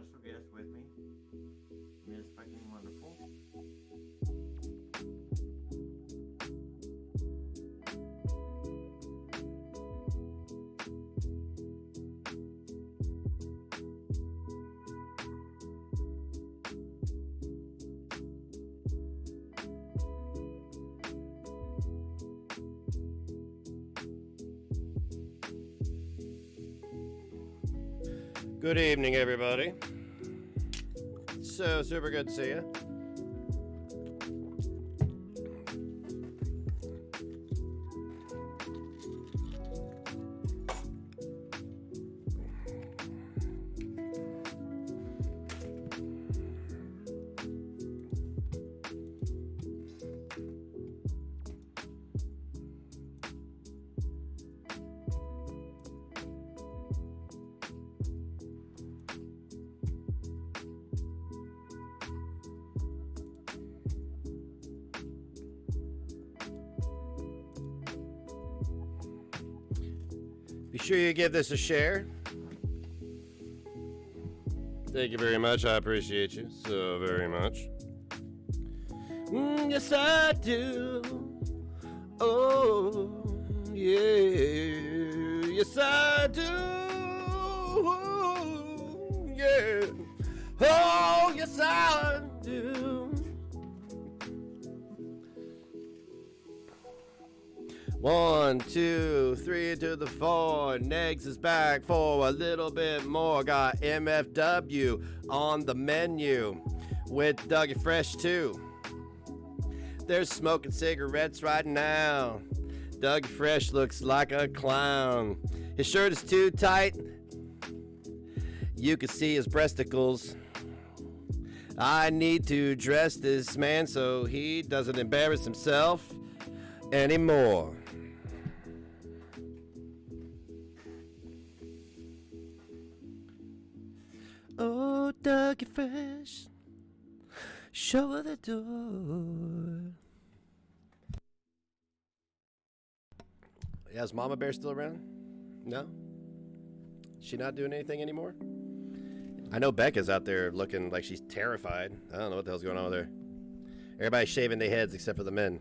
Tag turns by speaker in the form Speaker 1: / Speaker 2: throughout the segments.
Speaker 1: special guest with me, Miss Fucking Wonderful.
Speaker 2: Good evening, everybody. So super good to see you. Be sure you give this a share. Thank you very much. I appreciate you so very much. Yes, I do. Oh, yeah. Yes, I do. Yeah. Oh, yes, I do. 1, 2, 3 to the 4. Negs is back for a little bit more. Got MFW on the menu with Dougie Fresh too. They're smoking cigarettes right now. Dougie Fresh looks like a clown. His shirt is too tight. You can see his breasticles. I need to dress this man so he doesn't embarrass himself anymore. Oh, Dougie Fresh, show her the door. Yeah, is Mama Bear still around? No? She not doing anything anymore? I know Becca's out there looking like she's terrified. I don't know what the hell's going on with her. Everybody's shaving their heads except for the men.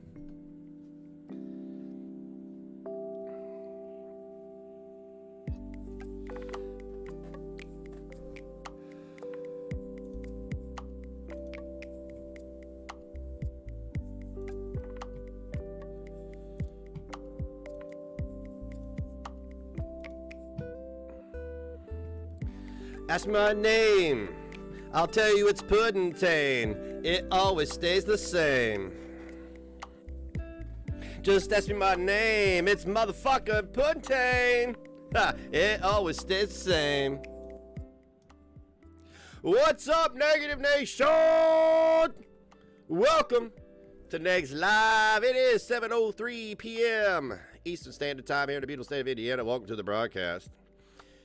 Speaker 2: Ask my name, I'll tell you it's Puddingtane. It always stays the same. Just ask me my name, it's motherfucker Puddingtane. Ha, it always stays the same. What's up, Negative Nation? Welcome to Negs Live. It is 7:03 p.m. Eastern Standard Time here in the beautiful state of Indiana. Welcome to the broadcast.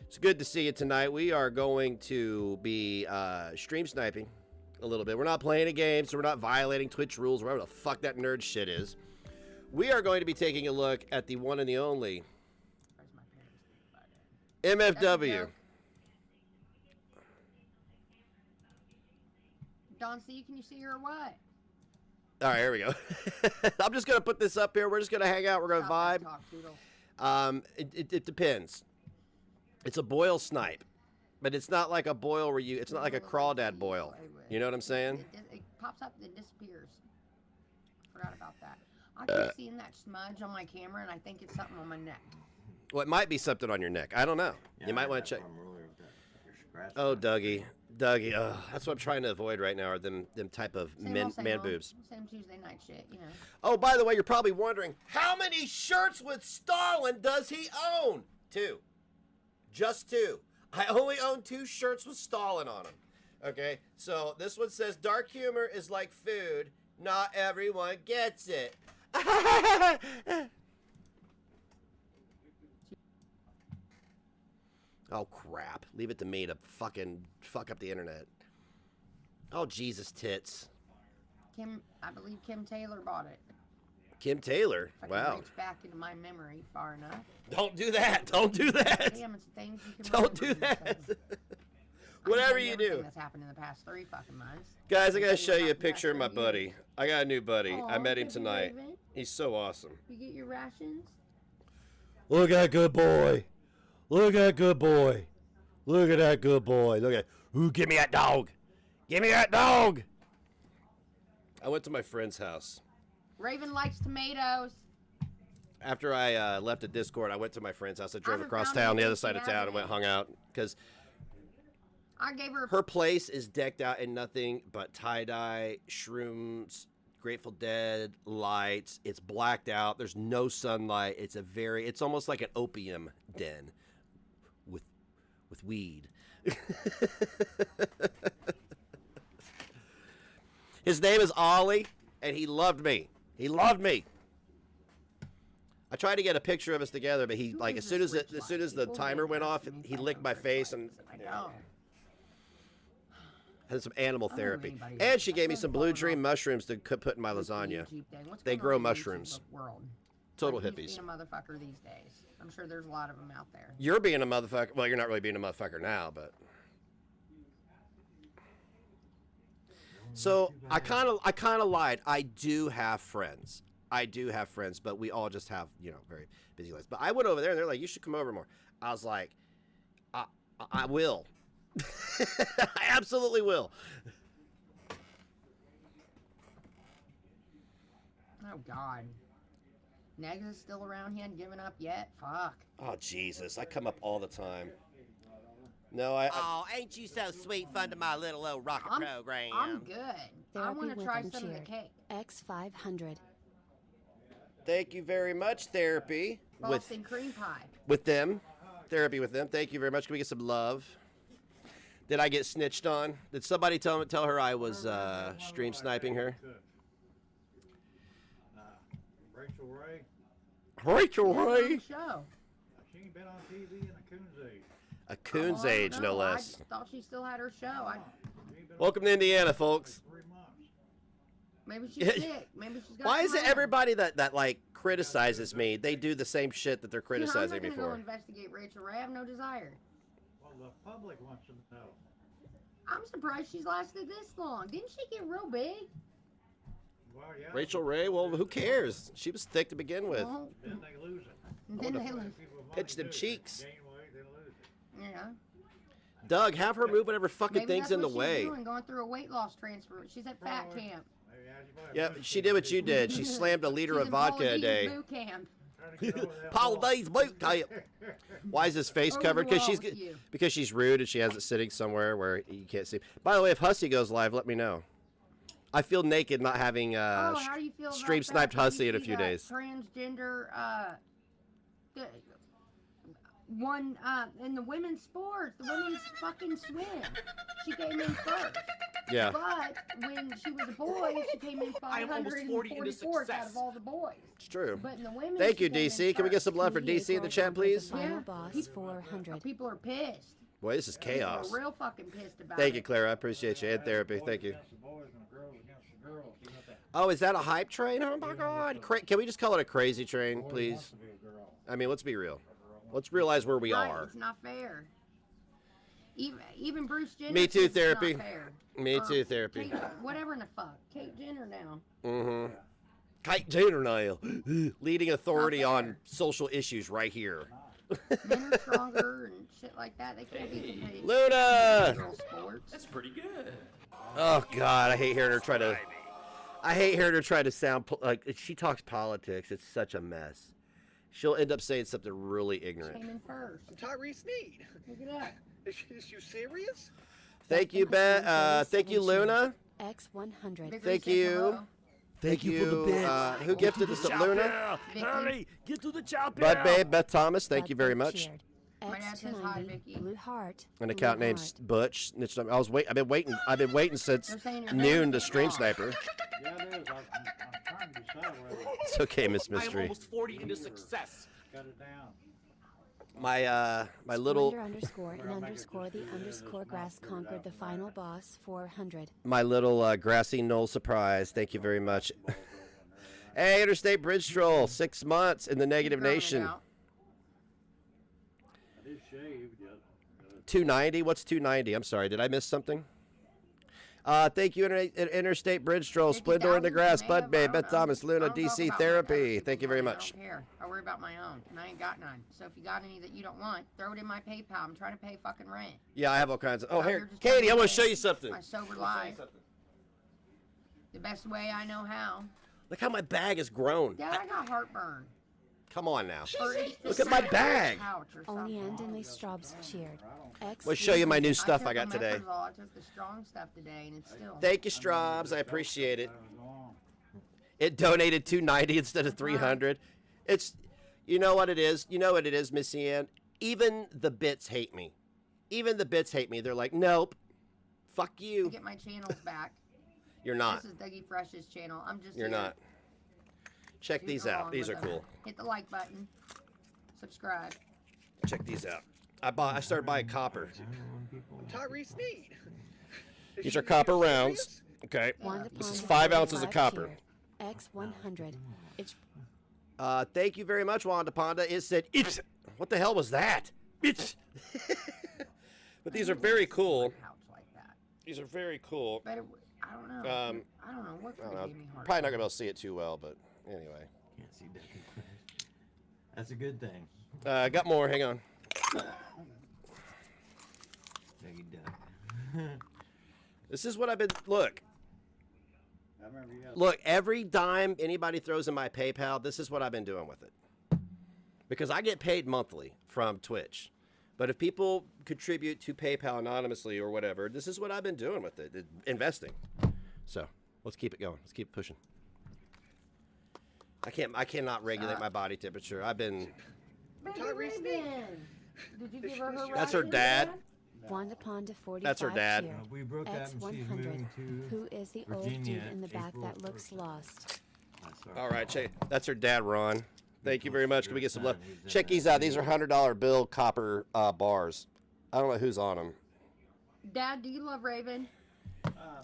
Speaker 2: It's good to see you tonight. We are going to be stream sniping a little bit. We're not playing a game, so we're not violating Twitch rules, whatever the fuck that nerd shit is. We are going to be taking a look at the one and the only MFW.
Speaker 3: Don C, can you see her or what?
Speaker 2: All right, here we go. I'm just going to put this up here. We're just going to hang out. We're going to vibe. It depends. It's a boil snipe, but it's not like a boil where you, it's not like a crawdad boil. You know what I'm saying?
Speaker 3: It pops up and disappears. Forgot about that. I keep seeing that smudge on my camera, and I think it's something on my neck.
Speaker 2: Well, it might be something on your neck. I don't know.
Speaker 1: Yeah,
Speaker 2: you might want to check.
Speaker 1: Oh,
Speaker 2: Dougie. That's what I'm trying to avoid right now are them type of man boobs.
Speaker 3: Same Tuesday night shit, you know.
Speaker 2: Oh, by the way, you're probably wondering, how many shirts with Stalin does he own? 2. Just 2. I only own 2 shirts with Stalin on them. Okay, so this one says, dark humor is like food. Not everyone gets it. Oh, crap. Leave it to me to fucking fuck up the internet. Oh, Jesus tits.
Speaker 3: I believe Kim Taylor bought it.
Speaker 2: Kim Taylor?
Speaker 3: If I
Speaker 2: wow.
Speaker 3: can reach back into my memory far enough.
Speaker 2: Don't do that. Don't do that.
Speaker 3: Damn, it's things you can
Speaker 2: Don't do that. Whatever
Speaker 3: tell
Speaker 2: you
Speaker 3: everything
Speaker 2: do.
Speaker 3: That's happened in the past 3 fucking months.
Speaker 2: Guys, I
Speaker 3: I'll
Speaker 2: gotta
Speaker 3: tell
Speaker 2: show
Speaker 3: what
Speaker 2: you a
Speaker 3: happened
Speaker 2: picture of my
Speaker 3: last 30
Speaker 2: buddy.
Speaker 3: years.
Speaker 2: I got a new buddy. I
Speaker 3: Aw,
Speaker 2: met him
Speaker 3: Baby
Speaker 2: tonight.
Speaker 3: Raven,
Speaker 2: He's so awesome.
Speaker 3: you get your rations?
Speaker 2: Look at that good boy. Look at that good boy. Look at that good boy. Look at, ooh, give me that dog. Give me that dog. I went to my friend's house.
Speaker 3: Raven likes tomatoes.
Speaker 2: After I left the Discord, I went to my friend's house. I drove
Speaker 3: haven't
Speaker 2: across
Speaker 3: found
Speaker 2: town, the
Speaker 3: anything
Speaker 2: other side
Speaker 3: she
Speaker 2: of town, and
Speaker 3: hasn't
Speaker 2: went hung out. Because
Speaker 3: I gave her.
Speaker 2: her place is decked out in nothing but tie-dye, shrooms, Grateful Dead, lights. It's blacked out. There's no sunlight. It's almost like an opium den with weed. His name is Ollie, and he loved me. He loved me. I tried to get a picture of us together, but he
Speaker 3: Who
Speaker 2: like
Speaker 3: is
Speaker 2: as soon
Speaker 3: this
Speaker 2: as
Speaker 3: rich
Speaker 2: the
Speaker 3: life? People
Speaker 2: timer
Speaker 3: make
Speaker 2: went
Speaker 3: that
Speaker 2: off,
Speaker 3: to me
Speaker 2: he
Speaker 3: by
Speaker 2: licked my
Speaker 3: rich
Speaker 2: face
Speaker 3: life.
Speaker 2: and
Speaker 3: I know.
Speaker 2: had some animal
Speaker 3: I don't know
Speaker 2: therapy.
Speaker 3: anybody
Speaker 2: And
Speaker 3: else.
Speaker 2: she
Speaker 3: That's
Speaker 2: gave me
Speaker 3: really
Speaker 2: some blue
Speaker 3: falling
Speaker 2: dream
Speaker 3: off
Speaker 2: mushrooms to put in my
Speaker 3: with the
Speaker 2: lasagna.
Speaker 3: YouTube thing. What's
Speaker 2: They
Speaker 3: going
Speaker 2: grow
Speaker 3: on in the
Speaker 2: mushrooms.
Speaker 3: YouTube world?
Speaker 2: Total
Speaker 3: Like,
Speaker 2: hippies.
Speaker 3: who's being a motherfucker these days? I'm sure there's a lot of them out there.
Speaker 2: You're being a motherfucker. Well, you're not really being a motherfucker now, but. So I kind of lied. I do have friends. But we all just have very busy lives. But I went over there and they're like, "You should come over more." I was like, I will. I absolutely will.
Speaker 3: Oh God. Negs is still around. He hadn't given up yet. Fuck.
Speaker 2: Oh Jesus! I come up all the time. No,
Speaker 4: Oh, ain't you so sweet fun to my little old rocket program?
Speaker 3: I'm good. I
Speaker 5: Therapy
Speaker 3: want to
Speaker 5: with
Speaker 3: try
Speaker 5: them
Speaker 3: some of the
Speaker 5: cheer.
Speaker 3: cake.
Speaker 5: X500.
Speaker 2: Thank you very much, therapy
Speaker 3: Boston cream pie.
Speaker 2: with them. Therapy with them. Thank you very much. Can we get some love? Did I get snitched on? Did somebody tell her I was stream sniping her?
Speaker 6: Rachel Ray,
Speaker 2: Rachel
Speaker 3: Yeah, on
Speaker 2: Ray.
Speaker 3: the show.
Speaker 6: she ain't been on TV in a coon's age.
Speaker 2: A coon's
Speaker 3: Oh, I don't
Speaker 2: age, no
Speaker 3: know.
Speaker 2: less.
Speaker 3: I thought she still had her show.
Speaker 6: She ain't been
Speaker 2: Welcome to Indiana, folks.
Speaker 6: 3 months.
Speaker 3: Maybe she's sick. Maybe she's got.
Speaker 2: Why is it
Speaker 3: corona.
Speaker 2: everybody that like criticizes me? They do the same shit that they're criticizing me
Speaker 3: I'm not gonna go
Speaker 2: for.
Speaker 3: investigate Rachel Ray. I have no desire.
Speaker 6: Well, the public wants to know.
Speaker 3: I'm surprised she's lasted this long. Didn't she get real big?
Speaker 6: Well, yeah.
Speaker 2: Rachel Ray? Well, who cares? She was thick to begin with.
Speaker 3: Well,
Speaker 6: Then they lose it.
Speaker 3: then they lose.
Speaker 6: People with
Speaker 2: Pitch them
Speaker 6: money do.
Speaker 2: cheeks.
Speaker 6: Gain weight, they lose it.
Speaker 3: Yeah.
Speaker 2: Doug, have her move whatever fucking
Speaker 3: Maybe
Speaker 2: thing's
Speaker 3: that's
Speaker 2: in the
Speaker 3: what she's
Speaker 2: way.
Speaker 3: doing, going through a weight loss transfer. She's at fat
Speaker 6: Probably.
Speaker 3: camp.
Speaker 6: Maybe she might have
Speaker 2: Yeah,
Speaker 6: missed
Speaker 2: she
Speaker 6: it.
Speaker 2: did what you did. She slammed a liter
Speaker 3: She's
Speaker 2: of
Speaker 3: in
Speaker 2: vodka a
Speaker 3: Paula
Speaker 2: day.
Speaker 3: Dean's boot camp.
Speaker 6: Trying to get over that
Speaker 2: Paul
Speaker 6: wall.
Speaker 2: Day's boot camp. Why is his face
Speaker 3: Over
Speaker 2: covered?
Speaker 3: the wall
Speaker 2: Because
Speaker 3: with you.
Speaker 2: she's rude and she has it sitting somewhere where you can't see. By the way, if Hussy goes live, let me know. I feel naked not having
Speaker 3: How do you feel about
Speaker 2: stream
Speaker 3: that?
Speaker 2: sniped
Speaker 3: Did you
Speaker 2: Hussy in a
Speaker 3: see
Speaker 2: few
Speaker 3: the
Speaker 2: days.
Speaker 3: Transgender, the one in the women's sports, the women's fucking swim. She came in first.
Speaker 2: Yeah.
Speaker 3: But when she was a boy, she came in
Speaker 4: I am almost 40 into
Speaker 3: 544th out
Speaker 4: success.
Speaker 3: of all the boys.
Speaker 2: It's true.
Speaker 3: But in the women's,
Speaker 2: Thank you,
Speaker 3: she came in
Speaker 2: DC. Can we get
Speaker 3: first.
Speaker 2: some love for DC in the chat, please?
Speaker 5: Final
Speaker 3: Yeah.
Speaker 5: boss 400.
Speaker 3: People are pissed.
Speaker 2: Boy, this is chaos.
Speaker 3: People are real fucking pissed about
Speaker 2: Thank
Speaker 3: it.
Speaker 2: you, Clara. I appreciate you. And therapy. Thank you.
Speaker 6: Against the boys and the girls against the girls. You know that.
Speaker 2: Oh, is that a hype train? Oh my God! Can we just call it a crazy train,
Speaker 6: Boy wants
Speaker 2: please?
Speaker 6: to be a girl.
Speaker 2: I mean, let's be real. Let's realize where we
Speaker 3: Right,
Speaker 2: are.
Speaker 3: It's not fair. Even Bruce Jenner.
Speaker 2: Me too,
Speaker 3: says it's not
Speaker 2: therapy.
Speaker 3: fair.
Speaker 2: Me
Speaker 3: Or
Speaker 2: too, therapy.
Speaker 3: Kate, whatever in the fuck. Kate Jenner now.
Speaker 2: Mm-hmm. Kate Jenner now, leading authority
Speaker 3: fair.
Speaker 2: on social issues right here.
Speaker 3: Men are stronger and shit like that. They can't be competing.
Speaker 2: Luna!
Speaker 3: Girl sports.
Speaker 4: That's pretty good.
Speaker 2: Oh God, I hate hearing her try to. I hate hearing her try to sound like she talks politics. It's such a mess. She'll end up saying something really ignorant.
Speaker 3: Came in first.
Speaker 7: Tyrese Sneed.
Speaker 3: Look it up.
Speaker 7: Is you serious?
Speaker 2: Thank you, Ben. Thank you, Luna.
Speaker 5: X100.
Speaker 3: Big
Speaker 2: Thank
Speaker 3: Ray says
Speaker 2: you.
Speaker 3: hello.
Speaker 2: Thank you. Who gifted us? Luna.
Speaker 3: Vicky.
Speaker 4: Get to the chopper.
Speaker 2: Bud Babe, Beth Thomas. Thank
Speaker 5: Bud
Speaker 2: you very
Speaker 5: Babe
Speaker 2: much.
Speaker 5: cheered.
Speaker 3: My dad says hi,
Speaker 5: X290.
Speaker 3: Vicky.
Speaker 5: Blue heart.
Speaker 2: An
Speaker 5: blue
Speaker 2: account named
Speaker 5: heart.
Speaker 2: Butch. Snitched on me. I've been waiting since
Speaker 3: They're saying your
Speaker 2: noon
Speaker 3: hair's
Speaker 2: to stream
Speaker 3: long.
Speaker 2: Sniper.
Speaker 6: Yeah, it is. I'm trying to decide whether
Speaker 2: It's okay, Miss
Speaker 4: I am
Speaker 2: Mystery.
Speaker 4: almost 40 into success.
Speaker 6: to cut it down.
Speaker 2: My little
Speaker 5: The grass conquered the final boss 400.
Speaker 2: grassy knoll surprise. Thank you very much. Hey, Interstate Bridge Troll, 6 months in the Negative
Speaker 3: Growing it
Speaker 2: Nation.
Speaker 3: out.
Speaker 6: I did shave just
Speaker 2: 290. What's 290? I'm sorry. Did I miss something? Thank you, Interstate Bridge Stroll, Splendor in the Grass, Bud Babe, Beth Thomas, Luna, DC Therapy. Thank you very much.
Speaker 3: I don't care. I worry about my own, and I ain't got none. So if you got any that you don't want, throw it in my PayPal. I'm trying to pay fucking rent.
Speaker 2: Yeah, I have all kinds of. Oh,
Speaker 3: Oh,
Speaker 2: here,
Speaker 3: you're just
Speaker 2: Katie, I
Speaker 3: trying
Speaker 2: want
Speaker 3: to
Speaker 2: to show you something.
Speaker 3: My sober life. The best way I know how.
Speaker 2: Look how my bag has grown.
Speaker 3: Dad, I got heartburn.
Speaker 2: Come on now.
Speaker 3: Or it's
Speaker 2: Look
Speaker 3: the
Speaker 2: at my
Speaker 3: couch
Speaker 2: bag.
Speaker 3: or
Speaker 5: Only
Speaker 3: something.
Speaker 5: and Lee Straubs cheered.
Speaker 2: We'll show you my new
Speaker 3: I
Speaker 2: stuff
Speaker 3: took
Speaker 2: I got today.
Speaker 3: omeprazole. I took the strong stuff today, and it's still.
Speaker 2: Thank you, Straubs. I appreciate it.
Speaker 6: That was long.
Speaker 2: It donated 290 instead of 300. It's, you know what it is? You know what it is, Missy Ann? Even the bits hate me. Even the bits hate me. They're like, nope. Fuck you.
Speaker 3: Get my channels back.
Speaker 2: You're not.
Speaker 3: This is Dougie Fresh's channel. I'm just.
Speaker 2: You're
Speaker 3: here
Speaker 2: not. Check
Speaker 3: tooting
Speaker 2: these out.
Speaker 3: along
Speaker 2: These are
Speaker 3: with them.
Speaker 2: cool.
Speaker 3: Hit the like button. Subscribe.
Speaker 2: Check these out. I started buying copper.
Speaker 7: Tyree Sneed.
Speaker 2: These are copper rounds. Okay.
Speaker 5: Wanda
Speaker 2: This is
Speaker 5: Pond
Speaker 2: 5 ounces of
Speaker 5: 45
Speaker 2: copper.
Speaker 5: cheered. X100. It's
Speaker 2: Thank you very much, Wanda Ponda. It said, "Ips." What the hell was that? Ips. But these are very cool.
Speaker 3: Couch like that.
Speaker 2: These are very cool.
Speaker 3: But I don't know. I don't know what
Speaker 2: I
Speaker 3: could
Speaker 2: don't
Speaker 3: have
Speaker 2: know.
Speaker 3: gave me heart.
Speaker 2: Probably not gonna be able to see it too well, but anyway.
Speaker 1: Can't see Dougie Fresh. That's a good thing.
Speaker 2: Got more. Hang on.
Speaker 1: Dougie Duck.
Speaker 2: This is what I've been. Look,
Speaker 6: I remember you had
Speaker 2: look. Every dime anybody throws in my PayPal, this is what I've been doing with it. Because I get paid monthly from Twitch, but if people contribute to PayPal anonymously or whatever, this is what I've been doing with it. Investing. So let's keep it going. Let's keep pushing. I cannot regulate my body temperature. I've been.
Speaker 3: Baby
Speaker 7: Tyree Sneed.
Speaker 3: Raven. Did you give her her
Speaker 2: That's her
Speaker 3: ration,
Speaker 2: dad.
Speaker 5: Wanda Pond 45
Speaker 2: That's her dad.
Speaker 5: cheered.
Speaker 1: We broke up and she's
Speaker 5: X100.
Speaker 1: moving to
Speaker 5: Who is the old
Speaker 1: Virginia
Speaker 5: dude in the back
Speaker 1: April
Speaker 5: that looks
Speaker 1: 1st.
Speaker 5: lost?
Speaker 2: All right, check. That's her dad, Ron. Thank you very much. Can we get some love?
Speaker 1: He's in
Speaker 2: Check
Speaker 1: that
Speaker 2: these out. These are $100 bill copper bars. I don't know who's on them.
Speaker 3: Dad, do you love Raven?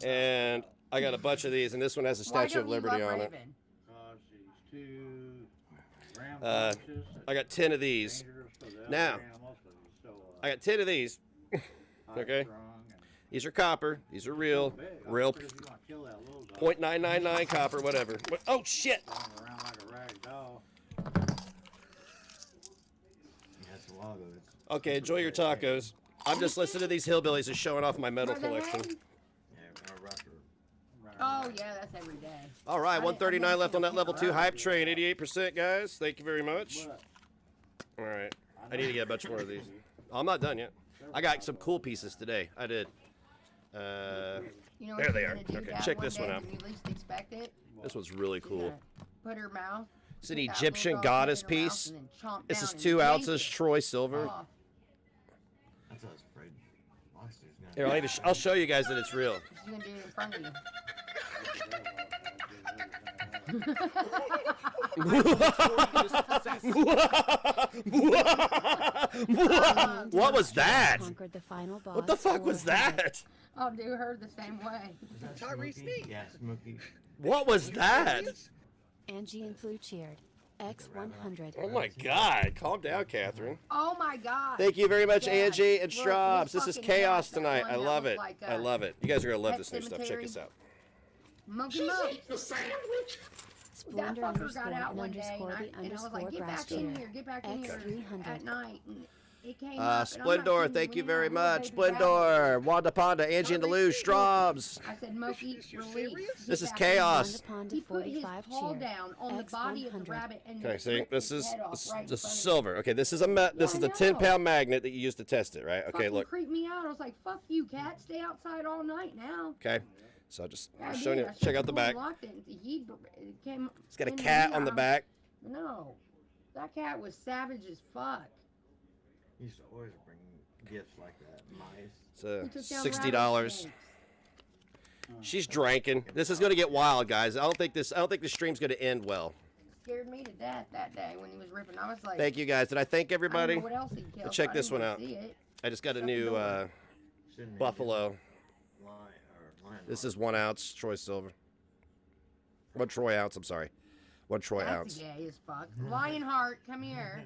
Speaker 2: And I got a bunch of these, and this one has a
Speaker 3: Why
Speaker 2: Statue
Speaker 3: don't
Speaker 2: of
Speaker 3: you
Speaker 2: Liberty
Speaker 3: love
Speaker 2: on it.
Speaker 3: Raven?
Speaker 6: she's too
Speaker 2: Uh, I got 10 of these. Now, I got 10 of these. Okay. These are copper. These are real. Real. 0.999 copper, whatever. Oh, shit.
Speaker 6: Around like a rag doll.
Speaker 1: That's a lot of it.
Speaker 2: Okay, enjoy your tacos. I'm just listening to these hillbillies and showing off my metal
Speaker 3: Where the
Speaker 2: collection.
Speaker 3: heck?
Speaker 1: Yeah, our rocker.
Speaker 3: Oh yeah, that's every day.
Speaker 2: All right,
Speaker 3: I didn't
Speaker 2: 139 left on that
Speaker 3: see
Speaker 2: level
Speaker 3: it
Speaker 2: 2
Speaker 3: around.
Speaker 2: hype train. 88%, guys. Thank you very much. All right. I need to get a bunch more of these. Oh, I'm not done yet. I got some cool pieces today. I did.
Speaker 3: You know
Speaker 2: There
Speaker 3: what she's
Speaker 2: they are.
Speaker 3: gonna do,
Speaker 2: Okay,
Speaker 3: Dad,
Speaker 2: check
Speaker 3: one
Speaker 2: this one
Speaker 3: day
Speaker 2: out.
Speaker 3: when you least expect it?
Speaker 2: This one's really
Speaker 3: She's
Speaker 2: cool.
Speaker 3: gonna Put her mouth.
Speaker 2: It's an
Speaker 3: put that
Speaker 2: Egyptian
Speaker 3: little dog
Speaker 2: goddess
Speaker 3: head in her mouth
Speaker 2: piece.
Speaker 3: and then chomp
Speaker 2: This
Speaker 3: down
Speaker 2: is
Speaker 3: and
Speaker 2: 2
Speaker 3: yank
Speaker 2: ounces
Speaker 3: it
Speaker 2: Troy silver.
Speaker 3: off.
Speaker 1: That's what I was afraid. Monster's gonna.
Speaker 2: Here, I'll show you guys that it's real.
Speaker 3: She's gonna do it in front of you.
Speaker 2: What was that?
Speaker 5: Conquered the final boss.
Speaker 2: What the fuck was
Speaker 5: 400.
Speaker 2: that?
Speaker 3: I'll do her the same way.
Speaker 1: Is that
Speaker 7: Tyree
Speaker 1: Smokey?
Speaker 7: Sneed.
Speaker 1: Yeah, Smokey.
Speaker 2: What was that?
Speaker 7: Serious?
Speaker 5: Angie and Flu cheered. X100.
Speaker 2: Oh my God! Calm down, Catherine.
Speaker 3: Oh my God.
Speaker 2: Thank you very much,
Speaker 3: Dad,
Speaker 2: Angie and
Speaker 3: look,
Speaker 2: Straubs.
Speaker 3: we
Speaker 2: This is
Speaker 3: fucking
Speaker 2: chaos
Speaker 3: have that
Speaker 2: tonight.
Speaker 3: one
Speaker 2: I
Speaker 3: that
Speaker 2: love
Speaker 3: was
Speaker 2: it.
Speaker 3: like
Speaker 2: I love it. You guys are gonna love
Speaker 3: Pet
Speaker 2: this new stuff. Check
Speaker 3: Cemetery.
Speaker 2: this out.
Speaker 3: Monkey Monkey. That
Speaker 5: Splendor
Speaker 3: fucker got
Speaker 5: underscore
Speaker 3: out
Speaker 5: and
Speaker 3: one day,
Speaker 5: underscore
Speaker 3: and
Speaker 5: the
Speaker 3: I was
Speaker 5: underscore
Speaker 3: like, get
Speaker 5: grass
Speaker 3: back in
Speaker 5: cheer.
Speaker 3: here, get back in here
Speaker 5: X300.
Speaker 3: at night. And it came up, and I'm not
Speaker 2: Splendor,
Speaker 3: kidding
Speaker 2: thank you
Speaker 3: we
Speaker 2: very
Speaker 3: had a little
Speaker 2: much.
Speaker 3: baby rabbit.
Speaker 2: Splendor, Wanda Ponda, Angie and Deluge, Straubs.
Speaker 3: I said, Moki,
Speaker 7: Is you
Speaker 3: release.
Speaker 7: serious?
Speaker 3: Get
Speaker 2: This is
Speaker 3: back in here."
Speaker 2: chaos.
Speaker 5: Wanda Pond
Speaker 3: He put his
Speaker 5: 45
Speaker 3: paw
Speaker 5: cheer.
Speaker 3: down on the body of the
Speaker 5: X100.
Speaker 3: rabbit and
Speaker 2: Okay, see,
Speaker 3: ripped
Speaker 2: this
Speaker 3: his
Speaker 2: is
Speaker 3: head off
Speaker 2: this,
Speaker 3: right in
Speaker 2: this is
Speaker 3: front of me.
Speaker 2: silver. Okay, this is a this
Speaker 3: Yeah,
Speaker 2: is a
Speaker 3: I
Speaker 2: 10-pound magnet that you use to test it, right? Okay,
Speaker 3: Fucking
Speaker 2: look.
Speaker 3: creeped me out. I was like, fuck you, cat. Stay outside all night now.
Speaker 2: Okay, so just
Speaker 3: I
Speaker 2: showing
Speaker 3: did.
Speaker 2: you.
Speaker 3: I shut
Speaker 2: Check out the
Speaker 3: door
Speaker 2: back.
Speaker 3: and locked it. It came
Speaker 2: It's got a
Speaker 3: in
Speaker 2: cat
Speaker 3: here.
Speaker 2: on the back.
Speaker 3: No. That cat was savage as fuck.
Speaker 1: He used to always bring gifts like that. Mice.
Speaker 2: It's
Speaker 3: He took down
Speaker 2: $60.
Speaker 3: rattlesnakes.
Speaker 2: She's drinking. This is gonna get wild, guys. I don't think this stream's gonna end well.
Speaker 3: Scared me to death that day when he was ripping. I was like,
Speaker 2: Thank you guys. Did I thank
Speaker 3: I
Speaker 2: everybody?
Speaker 3: don't know what else he'd kill,
Speaker 2: Check
Speaker 3: so I
Speaker 2: this
Speaker 3: didn't
Speaker 2: one
Speaker 3: wanna
Speaker 2: out.
Speaker 3: see it.
Speaker 2: I just got a
Speaker 3: Shut the
Speaker 2: new
Speaker 3: door.
Speaker 1: Shouldn't
Speaker 2: Buffalo.
Speaker 1: Lion.
Speaker 2: This is 1 ounce Troy silver. 1 Troy ounce. I'm sorry. 1 Troy
Speaker 3: That's
Speaker 2: ounce.
Speaker 3: gay as fuck. Lionheart, come here.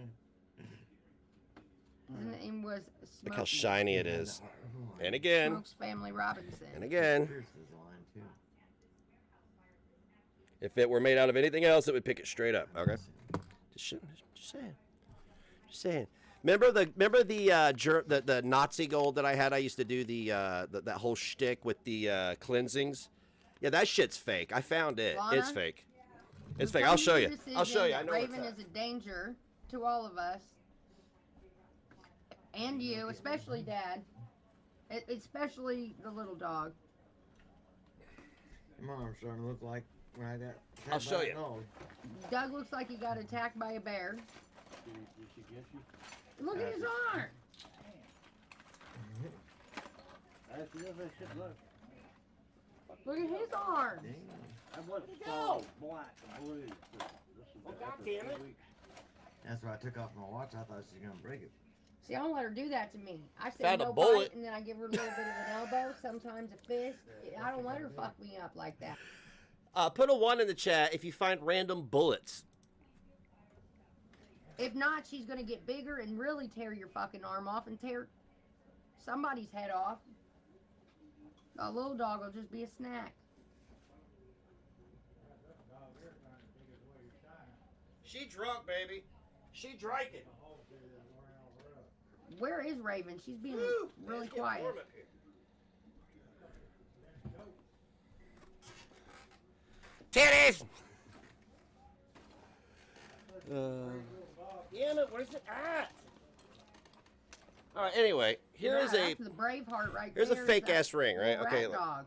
Speaker 3: His name was Smokey.
Speaker 2: Look how shiny it is. And again.
Speaker 3: Smokes Family Robinson.
Speaker 2: And again.
Speaker 1: Pierce is the line too.
Speaker 2: If it were made out of anything else, it would pick it straight up. Okay. Just saying. Just saying. Remember the Nazi gold that I had? I used to do that whole shtick with the cleansings. Yeah, that shit's fake. I found it.
Speaker 3: Lana?
Speaker 2: It's fake. It's
Speaker 3: We've
Speaker 2: fake.
Speaker 3: come
Speaker 2: I'll
Speaker 3: to
Speaker 2: show
Speaker 3: the
Speaker 2: you. I'll show you. I
Speaker 3: decision
Speaker 2: know
Speaker 3: that
Speaker 2: what's
Speaker 3: Raven
Speaker 2: up.
Speaker 3: is a danger to all of us. And you, especially Dad. Especially the little dog.
Speaker 1: My arm's starting to look like when I got.
Speaker 2: I'll show you.
Speaker 3: Doug looks like he got attacked by a bear.
Speaker 6: Did she get you?
Speaker 3: Look at his arm.
Speaker 6: That's the other shit. Look.
Speaker 3: Look at his arm.
Speaker 6: I wasn't
Speaker 3: Where'd it
Speaker 6: so
Speaker 3: go?
Speaker 6: black and blue. This is
Speaker 3: Well,
Speaker 6: after
Speaker 3: goddamn
Speaker 6: 2
Speaker 3: it.
Speaker 6: weeks.
Speaker 1: That's why I took off my watch. I thought she was gonna break it.
Speaker 3: See, I don't let her do that to me. I say
Speaker 2: Found a
Speaker 3: no
Speaker 2: bullet.
Speaker 3: bite, and then I give her a little bit of an elbow, sometimes a fist. I don't let her fuck me up like that.
Speaker 2: Put a 1 in the chat if you find random bullets.
Speaker 3: If not, she's gonna get bigger and really tear your fucking arm off and tear somebody's head off. A little dog will just be a snack.
Speaker 2: She drunk, baby. She drinking.
Speaker 3: Where is Raven? She's being
Speaker 2: Woo,
Speaker 3: really
Speaker 2: it's getting
Speaker 3: quiet.
Speaker 2: warm up here. Titties! Damn it, where's it at? Alright, anyway, here's
Speaker 3: Yeah, that's the Braveheart right
Speaker 2: here's a
Speaker 3: there.
Speaker 2: fake
Speaker 3: It's that
Speaker 2: ass ring, right?
Speaker 3: little
Speaker 2: Okay.
Speaker 3: rat
Speaker 2: Look.
Speaker 3: dog.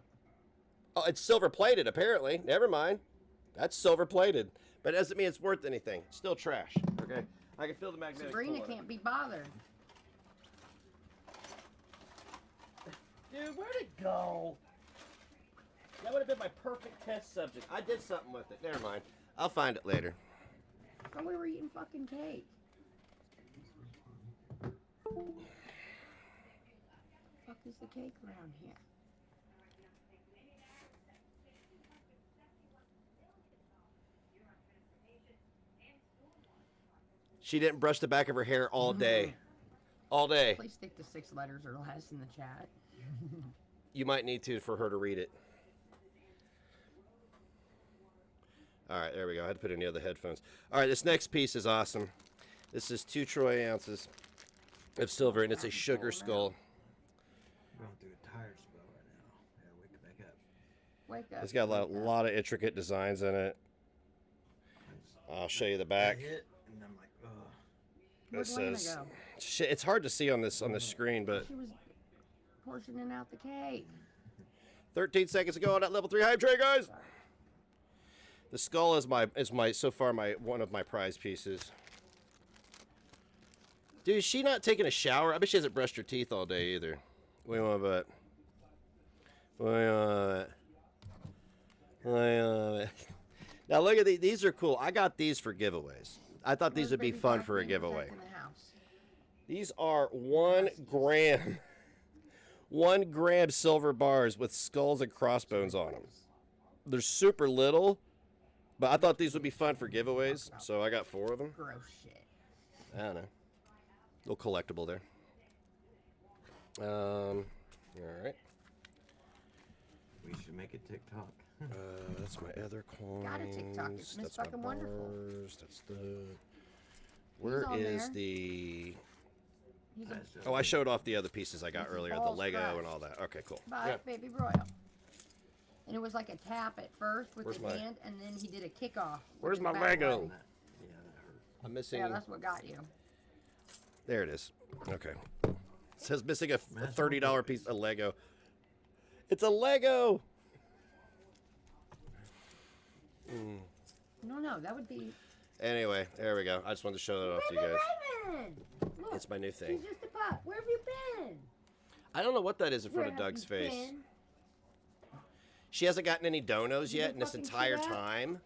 Speaker 2: Oh, it's silver plated, apparently. Never mind. That's silver plated. But it doesn't mean it's worth anything. It's still trash. Okay? I can feel the magnetic
Speaker 3: Sabrina
Speaker 2: pull on it.
Speaker 3: can't be bothered.
Speaker 2: Dude, where'd it go? That would have been my perfect test subject. I did something with it. Never mind. I'll find it later.
Speaker 3: Oh, we were eating fucking cake. Fuck is the cake around here?
Speaker 2: She didn't brush the back of her hair all day. All day.
Speaker 3: Please stick to 6 letters or less in the chat.
Speaker 2: You might need to for her to read it. All right, there we go. I had to put in the other headphones. All right, this next piece is awesome. This is 2 troy ounces of silver, and it's a sugar skull.
Speaker 1: I'm going through a tire spell right now. Gotta wake it back up.
Speaker 3: Wake up.
Speaker 2: It's got a
Speaker 3: wake up.
Speaker 2: lot of intricate designs in it. I'll show you the back.
Speaker 1: I hit, and I'm like, ugh.
Speaker 3: Where'd
Speaker 2: It
Speaker 3: Lena
Speaker 2: says,
Speaker 3: go?
Speaker 2: shit, it's hard to see on this screen, but
Speaker 3: She was portioning out the cake.
Speaker 2: 13 seconds ago on that level 3 hype tray, guys. The skull is my so far one of my prize pieces. Dude, is she not taking a shower? I bet she hasn't brushed her teeth all day either. What do you want about it? What do you want about it? What do you want about it? Now look at these. These are cool. I got these for giveaways. I thought these would be
Speaker 3: Baby
Speaker 2: fun
Speaker 3: Black
Speaker 2: for a
Speaker 3: Man
Speaker 2: giveaway.
Speaker 3: protecting the house.
Speaker 2: These are 1 gram. 1 gram silver bars with skulls and crossbones on them. They're super little, but I thought these would be fun for giveaways, so I got 4 of them.
Speaker 3: Gross shit.
Speaker 2: I don't know. Little collectible there. All right.
Speaker 1: We should make a TikTok.
Speaker 2: That's my other coins.
Speaker 3: Got a TikTok. It's Miss
Speaker 2: That's my
Speaker 3: Fucking Wonderful.
Speaker 2: bars. That's the. Where
Speaker 3: on
Speaker 2: is
Speaker 3: there.
Speaker 2: the?
Speaker 3: He's a
Speaker 2: Oh, I showed off the other pieces I got
Speaker 3: This is
Speaker 2: earlier, the
Speaker 3: balls
Speaker 2: Lego
Speaker 3: crushed.
Speaker 2: and all that. Okay, cool.
Speaker 3: Bye,
Speaker 2: Yeah.
Speaker 3: Baby Royal. And it was like a tap at first with
Speaker 2: Where's
Speaker 3: his
Speaker 2: my-
Speaker 3: hand, and then he did a kickoff.
Speaker 2: Where's
Speaker 3: with
Speaker 2: my
Speaker 3: his back
Speaker 2: Lego?
Speaker 3: leg.
Speaker 1: Yeah, that hurt.
Speaker 2: I'm missing.
Speaker 3: Yeah, that's what got you.
Speaker 2: There it is. Okay. It says missing a $30 piece of Lego. It's a Lego.
Speaker 3: No, that would be.
Speaker 2: Anyway, there we go. I just wanted to show that off to you
Speaker 3: Baby
Speaker 2: guys.
Speaker 3: Raven! Look,
Speaker 2: It's my new thing.
Speaker 3: she's just a pup. Where have you been?
Speaker 2: I don't know what that is in front
Speaker 3: Where
Speaker 2: of
Speaker 3: have
Speaker 2: Doug's
Speaker 3: you
Speaker 2: face.
Speaker 3: been?
Speaker 2: She hasn't gotten any donos
Speaker 3: You
Speaker 2: yet in this
Speaker 3: fucking see
Speaker 2: entire
Speaker 3: that?
Speaker 2: time.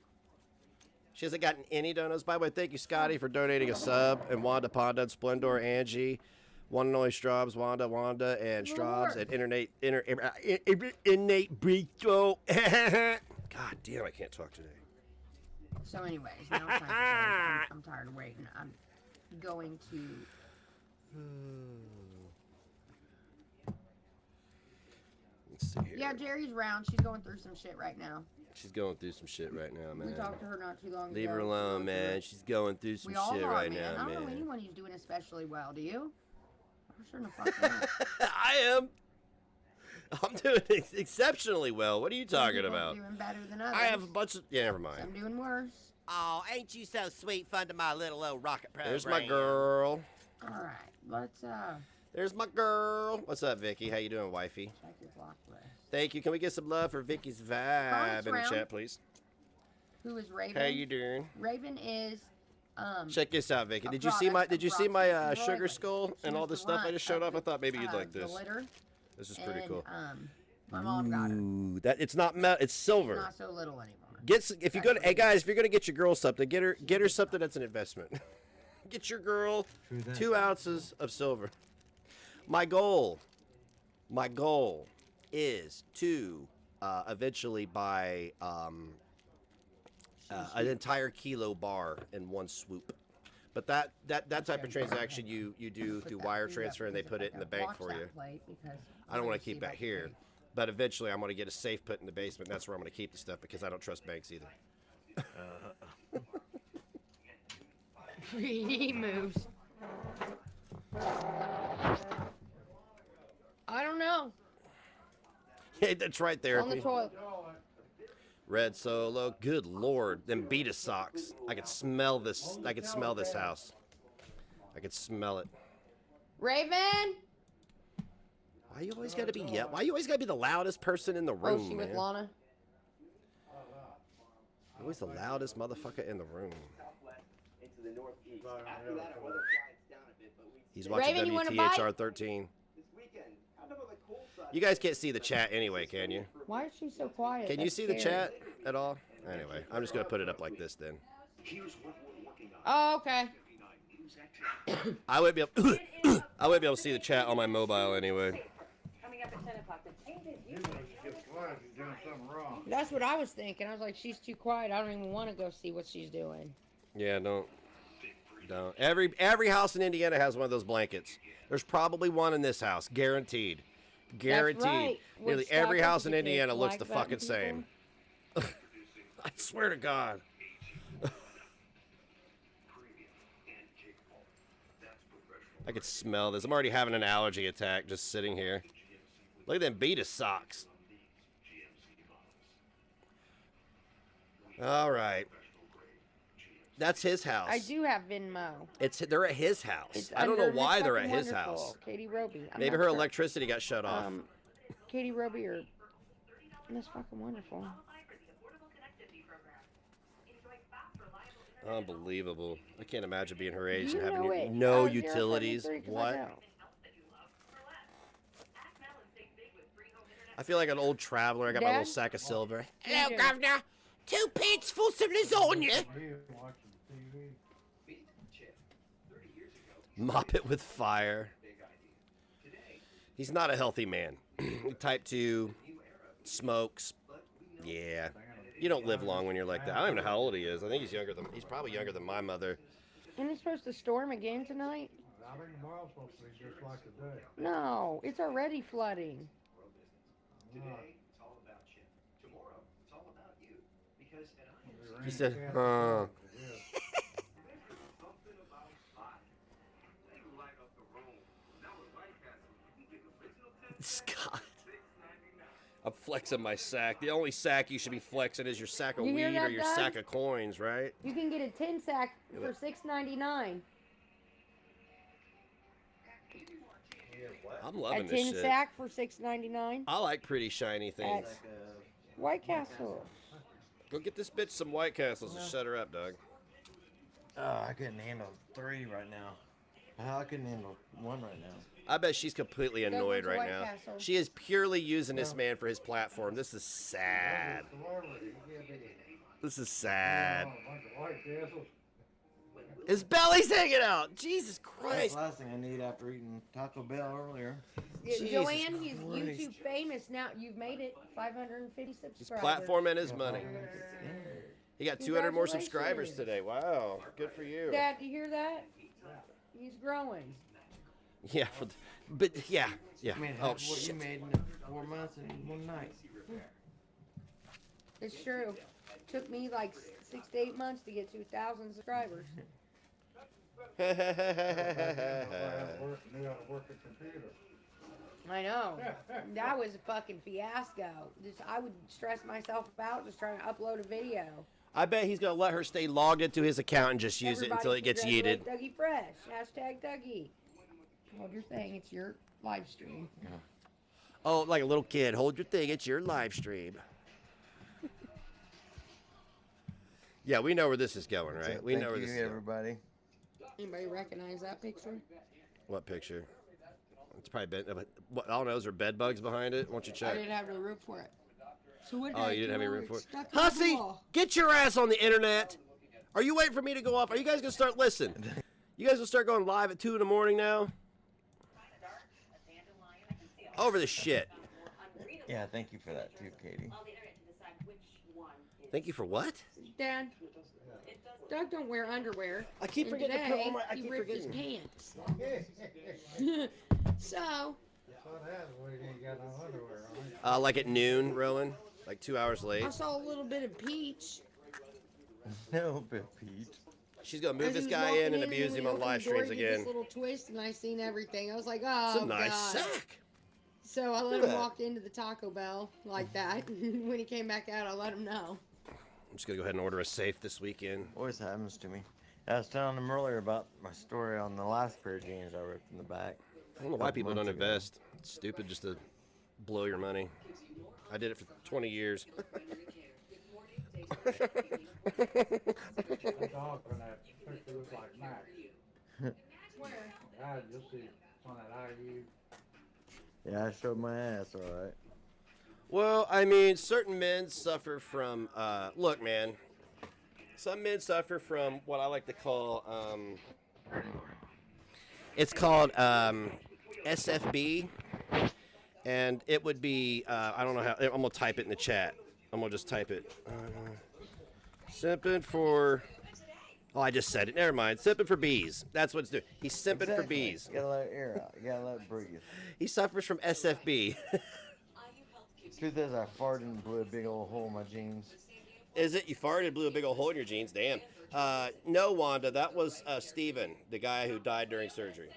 Speaker 2: She hasn't gotten any donos. By the way, thank you, Scotty, for donating a sub. And Wanda, Ponda, and Splendor, Angie, one and only Straubs, Wanda, and Straubs, and Innate Brito. God damn, I can't talk today.
Speaker 3: So, anyways, now it's time for Dave. I'm tired of waiting. I'm going to
Speaker 2: Let's see here.
Speaker 3: Yeah, Jerry's round. She's going through some shit right now.
Speaker 2: She's going through some shit right now, man.
Speaker 3: We talked to her not too long ago.
Speaker 2: Leave her alone, man. She's going through some
Speaker 3: We all
Speaker 2: shit
Speaker 3: are,
Speaker 2: right
Speaker 3: man.
Speaker 2: now,
Speaker 3: I don't know
Speaker 2: man.
Speaker 3: anyone who's doing especially well. Do you? I'm sure the fuck not.
Speaker 2: I am. I'm doing exceptionally well. What are you
Speaker 3: Some
Speaker 2: talking
Speaker 3: people are
Speaker 2: about?
Speaker 3: doing better than others.
Speaker 2: I have a bunch of. Yeah, never mind.
Speaker 3: Some doing worse.
Speaker 4: Oh, ain't you so sweet fun to my little old rocket program?
Speaker 2: There's my girl.
Speaker 3: All right, let's
Speaker 2: There's my girl. What's up, Vicky? How you doing, wifey?
Speaker 3: check your block list.
Speaker 2: Thank you. Can we get some love for Vicky's vibe
Speaker 3: Bonus
Speaker 2: in the
Speaker 3: round.
Speaker 2: chat, please?
Speaker 3: Who is Raven?
Speaker 2: How you doing?
Speaker 3: Raven is
Speaker 2: Check this out, Vicky.
Speaker 3: a
Speaker 2: Did you see my
Speaker 3: product of
Speaker 2: sugar
Speaker 3: Roxy.
Speaker 2: skull
Speaker 3: She
Speaker 2: and all
Speaker 3: was
Speaker 2: this
Speaker 3: the
Speaker 2: stuff I
Speaker 3: runt
Speaker 2: just showed
Speaker 3: of
Speaker 2: off? I thought maybe you'd
Speaker 3: the-
Speaker 2: like this.
Speaker 3: The litter,
Speaker 2: This is pretty
Speaker 3: and,
Speaker 2: cool.
Speaker 3: My mom got her.
Speaker 2: Ooh, that it's not metal. It's silver.
Speaker 3: Not so little anymore.
Speaker 2: If you go to, hey guys, if you're gonna get your girl something, get her something that's an investment. Get your girl 2 ounces of silver. My goal is to eventually buy an entire kilo bar in one swoop. But that type of transaction you do
Speaker 3: Put
Speaker 2: through
Speaker 3: that
Speaker 2: wire
Speaker 3: food up
Speaker 2: transfer and they
Speaker 3: because
Speaker 2: put
Speaker 3: if
Speaker 2: it in
Speaker 3: I
Speaker 2: the
Speaker 3: go
Speaker 2: bank
Speaker 3: watch
Speaker 2: for
Speaker 3: that
Speaker 2: you.
Speaker 3: plate because
Speaker 2: I don't
Speaker 3: we're
Speaker 2: want to
Speaker 3: gonna
Speaker 2: keep
Speaker 3: see
Speaker 2: that
Speaker 3: about
Speaker 2: here. But eventually I'm going to get a safe put in the basement. That's where I'm going to keep the stuff because I don't trust banks either.
Speaker 3: he moves. I don't know.
Speaker 2: Yeah, that's right there.
Speaker 3: On the toilet.
Speaker 2: Red Solo, good lord, them Beta socks. I could smell this. I could smell this house. I could smell it.
Speaker 3: Raven.
Speaker 2: Why you always gotta be Why you always gotta be the loudest person in the room,
Speaker 3: Oh, she
Speaker 2: man?
Speaker 3: with Lana.
Speaker 2: Always the loudest motherfucker in the room. He's watching
Speaker 3: Raven, you wanna bite?
Speaker 2: WTHR 13. You guys can't see the chat anyway, can you?
Speaker 3: Why is she so quiet?
Speaker 2: Can you
Speaker 3: That's
Speaker 2: see the
Speaker 3: scary.
Speaker 2: chat at all? Anyway, I'm just gonna put it up like this then.
Speaker 3: Oh, okay.
Speaker 2: I wouldn't be able. I wouldn't be able to see the chat on my mobile anyway.
Speaker 3: That's what I was thinking. I was like, she's too quiet. I don't even want to go see what she's doing.
Speaker 2: Yeah, don't. Every house in Indiana has one of those blankets. There's probably one in this house, guaranteed. Guaranteed.
Speaker 3: right.
Speaker 2: Nearly
Speaker 3: Woodstock
Speaker 2: every house in
Speaker 3: Institute
Speaker 2: Indiana looks
Speaker 3: like
Speaker 2: the
Speaker 3: that
Speaker 2: fucking
Speaker 3: people?
Speaker 2: same. I swear to God. I could smell this. I'm already having an allergy attack just sitting here. Look at them Beta socks. All right. That's his house.
Speaker 3: I do have Venmo.
Speaker 2: They're at his house.
Speaker 3: It's
Speaker 2: I don't know
Speaker 3: under
Speaker 2: why
Speaker 3: Miss
Speaker 2: they're at
Speaker 3: Fucking
Speaker 2: his
Speaker 3: Wonderful,
Speaker 2: house.
Speaker 3: Katie Roby. I'm
Speaker 2: Maybe
Speaker 3: not
Speaker 2: her
Speaker 3: sure.
Speaker 2: electricity got shut off.
Speaker 3: Katie Roby or Miss Fucking Wonderful.
Speaker 2: Unbelievable. I can't imagine being her age
Speaker 3: You
Speaker 2: and having
Speaker 3: know it.
Speaker 2: no
Speaker 3: I was there for
Speaker 2: utilities.
Speaker 3: 23 'cause I
Speaker 2: What?
Speaker 3: know.
Speaker 2: I feel like an old traveler. I got my
Speaker 3: Dad?
Speaker 2: little sack of silver.
Speaker 3: Hello,
Speaker 4: Hello, Governor. 2 pence for some lasagna.
Speaker 2: Mop it with fire. He's not a healthy man. Type 2, smokes. Yeah. You don't live long when you're like that. I don't even know how old he is. I think he's probably younger than my mother.
Speaker 3: Isn't it supposed to storm again tonight?
Speaker 6: I think tomorrow's supposed to be just like today.
Speaker 3: No, it's already flooding.
Speaker 2: He said, Scott. I'm flexing my sack. The only sack you should be flexing is your sack of
Speaker 3: You
Speaker 2: weed
Speaker 3: hear
Speaker 2: or
Speaker 3: that,
Speaker 2: your
Speaker 3: Doug?
Speaker 2: sack of coins, right?
Speaker 3: You can get a 10 sack for $6.99.
Speaker 2: I'm
Speaker 3: A
Speaker 2: loving this
Speaker 3: 10
Speaker 2: shit.
Speaker 3: sack for $6.99
Speaker 2: I like pretty shiny things.
Speaker 3: at White Castle.
Speaker 2: Go get this bitch some White Castles and shut her up, Doug.
Speaker 1: I couldn't handle 3 right now. I couldn't handle 1 right now.
Speaker 2: I bet she's completely
Speaker 3: Doug
Speaker 2: annoyed
Speaker 3: went to
Speaker 2: right
Speaker 3: White
Speaker 2: now.
Speaker 3: Castle.
Speaker 2: She is purely using this man for his platform. This is sad. This is sad. His belly's hanging out. Jesus
Speaker 1: That's
Speaker 2: Christ.
Speaker 1: the last thing I need after eating Taco Bell earlier.
Speaker 2: Jesus
Speaker 3: Joanne, he's
Speaker 2: Christ.
Speaker 3: YouTube famous now. You've made it 550 subscribers.
Speaker 2: His platform and his money. He got 200 more subscribers
Speaker 3: Congratulations.
Speaker 2: today. Wow. Good for you.
Speaker 3: Dad, you hear that? He's growing.
Speaker 2: Yeah, but yeah.
Speaker 1: I mean,
Speaker 2: Oh
Speaker 1: half what you
Speaker 2: shit.
Speaker 1: made in 4 months in one night.
Speaker 3: It's true. Took me like 6 to 8 months to get 2,000 subscribers.
Speaker 6: Knew how to work a computer.
Speaker 3: I know. That was a fucking fiasco. I would stress myself out just trying to upload a video.
Speaker 2: I bet he's gonna let her stay logged into his account and just use it until it gets yeeted.
Speaker 3: Dougie Fresh. Hashtag Dougie. Hold your thing. It's your live stream.
Speaker 2: Oh, like a little kid. Hold your thing. It's your live stream. Yeah, we know where this is going, right? We know where this is going.
Speaker 1: everybody.
Speaker 3: Anybody recognize that picture?
Speaker 2: What picture? It's probably bed. What? I don't know. Is there bed bugs behind it? Why don't you
Speaker 3: I
Speaker 2: check?
Speaker 3: didn't have the room for it. So what
Speaker 2: Oh, you didn't have any room for it.
Speaker 3: Stuck in the
Speaker 2: Hussy,
Speaker 3: wall.
Speaker 2: get your ass on the internet. Are you waiting for me to go off? Are you guys gonna start listening? You guys gonna start going live at 2 in the morning now? Over the shit.
Speaker 1: Yeah, thank you for that too, Katie.
Speaker 2: Thank you for what?
Speaker 3: Dad, Doug don't wear underwear.
Speaker 2: I keep
Speaker 3: and
Speaker 2: forgetting to put
Speaker 3: today,
Speaker 2: on my. I
Speaker 3: he
Speaker 2: keep
Speaker 3: ripped his
Speaker 2: forgetting.
Speaker 3: pants. So,
Speaker 6: What happens when you ain't got no underwear on?
Speaker 2: Like at noon, Rowan. Like 2 hours late.
Speaker 3: I saw a little bit of Peach.
Speaker 1: No, Bill Pete.
Speaker 2: She's gonna move
Speaker 3: As he
Speaker 2: this
Speaker 3: was
Speaker 2: guy
Speaker 3: walking
Speaker 2: in and
Speaker 3: and
Speaker 2: abuse
Speaker 3: when
Speaker 2: him
Speaker 3: he
Speaker 2: on
Speaker 3: opened
Speaker 2: live
Speaker 3: the door,
Speaker 2: streams
Speaker 3: he did
Speaker 2: again.
Speaker 3: This little twist, and I seen everything. I was like, oh,
Speaker 2: It's a nice
Speaker 3: God.
Speaker 2: sack.
Speaker 3: So I let
Speaker 2: Look
Speaker 3: him
Speaker 2: at that.
Speaker 3: walk into the Taco Bell like that. When he came back out, I let him know.
Speaker 2: I'm just gonna go ahead and order a safe this weekend.
Speaker 1: Always happens to me. I was telling him earlier about my story on the last pair of jeans I ripped in the back.
Speaker 2: I don't know why people don't
Speaker 1: months ago.
Speaker 2: invest. It's stupid just to blow your money. I did it for 20 years.
Speaker 6: That dog in that picture looks like Max. God, you'll see on that IU.
Speaker 1: Yeah, I showed my ass, all right.
Speaker 2: Well, I mean, certain men suffer from, look, man, some men suffer from what I like to call, it's called SFB, and it would be, I don't know how, I'm going to type it in the chat. I'm going to just type it. Simping for, oh, I just said it. Never mind. Simping for bees. That's what it's doing. He's simping for bees.
Speaker 1: You gotta let air out. You gotta let it breathe.
Speaker 2: He suffers from SFB.
Speaker 1: Truth is, I farted and blew a big old hole in my jeans.
Speaker 2: Is it? You farted and blew a big old hole in your jeans? Damn. No, Wanda. That was Steven, the guy who died during surgery.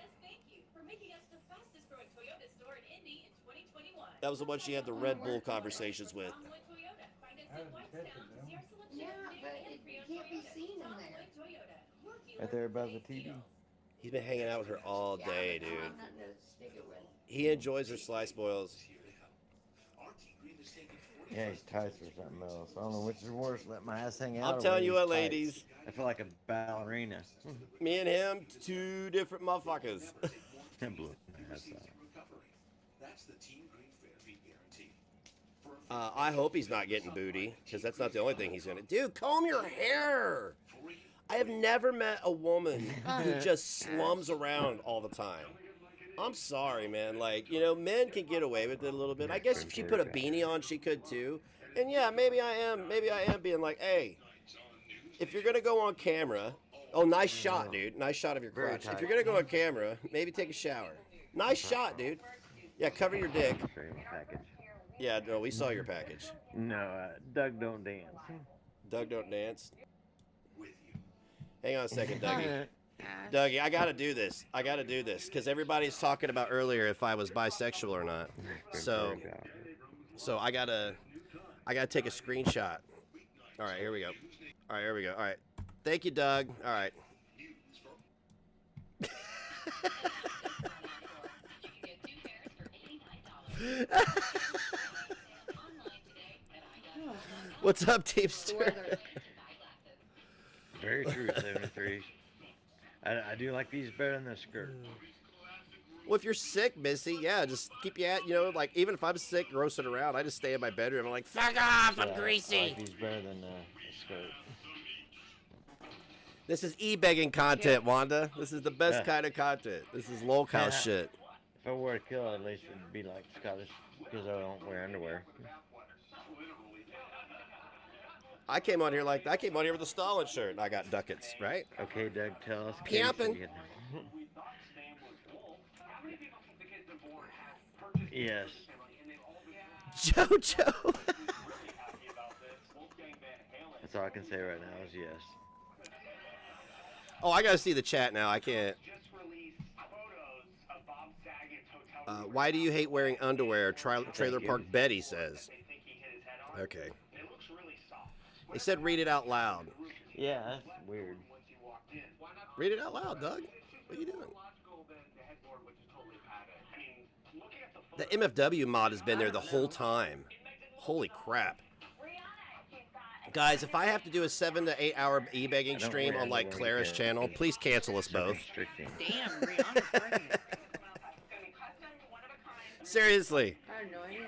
Speaker 2: That was the one she had the Red Bull conversations with.
Speaker 3: Yeah, but it can't be seen in there.
Speaker 1: Right there above the TV.
Speaker 2: He's been hanging out with her all day, dude.
Speaker 3: Nothing to stick it with.
Speaker 2: He enjoys her sliced boils.
Speaker 1: Yeah, he's tights or something else. I don't know which is worse, let my ass hang out.
Speaker 2: I'm
Speaker 1: or
Speaker 2: telling
Speaker 1: when
Speaker 2: you
Speaker 1: he's
Speaker 2: what,
Speaker 1: tights.
Speaker 2: ladies.
Speaker 1: I feel like a ballerina.
Speaker 2: Me and him, two different motherfuckers.
Speaker 1: I blew my ass out.
Speaker 2: I hope he's not getting booty, because that's not the only thing he's gonna do. Comb your hair. I have never met a woman who just slums around all the time. I'm sorry, man. Like, you know, men can get away with it a little bit. I guess if she put a beanie on, she could too. And yeah, maybe I am being like, hey, if you're gonna go on camera, oh, nice shot, dude. Nice shot of your
Speaker 1: Very
Speaker 2: crotch. If
Speaker 1: tight.
Speaker 2: you're gonna go on camera, maybe take a shower. Nice shot, dude. Yeah, cover your dick.
Speaker 1: Package.
Speaker 2: Yeah, no, we saw your package.
Speaker 1: No, Doug don't dance.
Speaker 2: Doug don't dance. Hang on a second, Dougie. Dougie, I gotta do this. Because everybody's talking about earlier if I was bisexual or not. So I gotta take a screenshot. All right, here we go. All right. Thank you, Doug. All right. What's up, Teamster?
Speaker 1: Very true, 73. I do like these better than the skirt.
Speaker 2: Well, if you're sick, Missy, yeah, just keep you at, you know, like, even if I'm sick, grossing around, I just stay in my bedroom. I'm like, fuck off, I'm greasy.
Speaker 1: I like these better than the skirt.
Speaker 2: This is e-begging content, Wanda. This is the best kind of content. This is locale shit.
Speaker 1: If I wore a kill, at least it'd be like Scottish, because I don't wear underwear.
Speaker 2: I came on here with a Stalin shirt, and I got ducats, right?
Speaker 1: Okay, Doug, tell us.
Speaker 2: Pimpin'.
Speaker 1: Yes.
Speaker 2: JoJo.
Speaker 1: That's all I can say right now is yes.
Speaker 2: Oh, I gotta see the chat now. I can't. Why do you hate wearing underwear? Trailer Park Betty says. Okay. They said read it out loud.
Speaker 1: Yeah, that's weird.
Speaker 2: Read it out loud, Doug. What are you doing? The MFW mod has been there the whole time. Holy crap. Guys, if I have to do a 7 to 8 hour e-begging stream on like Clara's channel, please cancel us both.
Speaker 7: Damn, Rihanna's pregnant.
Speaker 2: Seriously.
Speaker 3: I have no idea.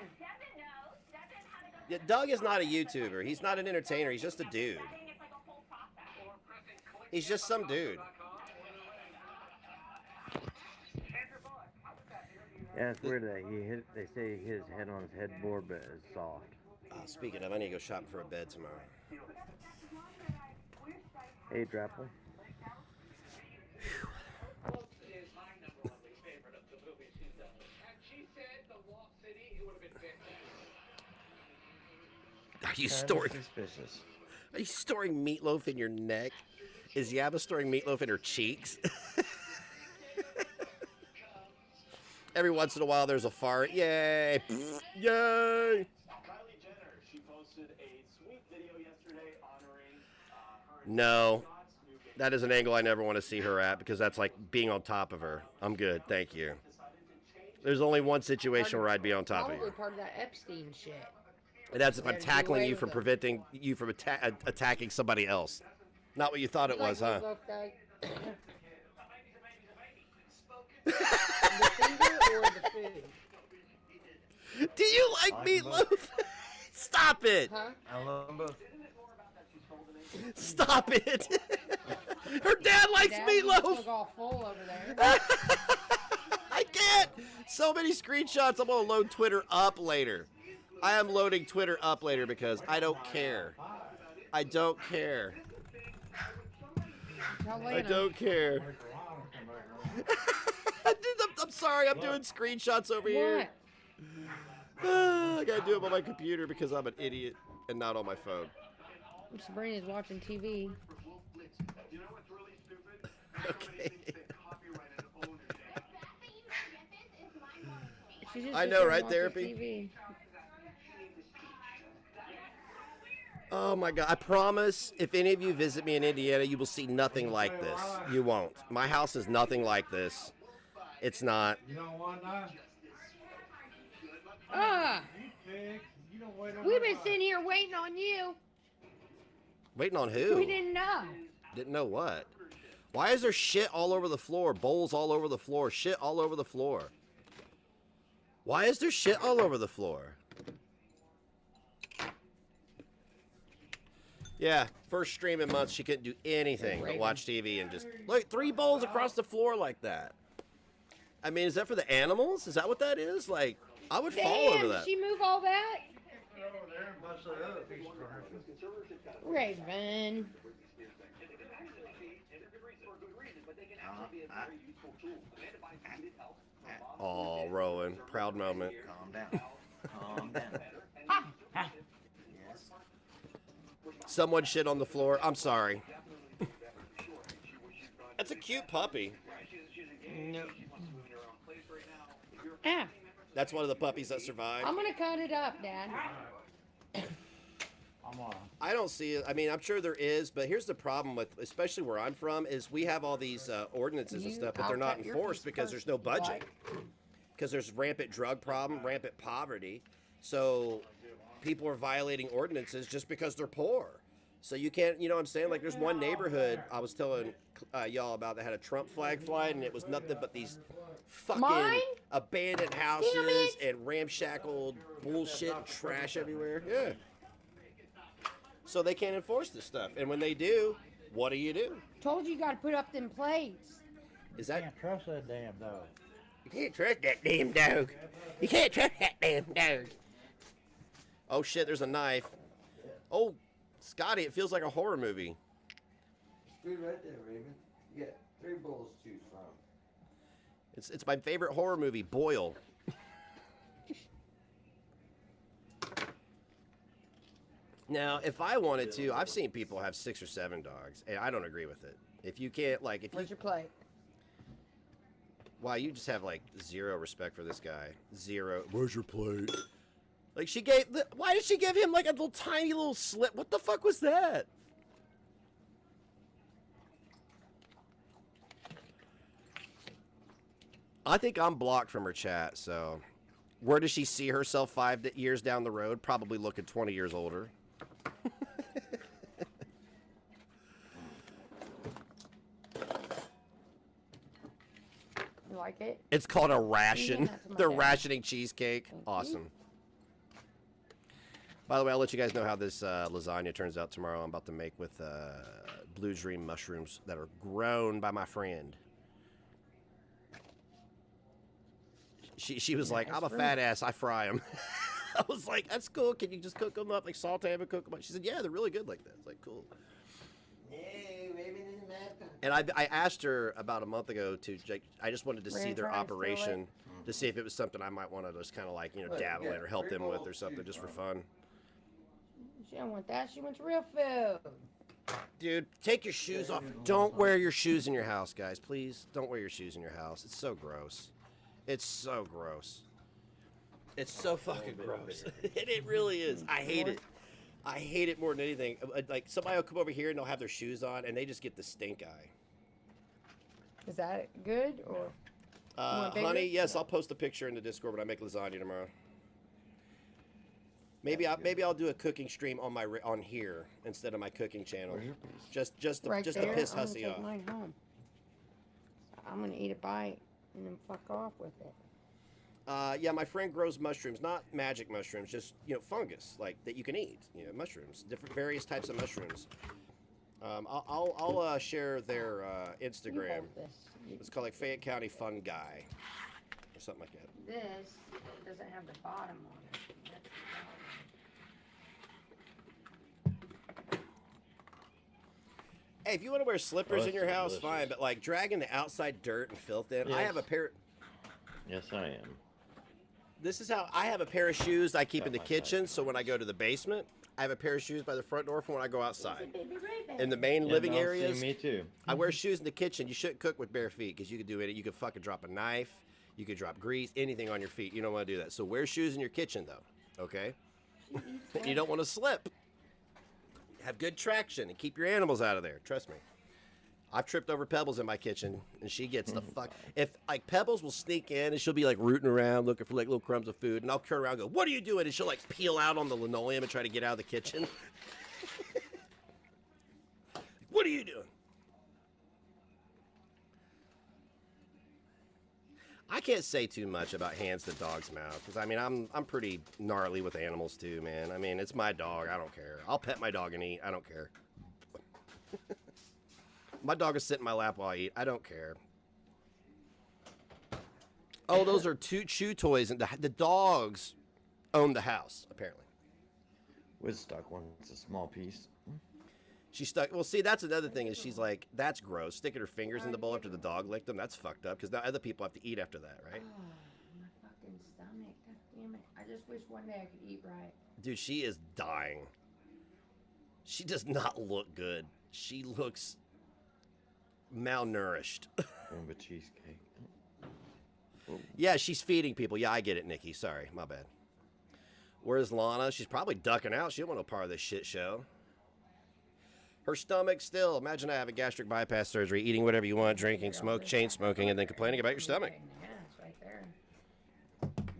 Speaker 2: Yeah, Doug is not a YouTuber. He's not an entertainer. He's just a dude. He's just some dude.
Speaker 1: Yeah, it's weird that they say he hit his head on his headboard, but it's soft.
Speaker 2: Speaking of, I need to go shopping for a bed tomorrow.
Speaker 1: Hey, Drapple.
Speaker 2: Are you storing?
Speaker 1: Suspicious.
Speaker 2: Are you storing meatloaf in your neck? Is Yabba storing meatloaf in her cheeks? Every once in a while, there's a fart. Yay! Yay! No, that is an angle I never want to see her at because that's like being on top of her. I'm good, thank you. There's only one situation where I'd be on top of
Speaker 3: Probably
Speaker 2: you.
Speaker 3: part of that Epstein shit.
Speaker 2: And that's if I'm
Speaker 3: Yeah, do
Speaker 2: tackling
Speaker 3: away
Speaker 2: you
Speaker 3: with
Speaker 2: from
Speaker 3: it.
Speaker 2: preventing you from attacking somebody else. Not what you thought it was, huh?
Speaker 3: Meatloaf, Doug? The finger or the food?
Speaker 2: Do you like
Speaker 1: I like
Speaker 2: meatloaf? Stop it!
Speaker 3: Huh?
Speaker 1: I love them both.
Speaker 2: Stop it! Her dad likes
Speaker 3: Dad, you
Speaker 2: meatloaf!
Speaker 3: look all full over there.
Speaker 2: I can't! So many screenshots. I'm gonna load Twitter up later. I am loading Twitter up later because I don't care. I don't care.
Speaker 3: Tell
Speaker 2: I
Speaker 3: Lana.
Speaker 2: don't care. I'm sorry, I'm doing screenshots over here.
Speaker 3: What?
Speaker 2: I gotta do it on my computer because I'm an idiot and not on my phone.
Speaker 3: Sabrina's watching TV.
Speaker 2: Okay.
Speaker 3: She's just
Speaker 2: I
Speaker 3: sitting
Speaker 2: know,
Speaker 3: there
Speaker 2: right,
Speaker 3: watching
Speaker 2: Therapy?
Speaker 3: TV.
Speaker 2: Oh my God, I promise if any of you visit me in Indiana, you will see nothing like this. You won't. My house is nothing like this. It's not.
Speaker 6: You don't want none?
Speaker 3: Ah!
Speaker 6: You pig. You don't wait on
Speaker 3: We've been
Speaker 6: nobody.
Speaker 3: sitting here waiting on you.
Speaker 2: Waiting on who?
Speaker 3: We didn't know.
Speaker 2: Didn't know what? Why is there shit all over the floor? Bowls all over the floor. Shit all over the floor. Why is there shit all over the floor? Yeah, first stream in months, she couldn't do anything but watch TV and just, look, 3 bowls across the floor like that. I mean, is that for the animals? Is that what that is? Like, I would fall over
Speaker 3: Damn,
Speaker 2: that.
Speaker 3: she move all that?
Speaker 6: Over there and bust that other piece of furniture.
Speaker 3: Raven.
Speaker 2: Oh, Rowan, proud moment.
Speaker 1: Calm down. Calm down. Yes.
Speaker 2: Someone shit on the floor. I'm sorry. That's a cute puppy.
Speaker 1: No.
Speaker 3: Ah,
Speaker 2: That's one of the puppies that survived.
Speaker 3: I'm gonna cut it up, Dad.
Speaker 6: I'm on.
Speaker 2: I don't see it. I mean, I'm sure there is, but here's the problem with, especially where I'm from, is we have all these ordinances and stuff, but they're not
Speaker 3: I'll cut your
Speaker 2: enforced
Speaker 3: piece
Speaker 2: because
Speaker 3: first,
Speaker 2: there's no budget.
Speaker 3: like.
Speaker 2: Because there's rampant drug problem, rampant poverty. So people are violating ordinances just because they're poor. So you can't, you know what I'm saying? Like there's one neighborhood I was telling y'all about that had a Trump flag flying, and it was nothing but these fucking
Speaker 3: Mine?
Speaker 2: abandoned houses
Speaker 3: it.
Speaker 2: and ramshackle bullshit and trash everywhere. Yeah. So they can't enforce this stuff. And when they do, what do?
Speaker 3: Told you gotta put up them plates.
Speaker 2: Is
Speaker 6: You
Speaker 2: that...
Speaker 6: can't trust that damn dog.
Speaker 2: You can't trust that damn dog. You can't trust that damn dog. Oh shit, there's a knife. Oh, Scotty, it feels like a horror movie.
Speaker 1: Food right there, Raven. You got 3 bowls to choose from.
Speaker 2: It's my favorite horror movie, Boyle. Now, if I wanted to, I've seen people have 6 or 7 dogs, and I don't agree with it. If you can't, like, if you...
Speaker 3: Where's your plate?
Speaker 2: Wow, you just have, like, 0 respect for this guy. 0. Where's your plate? Like, she gave... Why did she give him, like, a little tiny little slip? What the fuck was that? I think I'm blocked from her chat, so... Where does she see herself 5 years down the road? Probably looking 20 years older.
Speaker 3: You like it?
Speaker 2: It's called a ration.
Speaker 3: Yeah, that's my
Speaker 2: They're
Speaker 3: dad.
Speaker 2: rationing cheesecake.
Speaker 3: Thank you.
Speaker 2: Awesome. By the way, I'll let you guys know how this lasagna turns out tomorrow. I'm about to make with Blue Dream mushrooms that are grown by my friend. She was like, I'm a fat ass. I fry them. I was like, that's cool. Can you just cook them up, like saute them and cook them up? She said, yeah, they're really good like that. It's like, cool. And I asked her about a month ago to, like, I just wanted to see their operation to see if it was something I might want to just kind of like, you know, dabble in or help them with or something just for fun.
Speaker 3: She don't want that. She wants real food.
Speaker 2: Dude, take your shoes off. Don't wear your shoes in your house, guys. Please don't wear your shoes in your house. It's so gross. It's so gross. It's so fucking gross. It really is. I hate it. I hate it more than anything. Like, somebody will come over here and they'll have their shoes on and they just get the stink eye.
Speaker 3: Is that good or?
Speaker 2: Honey, yes, I'll post a picture in the Discord when I make lasagna tomorrow. Maybe I'll do a cooking stream on here instead of my cooking channel. Just to piss Hussy off.
Speaker 3: Mine home. So I'm gonna eat a bite and then fuck off with it.
Speaker 2: Yeah, my friend grows mushrooms, not magic mushrooms, just, you know, fungus, like, that you can eat. You know, mushrooms, different, various types of mushrooms. I'll share their Instagram. It's called, like, Fayette County Fun Guy, or something like that.
Speaker 3: This doesn't have the bottom on it. That's the bottom.
Speaker 2: Hey, if you want to wear slippers in your house, fine, but, like, dragging the outside dirt and filth in, I have a pair...
Speaker 1: Yes, I am.
Speaker 2: This is how I have a pair of shoes I keep in the kitchen, so when I go to the basement, I have a pair of shoes by the front door for when I go outside. In the main living areas,
Speaker 1: me too.
Speaker 2: I wear shoes in the kitchen. You shouldn't cook with bare feet because you could do it. You could fucking drop a knife. You could drop grease, anything on your feet. You don't want to do that. So wear shoes in your kitchen, though, okay? You don't want to slip. Have good traction and keep your animals out of there. Trust me. I've tripped over Pebbles in my kitchen, and she gets the fuck. If, like, Pebbles will sneak in, and she'll be, like, rooting around, looking for, like, little crumbs of food, and I'll turn around and go, what are you doing? And she'll, like, peel out on the linoleum and try to get out of the kitchen. What are you doing? I can't say too much about hands to dog's mouth, because, I mean, I'm pretty gnarly with animals, too, man. I mean, it's my dog. I don't care. I'll pet my dog and eat. I don't care. My dog will sit in my lap while I eat. I don't care. Oh, those are two chew toys, and the dogs own the house, apparently.
Speaker 1: Woodstock one. It's a small piece.
Speaker 2: She stuck. Well, see, that's another thing is she's like, that's gross. Sticking her fingers in the bowl after the dog licked them. That's fucked up because now other people have to eat after that, right?
Speaker 3: Oh, my fucking stomach. God damn it. I just wish one day I could eat right.
Speaker 2: Dude, she is dying. She does not look good. She looks malnourished.
Speaker 1: And a cheesecake.
Speaker 2: Yeah, she's feeding people. Yeah, I get it, Nikki. Sorry, my bad. Where's Lana? She's probably ducking out. She don't want no part of this shit show. Her stomach still. Imagine I have a gastric bypass surgery, eating whatever you want, drinking, chain smoking, and then complaining about your stomach.
Speaker 3: Yeah, it's right there.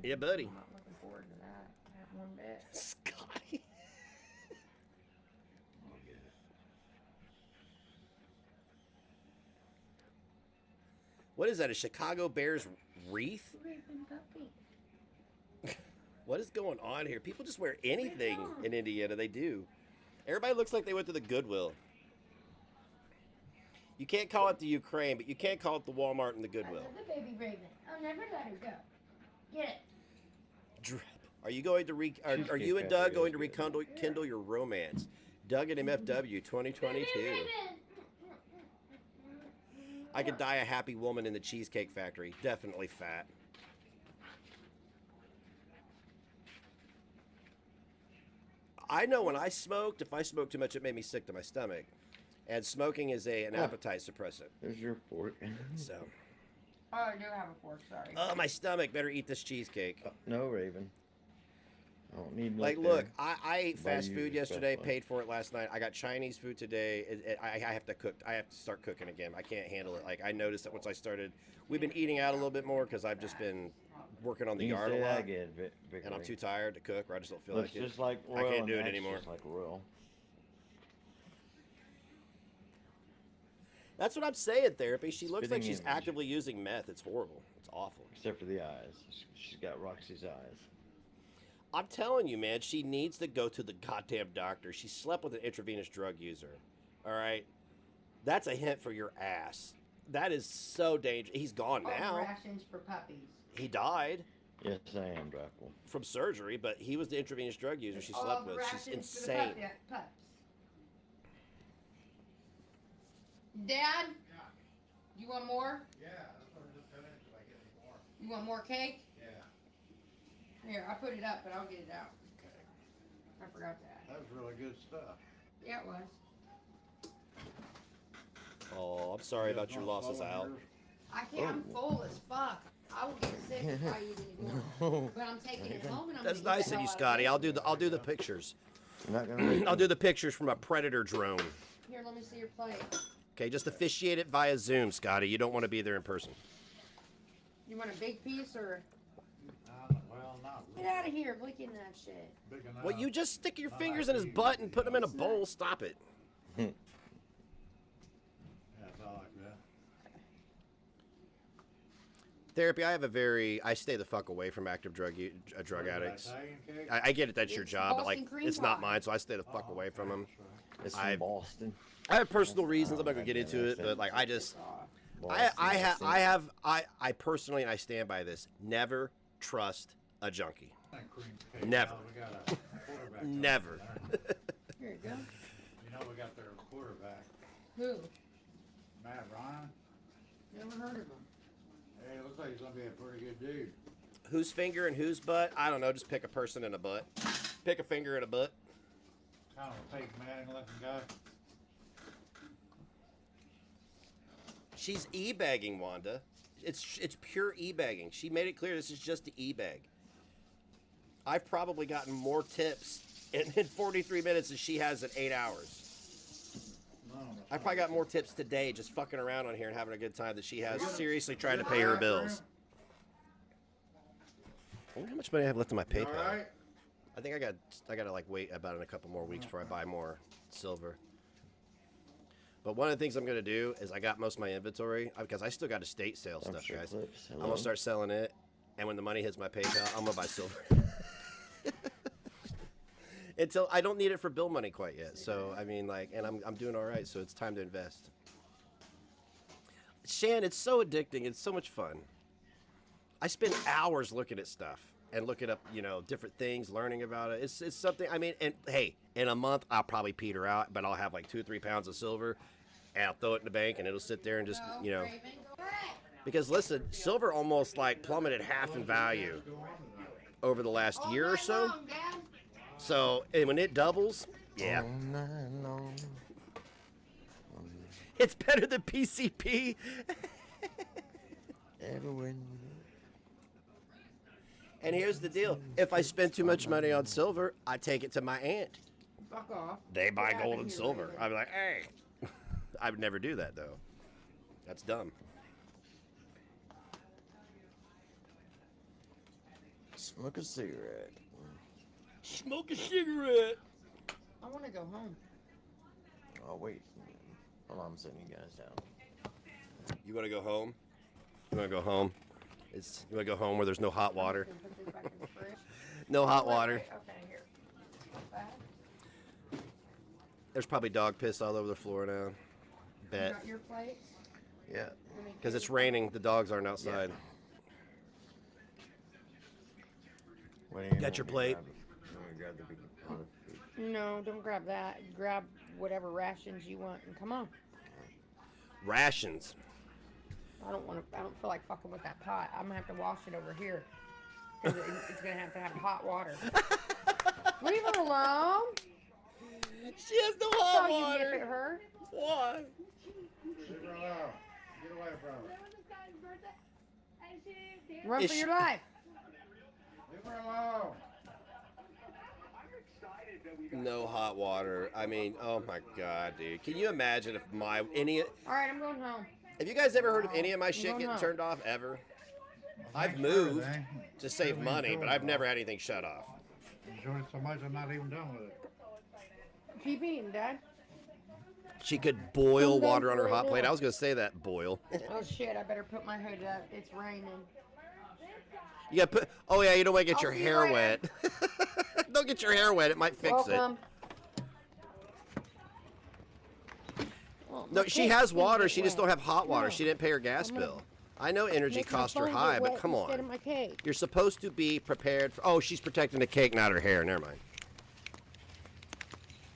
Speaker 2: Yeah, buddy.
Speaker 3: I'm not looking forward to that. Not one bit.
Speaker 2: Scotty. What is that? A Chicago Bears wreath?
Speaker 3: Ribbon puppy.
Speaker 2: What is going on here? People just wear anything in Indiana. They do. Everybody looks like they went to the Goodwill. You can't call it the Ukraine, but you can't call it the Walmart and the Goodwill.
Speaker 3: The baby raven. I'll never let her go. Get it.
Speaker 2: Drip. Are you going to are you and Doug going to rekindle your romance? Doug and MFW 2022. I could die a happy woman in the Cheesecake Factory. Definitely fat. I know when I smoked, if I smoked too much, it made me sick to my stomach. And smoking is an appetite suppressant.
Speaker 1: There's your fork.
Speaker 2: So.
Speaker 3: Oh, I do have a fork, sorry.
Speaker 2: Oh, my stomach. Better eat this cheesecake.
Speaker 1: No, Raven. I don't need no.
Speaker 2: Like, look, I ate
Speaker 1: Buy
Speaker 2: fast
Speaker 1: you
Speaker 2: food
Speaker 1: the
Speaker 2: yesterday,
Speaker 1: special.
Speaker 2: paid for it last night. I got Chinese food today. I have to cook. I have to start cooking again. I can't handle it. Like, I noticed that once I started, we've been eating out a little bit more because I've just been working on the
Speaker 1: You can
Speaker 2: yard
Speaker 1: say
Speaker 2: a
Speaker 1: that
Speaker 2: lot.
Speaker 1: again,
Speaker 2: And I'm too tired to cook, or I just don't feel
Speaker 1: Looks
Speaker 2: like it.
Speaker 1: just like
Speaker 2: I
Speaker 1: Royal.
Speaker 2: can't do
Speaker 1: and
Speaker 2: it
Speaker 1: acts
Speaker 2: anymore.
Speaker 1: Just like Royal.
Speaker 2: That's what I'm saying, therapy. She looks like
Speaker 1: Spitting
Speaker 2: she's
Speaker 1: image.
Speaker 2: actively using meth. It's horrible. It's awful.
Speaker 1: Except for the eyes. She's got Roxy's eyes.
Speaker 2: I'm telling you, man, she needs to go to the goddamn doctor. She slept with an intravenous drug user. All right? That's a hint for your ass. That is so dangerous. He's gone now.
Speaker 3: Rations for puppies.
Speaker 2: He died
Speaker 1: Yes, I am, Drackle.
Speaker 2: from surgery, but he was the intravenous drug user she slept with. She's
Speaker 3: Rations for the
Speaker 2: insane.
Speaker 3: pups. Dad? You want more?
Speaker 6: Yeah, that's what I just finished. If I get any more.
Speaker 3: You want more cake?
Speaker 6: Yeah.
Speaker 3: Here, I put it up, but I'll get it out.
Speaker 6: Okay.
Speaker 3: I forgot that.
Speaker 6: That was really good stuff.
Speaker 3: Yeah, it was.
Speaker 2: Oh, I'm sorry about your losses, Al.
Speaker 3: I can't. I'm full as fuck. I will get sick if I eat any more. But I'm taking it home and I'm
Speaker 2: That's
Speaker 3: gonna
Speaker 2: nice
Speaker 3: eat the
Speaker 2: of you,
Speaker 3: hell out
Speaker 2: Scotty.
Speaker 3: it.
Speaker 2: I'll do the pictures.
Speaker 1: You're not gonna.
Speaker 2: I'll do the pictures from a predator drone.
Speaker 3: Here, let me see your plate.
Speaker 2: Okay, just officiate it via Zoom, Scotty. You don't want to be there in person.
Speaker 3: You want a big piece or?
Speaker 6: Well, not
Speaker 3: Get out of here, licking that shit.
Speaker 6: big enough.
Speaker 2: Well, you just stick your fingers in his butt and put them in a bowl. Stop it.
Speaker 6: Yeah, it's all like that.
Speaker 2: Therapy. I stay the fuck away from active drug addicts.
Speaker 6: Italian cake?
Speaker 2: I get it. That's your
Speaker 3: It's
Speaker 2: job, but like,
Speaker 3: Boston cream
Speaker 2: it's not
Speaker 3: pie.
Speaker 2: mine, so I stay the fuck away from them.
Speaker 1: It's from
Speaker 2: I-
Speaker 1: Boston.
Speaker 2: I have personal reasons. I'm not gonna get into it, but like, I personally, and I stand by this, never trust a junkie.
Speaker 6: Cream cake.
Speaker 2: Never.
Speaker 6: Now we got a quarterback
Speaker 2: Never.
Speaker 6: over there.
Speaker 3: Here you go.
Speaker 6: You know we got their quarterback,
Speaker 3: Who?
Speaker 6: Matt Ryan.
Speaker 3: Never heard of him.
Speaker 6: Hey, it looks like he's gonna be a pretty good dude.
Speaker 2: Whose finger and whose butt? I don't know. Just pick a person and a butt. Pick a finger and a butt.
Speaker 6: Kind of a Peyton Manning looking guy.
Speaker 2: She's e-bagging, Wanda. It's pure e-bagging. She made it clear this is just the e-bag. I've probably gotten more tips in 43 minutes than she has in 8 hours.
Speaker 6: No,
Speaker 2: I probably got more tips today just fucking around on here and having a good time than she has seriously trying to pay her bills. I wonder how much money I have left in my
Speaker 6: You
Speaker 2: PayPal.
Speaker 6: all right?
Speaker 2: I think I gotta like wait about a couple more weeks before I buy more silver. But one of the things I'm gonna do is I got most of my inventory because I still got estate sale stuff,
Speaker 1: Dumpster
Speaker 2: guys.
Speaker 1: clips.
Speaker 2: I'm
Speaker 1: Hello.
Speaker 2: gonna start selling it, and when the money hits my PayPal, I'm gonna buy silver. Until I don't need it for bill money quite yet. So I mean, like, and I'm doing all right. So it's time to invest. Shan, it's so addicting. It's so much fun. I spend hours looking at stuff and looking up, different things, learning about it. It's something. I mean, and hey, in a month I'll probably peter out, but I'll have like 2 or 3 pounds of silver, and I'll throw it in the bank, and it'll sit there and just,
Speaker 3: Raven, go back.
Speaker 2: because listen, silver almost like plummeted half in value over the last
Speaker 3: All
Speaker 2: year or
Speaker 3: night
Speaker 2: so.
Speaker 3: long, Dad.
Speaker 2: So, and when it doubles, yeah,
Speaker 1: All night long.
Speaker 2: it's better than PCP.
Speaker 1: Everywhere.
Speaker 2: And here's the deal: if I spend too much money on silver, I take it to my aunt.
Speaker 3: Fuck off.
Speaker 2: They buy
Speaker 3: Get out of
Speaker 2: gold and
Speaker 3: here,
Speaker 2: silver.
Speaker 3: Raven.
Speaker 2: I'd be like, hey. I would never do that though. That's dumb.
Speaker 1: Smoke a cigarette.
Speaker 2: Smoke a cigarette.
Speaker 3: I want to go home.
Speaker 1: Oh wait. Hold on, I'm sending you guys down.
Speaker 2: You want to go home? You want to go home? You want to go home where there's no hot water?
Speaker 3: Gonna put this back in the fridge.
Speaker 2: No hot
Speaker 3: Wait,
Speaker 2: water.
Speaker 3: wait, okay, here. Back.
Speaker 2: There's probably dog piss all over the floor now.
Speaker 3: You
Speaker 2: Bet.
Speaker 3: got your plates?
Speaker 1: Yeah.
Speaker 3: Let me
Speaker 2: Because
Speaker 3: get
Speaker 2: it's
Speaker 3: your-
Speaker 2: raining, the dogs aren't outside. Got your plate?
Speaker 1: Grab the big pot of food.
Speaker 3: No, don't grab that. Grab whatever rations you want and come on.
Speaker 2: Rations.
Speaker 3: I don't feel like fucking with that pot. I'm gonna have to wash it over here. 'Cause it's gonna have to have hot water. Leave her alone.
Speaker 2: She has no
Speaker 3: That's
Speaker 2: hot
Speaker 3: all you nip at
Speaker 2: water.
Speaker 3: her.
Speaker 2: Why?
Speaker 6: Leave her alone. Get away from her.
Speaker 3: Run
Speaker 2: Is
Speaker 3: for
Speaker 2: she-
Speaker 3: your life.
Speaker 6: Leave her alone.
Speaker 2: No hot water. I mean, oh my god, dude. Can you imagine if any?
Speaker 3: All right, I'm going home.
Speaker 2: Have you guys ever heard of any of my shit
Speaker 3: going
Speaker 2: getting
Speaker 3: home.
Speaker 2: turned off ever? I've
Speaker 6: Thanks for
Speaker 2: moved
Speaker 6: everything.
Speaker 2: to save
Speaker 6: Really
Speaker 2: money,
Speaker 6: enjoyed
Speaker 2: but
Speaker 6: it
Speaker 2: I've
Speaker 6: all.
Speaker 2: never had anything shut off.
Speaker 6: Enjoyed it so much I'm not even done with it.
Speaker 3: Keep eating, Dad.
Speaker 2: She could boil
Speaker 3: Come down
Speaker 2: water on her
Speaker 3: for it
Speaker 2: hot plate.
Speaker 3: now.
Speaker 2: I was gonna say that, boil.
Speaker 3: Oh shit! I better put my hood up. It's raining.
Speaker 2: You gotta put. Oh yeah, you don't want to get
Speaker 3: I'll
Speaker 2: your
Speaker 3: see you
Speaker 2: hair
Speaker 3: later.
Speaker 2: wet. Don't get your hair wet. It might fix
Speaker 3: Welcome. Oh,
Speaker 2: it. No,
Speaker 3: my
Speaker 2: she
Speaker 3: cake's
Speaker 2: has
Speaker 3: gonna
Speaker 2: water.
Speaker 3: get
Speaker 2: She just
Speaker 3: wet.
Speaker 2: don't have hot water.
Speaker 3: No.
Speaker 2: She didn't pay her gas
Speaker 3: I'm gonna
Speaker 2: bill. I know energy
Speaker 3: Make my
Speaker 2: costs her
Speaker 3: phone get
Speaker 2: high, but
Speaker 3: wet
Speaker 2: come
Speaker 3: instead
Speaker 2: on.
Speaker 3: of my cake.
Speaker 2: You're supposed to be prepared for. Oh, she's protecting the cake, not her hair. Never mind.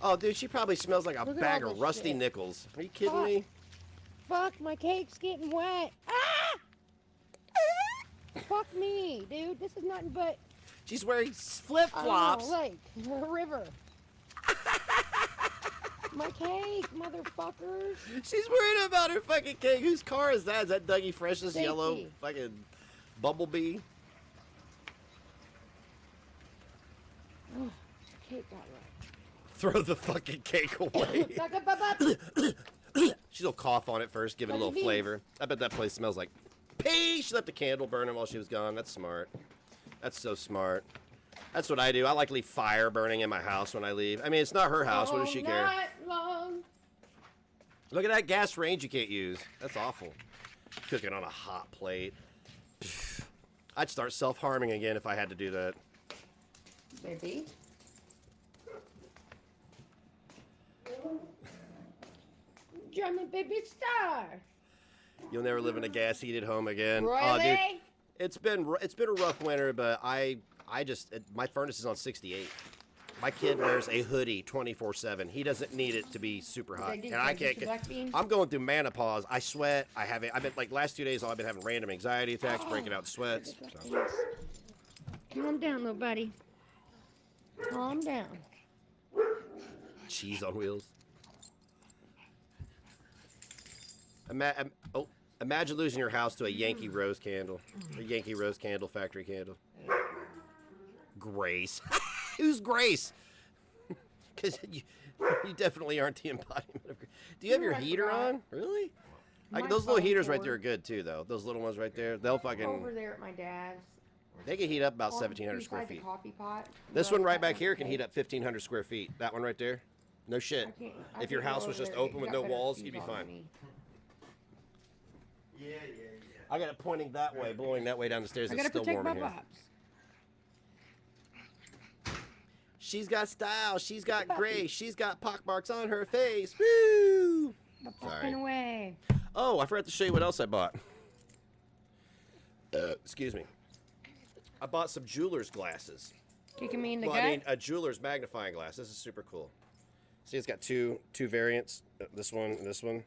Speaker 2: Oh, dude, she probably smells like a
Speaker 3: Look at
Speaker 2: bag
Speaker 3: all
Speaker 2: of
Speaker 3: this
Speaker 2: rusty
Speaker 3: shit.
Speaker 2: nickels. Are you kidding
Speaker 3: Fuck.
Speaker 2: me?
Speaker 3: Fuck, my cake's getting wet. Ah! Fuck me, dude. This is nothing but
Speaker 2: She's wearing flip
Speaker 3: I
Speaker 2: flops.
Speaker 3: don't know, lake, a river. My cake, motherfuckers.
Speaker 2: She's worried about her fucking cake. Whose car is that? Is that Dougie Fresh's
Speaker 3: Safety.
Speaker 2: yellow fucking bumblebee?
Speaker 3: Cake got wet.
Speaker 2: Throw the fucking cake away.
Speaker 3: Back up, up, up.
Speaker 2: She's gonna cough on it first, give it a little
Speaker 3: Dougie B's.
Speaker 2: flavor. I bet that place smells like pee. She left the candle burning while she was gone. That's smart. That's so smart. That's what I do. I like to leave fire burning in my house when I leave. I mean, it's not her house. What does she
Speaker 3: All
Speaker 2: care?
Speaker 3: night long.
Speaker 2: Look at that gas range you can't use. That's awful. Cooking on a hot plate. I'd start self-harming again if I had to do that.
Speaker 3: Baby. You're my baby star.
Speaker 2: You'll never live in a gas-heated home again.
Speaker 3: Really?
Speaker 2: Oh, dude, it's been a rough winter, but my furnace is on 68. My kid wears a hoodie 24/7. He doesn't need it to be super hot,
Speaker 3: Did
Speaker 2: and I
Speaker 3: you
Speaker 2: can't.
Speaker 3: get black beans?
Speaker 2: I'm going through menopause. I sweat. I've been like last 2 days. I've been having random anxiety attacks, breaking out sweats. So.
Speaker 3: Calm down, little buddy. Calm down.
Speaker 2: Cheese on wheels. Imagine losing your house to a Yankee Rose candle. A Yankee Rose candle, factory candle. Grace. Who's Grace? Because you definitely aren't the embodiment of Grace. Do you have your heater on? Really?
Speaker 3: My
Speaker 2: Those little
Speaker 3: phone
Speaker 2: heaters right
Speaker 3: cord.
Speaker 2: there are good too, though. Those little ones right there, they'll
Speaker 3: Over
Speaker 2: fucking.
Speaker 3: there at my dad's.
Speaker 2: They can heat up about
Speaker 3: on
Speaker 2: 1,700 square
Speaker 3: beside the
Speaker 2: feet.
Speaker 3: coffee pot.
Speaker 2: This
Speaker 3: where
Speaker 2: one
Speaker 3: I
Speaker 2: right
Speaker 3: cut
Speaker 2: back
Speaker 3: my
Speaker 2: here can heat
Speaker 3: cake.
Speaker 2: up 1,500 square feet. That one right there. No shit.
Speaker 3: I
Speaker 2: If your
Speaker 3: can't go
Speaker 2: house was
Speaker 3: over
Speaker 2: just
Speaker 3: there.
Speaker 2: open
Speaker 3: You
Speaker 2: with
Speaker 3: got
Speaker 2: no
Speaker 3: better
Speaker 2: walls,
Speaker 3: shoes
Speaker 2: you'd be
Speaker 3: on
Speaker 2: fine.
Speaker 3: than me.
Speaker 1: Yeah.
Speaker 2: I got it pointing that way, blowing that way down the stairs.
Speaker 3: I
Speaker 2: It's
Speaker 3: gotta
Speaker 2: still
Speaker 3: protect
Speaker 2: warm
Speaker 3: my
Speaker 2: in here.
Speaker 3: pops.
Speaker 2: She's got style. She's got
Speaker 3: Puppy.
Speaker 2: grace. She's got pockmarks on her face. Woo!
Speaker 3: I'm
Speaker 2: Sorry.
Speaker 3: fucking away.
Speaker 2: Oh, I forgot to show you what else I bought. Excuse me. I bought some jeweler's glasses.
Speaker 3: Kicking me in the
Speaker 2: Well,
Speaker 3: gut.
Speaker 2: I mean, a jeweler's magnifying glass. This is super cool. See, it's got two variants. This one and this one.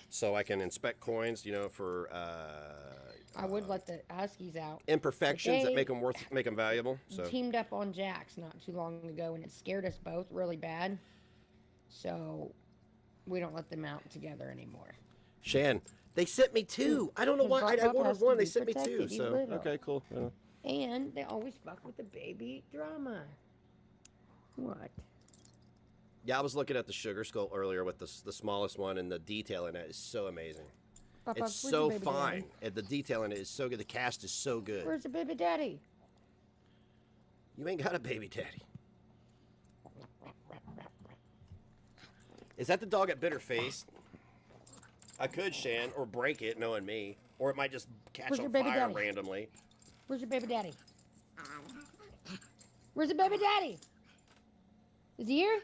Speaker 2: So I can inspect coins, for
Speaker 3: I would let the Huskies out.
Speaker 2: imperfections that
Speaker 3: They-
Speaker 2: make them valuable. So
Speaker 3: Teamed up on Jax not too long ago, and it scared us both really bad. So we don't let them out together anymore.
Speaker 2: Shan, they sent me two. I don't know why. I
Speaker 3: Bob
Speaker 2: ordered
Speaker 3: has to
Speaker 2: one. They
Speaker 3: be
Speaker 2: sent me two.
Speaker 3: protected. He's
Speaker 2: So
Speaker 3: little.
Speaker 2: okay, cool.
Speaker 3: And they always fuck with the baby drama. What?
Speaker 2: Yeah, I was looking at the sugar skull earlier with the smallest one, and the detail in it is so amazing.
Speaker 3: Papa,
Speaker 2: It's
Speaker 3: where's
Speaker 2: so
Speaker 3: your baby
Speaker 2: fine,
Speaker 3: daddy?
Speaker 2: and the detail in it is so good. The cast is so good.
Speaker 3: Where's the baby daddy?
Speaker 2: You ain't got a baby daddy. Is that the dog at Bitter Face? I could, Shan, or break it, knowing me, or it might just catch
Speaker 3: Where's your
Speaker 2: on
Speaker 3: baby
Speaker 2: fire
Speaker 3: daddy?
Speaker 2: randomly.
Speaker 3: Where's your baby daddy? Where's the baby daddy? Is he here?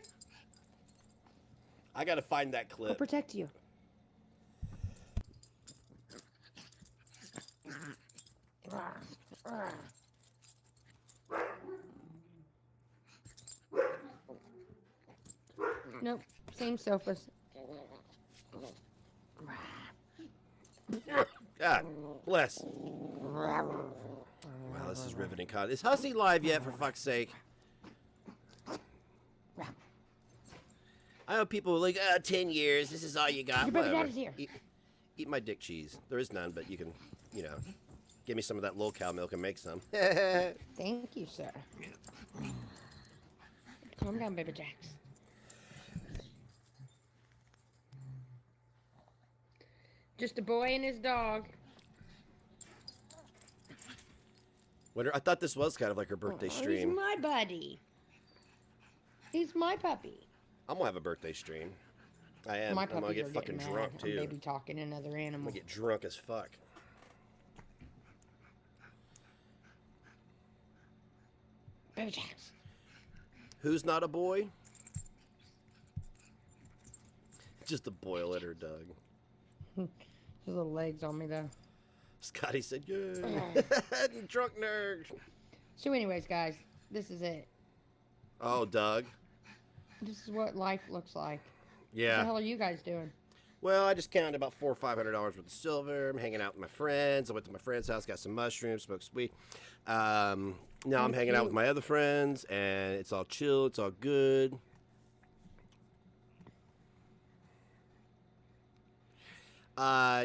Speaker 2: I gotta find that
Speaker 3: I'll
Speaker 2: clip.
Speaker 3: protect you. Nope, same sofas.
Speaker 2: God bless. Wow, this is riveting content. Is Hussy live yet, for fuck's sake? I know people are like, 10 years. This is all you got.
Speaker 3: Your baby
Speaker 2: Whatever.
Speaker 3: daddy's here.
Speaker 2: Eat my dick cheese. There is none, but you can, you know, give me some of that low cow milk and make some.
Speaker 3: Thank you, sir. Calm down, baby Jax. Just a boy and his dog.
Speaker 2: I thought this was kind of like her birthday
Speaker 3: He's
Speaker 2: stream.
Speaker 3: my buddy. He's my puppy.
Speaker 2: I'm gonna have a birthday stream. I am.
Speaker 3: My
Speaker 2: I'm gonna
Speaker 3: puppies
Speaker 2: get
Speaker 3: are
Speaker 2: fucking
Speaker 3: getting
Speaker 2: drunk
Speaker 3: mad.
Speaker 2: too.
Speaker 3: Baby talking another
Speaker 2: I'm
Speaker 3: animal.
Speaker 2: gonna get drunk as fuck.
Speaker 3: Baby Jax.
Speaker 2: Who's not a boy? Just a boy let her, Doug.
Speaker 3: His little legs on me though.
Speaker 2: Scotty said, "Yeah,
Speaker 3: Oh.
Speaker 2: drunk nerd."
Speaker 3: So, anyways, guys, this is it.
Speaker 2: Oh, Doug.
Speaker 3: This is what life looks like. What the
Speaker 2: Yeah.
Speaker 3: hell are you guys doing?
Speaker 2: Well, I just counted about $400 or $500 worth of silver. I'm hanging out with my friends. I went to my friend's house, got some mushrooms, smoked some weed. Now I'm hanging out with my other friends, and it's all chill. It's all good.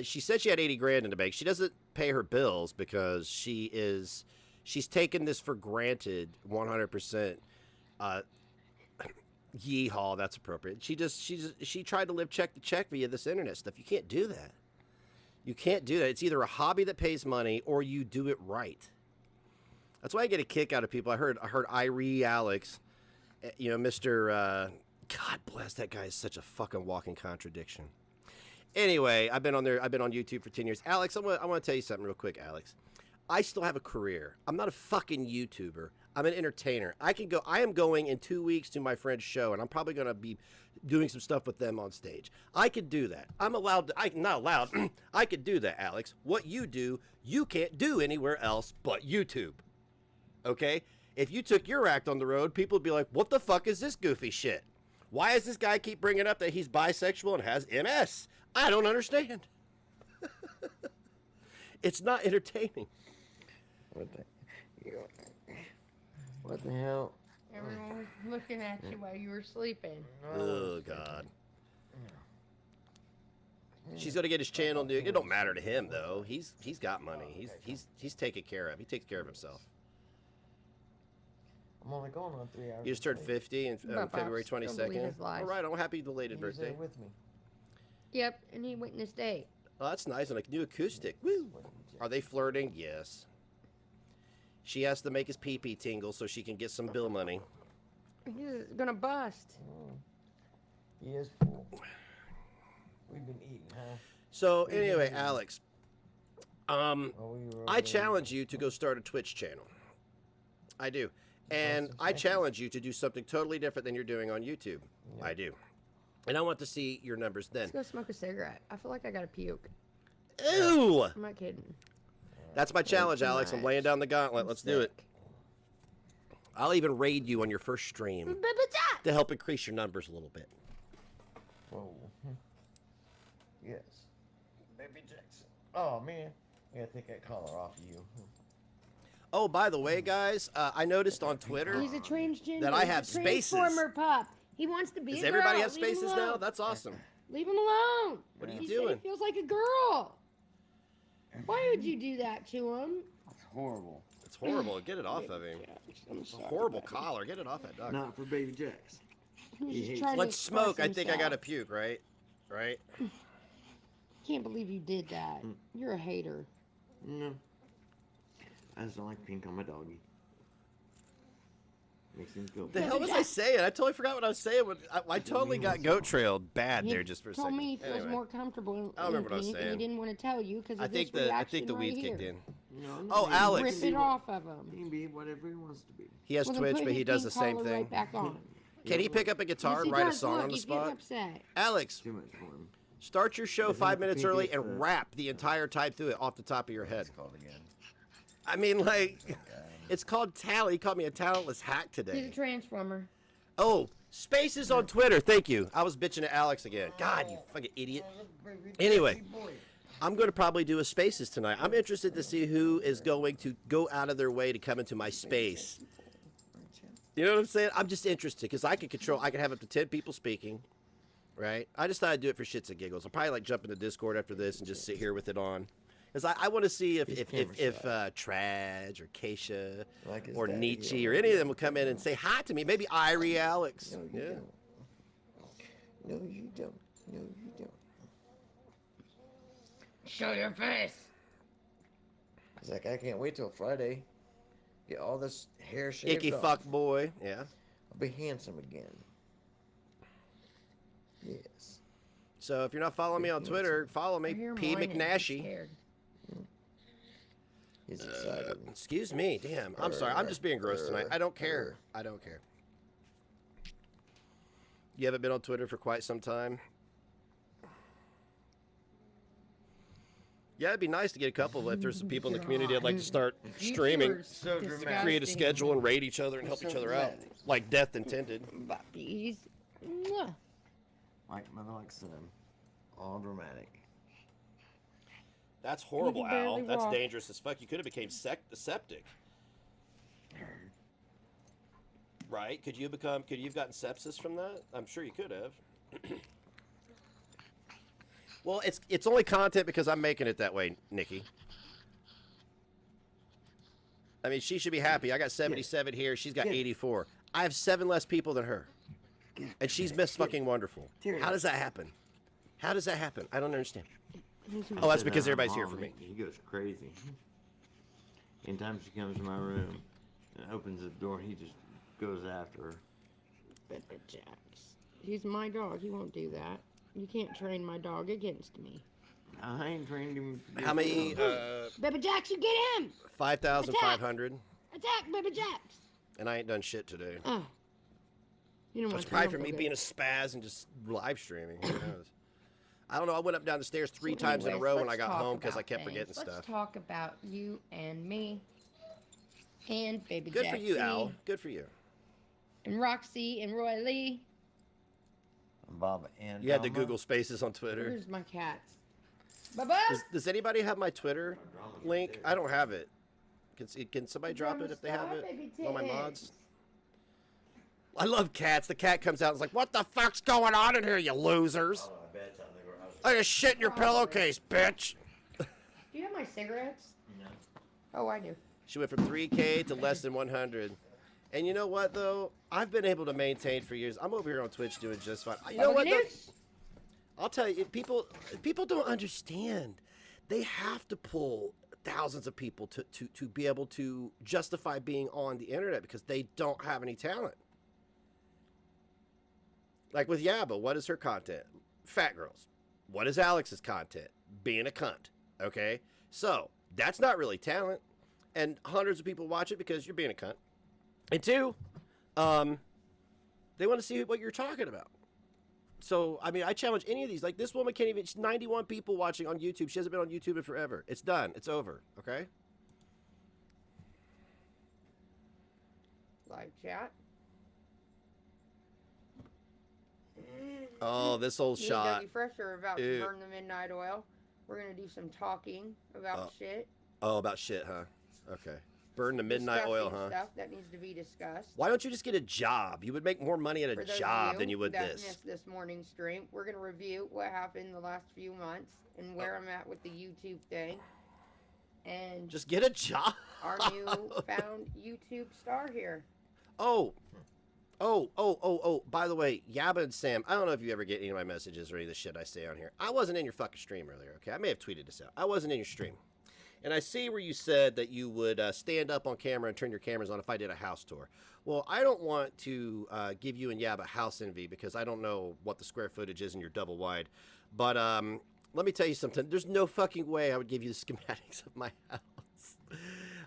Speaker 2: She said she had 80 grand in the bank. She doesn't pay her bills because she's taken this for granted 100%. Yeehaw, that's appropriate. She tried to live check to check via this internet stuff. You can't do that. You can't do that. It's either a hobby that pays money or you do it right. That's why I get a kick out of people. I heard Irie Alex, you know, Mr. God bless, that guy is such a fucking walking contradiction. Anyway, I've been on YouTube for 10 years. Alex, I want to tell you something real quick, Alex. I still have a career. I'm not a fucking YouTuber. I'm an entertainer. I am going in 2 weeks to my friend's show, and I'm probably going to be doing some stuff with them on stage. I could do that. I'm not allowed. I could do that, Alex. What you do, you can't do anywhere else but YouTube. Okay? If you took your act on the road, people would be like, what the fuck is this goofy shit? Why does this guy keep bringing up that he's bisexual and has MS? I don't understand. It's not entertaining.
Speaker 1: What the hell?
Speaker 3: Everyone was looking at you while you were sleeping.
Speaker 2: Oh, God. She's gonna get his channel new. It don't matter to him though. He's got money. He's taken care of. He takes care of himself.
Speaker 1: I'm only going on 3 hours.
Speaker 2: You just turned 50 on
Speaker 3: But
Speaker 2: February
Speaker 3: Pops, don't believe
Speaker 2: 22nd.
Speaker 3: his lies.
Speaker 2: All right, I'm happy belated
Speaker 1: He was there
Speaker 2: birthday.
Speaker 1: with me.
Speaker 3: Yep, and he witnessed it.
Speaker 2: Oh, that's nice and a new acoustic. Woo! Are they flirting? Yes. She has to make his pee-pee tingle so she can get some bill money.
Speaker 3: He's gonna bust.
Speaker 1: He is full. We've been eating, huh?
Speaker 2: So anyway, Alex,
Speaker 1: While we were
Speaker 2: I
Speaker 1: over
Speaker 2: challenge you to go start a Twitch channel. I do. And I challenge you to do something totally different than you're doing on YouTube. I do. And I want to see your numbers then.
Speaker 3: Let's go smoke a cigarette. I feel like I gotta puke.
Speaker 2: Ew!
Speaker 3: I'm not kidding.
Speaker 2: That's my challenge,
Speaker 3: too
Speaker 2: Alex. I'm
Speaker 3: much.
Speaker 2: laying down the gauntlet. Let's do it.
Speaker 3: Sick.
Speaker 2: I'll even raid you on your first stream
Speaker 3: Baby Jack!
Speaker 2: to help increase your numbers a little bit.
Speaker 1: Whoa. Yes. Baby Jackson. Oh, man. I gotta take that collar off of you.
Speaker 2: Oh, by the way, guys, I noticed on Twitter.
Speaker 3: He's a transgender.
Speaker 2: That I
Speaker 3: He's
Speaker 2: have
Speaker 3: a
Speaker 2: spaces.
Speaker 3: Transformer pup. He wants to be
Speaker 2: Does
Speaker 3: a girl.
Speaker 2: everybody have
Speaker 3: Leave him
Speaker 2: spaces
Speaker 3: alone.
Speaker 2: now? That's awesome.
Speaker 3: Leave him alone.
Speaker 2: What are you
Speaker 3: He said
Speaker 2: doing?
Speaker 3: He feels like a girl. Why would you do that to him?
Speaker 1: It's horrible.
Speaker 2: It's horrible. Get it off of him.
Speaker 3: I'm
Speaker 2: It's a
Speaker 3: sorry.
Speaker 2: horrible collar. Get it off that dog.
Speaker 1: Not for Baby Jackson.
Speaker 3: He was
Speaker 1: He
Speaker 3: just
Speaker 1: hates
Speaker 3: trying to
Speaker 2: Let's smoke.
Speaker 3: express
Speaker 2: I think I
Speaker 3: himself.
Speaker 2: gotta puke, right? Right?
Speaker 3: Can't believe you did that. You're a hater.
Speaker 1: No. I just don't like pink on my doggy. Makes him feel
Speaker 2: The
Speaker 1: bad.
Speaker 2: hell was I saying? I totally forgot what I was saying. I totally got goat trailed bad
Speaker 3: He
Speaker 2: there just for a
Speaker 3: told
Speaker 2: second.
Speaker 3: me he feels
Speaker 2: Anyway.
Speaker 3: more comfortable in
Speaker 2: I don't remember what I was
Speaker 3: pink, and
Speaker 2: saying.
Speaker 3: he didn't want to tell you because
Speaker 2: I
Speaker 3: of
Speaker 2: think
Speaker 3: this
Speaker 2: I think the
Speaker 3: reaction
Speaker 2: weed
Speaker 3: right
Speaker 2: kicked
Speaker 3: here.
Speaker 2: in.
Speaker 1: No,
Speaker 2: Oh,
Speaker 1: he-
Speaker 2: Alex.
Speaker 3: Rip it off of him.
Speaker 1: He can be whatever he wants to be.
Speaker 2: He has
Speaker 3: Well, then
Speaker 2: Twitch,
Speaker 3: put
Speaker 2: but
Speaker 3: his
Speaker 2: he does the
Speaker 3: pink
Speaker 2: same
Speaker 3: collar
Speaker 2: thing.
Speaker 3: Right back on.
Speaker 2: Can he pick up a guitar
Speaker 3: Yes,
Speaker 2: and
Speaker 3: he
Speaker 2: write a
Speaker 3: does.
Speaker 2: song
Speaker 3: Look,
Speaker 2: on the
Speaker 3: he's getting
Speaker 2: spot?
Speaker 3: upset.
Speaker 2: Alex,
Speaker 1: Too much for him.
Speaker 2: start your show
Speaker 1: If
Speaker 2: 5
Speaker 1: not,
Speaker 2: minutes
Speaker 1: the
Speaker 2: early
Speaker 1: pink
Speaker 2: and
Speaker 1: is,
Speaker 2: rap the entire time through it off the top of your head.
Speaker 1: It's called again.
Speaker 2: I mean, like, it's called talent. He called me a talentless hack
Speaker 3: He's a
Speaker 2: today.
Speaker 3: transformer.
Speaker 2: Oh, Spaces on Twitter. Thank you. I was bitching at Alex again. God, you fucking idiot. Anyway, I'm going to probably do a Spaces tonight. I'm interested to see who is going to go out of their way to come into my space. You know what I'm saying? I'm just interested because I can have up to 10 people speaking. right? I just thought I'd do it for shits and giggles. I'll probably like jump into Discord after this and just sit here with it on. Because I want to see if Traj or Keisha
Speaker 1: Like his
Speaker 2: or
Speaker 1: daddy,
Speaker 2: Nietzsche or any of them will come in and say hi to me. Maybe Irie, Alex.
Speaker 1: No, you don't. No, you don't. No, you don't.
Speaker 3: Show your face.
Speaker 1: He's like, I can't wait till Friday. Get all this hair shaved
Speaker 2: Icky
Speaker 1: off.
Speaker 2: fuck boy. Yeah.
Speaker 1: I'll be handsome again. Yes.
Speaker 2: So if you're not following me on Twitter, follow me,
Speaker 3: I hear
Speaker 2: P.
Speaker 3: whining. I'm
Speaker 2: McNashy.
Speaker 3: scared.
Speaker 1: He's excited.
Speaker 2: Excuse me. Damn. I'm sorry. I'm just being gross tonight. I don't care. I don't care. You haven't been on Twitter for quite some time? Yeah, it'd be nice to get a couple. If there's some people in the community that'd like to start streaming,
Speaker 3: YouTubers,
Speaker 1: So dramatic.
Speaker 3: disgusting.
Speaker 2: create a schedule and raid each other and help each other out, like Death Intended.
Speaker 3: Puppies. Mwah.
Speaker 1: Like mother, like son. All dramatic.
Speaker 2: That's horrible,
Speaker 3: You can
Speaker 2: Al.
Speaker 3: barely
Speaker 2: That's
Speaker 3: walk.
Speaker 2: dangerous as fuck. You could have became septic. Right? Could you have gotten sepsis from that? I'm sure you could have. Well, it's only content because I'm making it that way, Nikki. I mean, she should be happy. I got 77 here. She's got 84. I have 7 less people than her. And she's Miss fucking Wonderful. How does that happen? How does that happen? I don't understand. Oh, that's because everybody's here for me.
Speaker 1: He goes crazy. Anytime she comes to my room and opens the door, he just goes after her.
Speaker 3: Pepper Jacks. He's my dog. He won't do that. You can't train my dog against me.
Speaker 1: I ain't trained him. to
Speaker 2: How many?
Speaker 3: Pepper Jacks, you get him!
Speaker 2: 5,500.
Speaker 3: Attack, Pepper Jacks!
Speaker 2: And I ain't done shit today.
Speaker 3: Oh. You don't want
Speaker 2: It's
Speaker 3: to
Speaker 2: probably for me being a spaz and just live streaming. Who knows? I don't know. I went up and down the stairs 3 times in a row when I got home because I kept forgetting stuff.
Speaker 3: Let's talk about you and me. And Baby
Speaker 2: Good for you,
Speaker 3: Jaxie,
Speaker 2: Al. Good for you.
Speaker 3: And Roxy and Roy Lee.
Speaker 1: Bob and
Speaker 2: You had the
Speaker 1: Dama.
Speaker 2: Google Spaces on Twitter.
Speaker 3: Where's my cats? Bubba!
Speaker 2: Does anybody have my Twitter link? I don't have it. Can somebody drop it if they have
Speaker 3: Stop,
Speaker 2: it?
Speaker 3: baby
Speaker 2: One of my
Speaker 3: tits.
Speaker 2: mods. I love cats. The cat comes out and is like, "What the fuck's going on in here, you losers?
Speaker 1: Oh, I bet something.
Speaker 2: I just shit in your pillowcase, bitch."
Speaker 3: Do you have my cigarettes?
Speaker 1: No.
Speaker 3: Oh, I do.
Speaker 2: She went from 3K to less than 100. And you know what, though? I've been able to maintain for years. I'm over here on Twitch doing just fine. You know
Speaker 3: Bubba
Speaker 2: what, though?
Speaker 3: Goose?
Speaker 2: I'll tell you, people don't understand. They have to pull thousands of people to be able to justify being on the internet because they don't have any talent. Like with Yaba, what is her content? Fat girls. What is Alex's content? Being a cunt. Okay? So, that's not really talent. And hundreds of people watch it because you're being a cunt. And 2, they want to see what you're talking about. So, I mean, I challenge any of these. Like, this woman can't even... 91 people watching on YouTube. She hasn't been on YouTube in forever. It's done. It's over. Okay?
Speaker 3: Live chat.
Speaker 2: Oh, this old
Speaker 3: Me and
Speaker 2: shot.
Speaker 3: Dougie Fresh are about
Speaker 2: Ew.
Speaker 3: to burn the midnight oil. We're going to do some talking about shit.
Speaker 2: Oh, about shit, huh? Okay. Burn the midnight
Speaker 3: Discussing
Speaker 2: oil, huh?
Speaker 3: Stuff that needs to be discussed.
Speaker 2: Why don't you just get a job? You would make more money at
Speaker 3: For
Speaker 2: a
Speaker 3: those
Speaker 2: job
Speaker 3: of
Speaker 2: than you would
Speaker 3: that
Speaker 2: this.
Speaker 3: missed this morning's stream, we're going to review what happened the last few months and where I'm at with the YouTube thing. And
Speaker 2: Just get a job.
Speaker 3: our new found YouTube star here.
Speaker 2: Oh, by the way, Yaba and Sam, I don't know if you ever get any of my messages or any of the shit I say on here. I wasn't in your fucking stream earlier, okay? I may have tweeted this out. I wasn't in your stream. And I see where you said that you would stand up on camera and turn your cameras on if I did a house tour. Well, I don't want to give you and Yaba house envy because I don't know what the square footage is in your double wide. But let me tell you something. There's no fucking way I would give you the schematics of my house.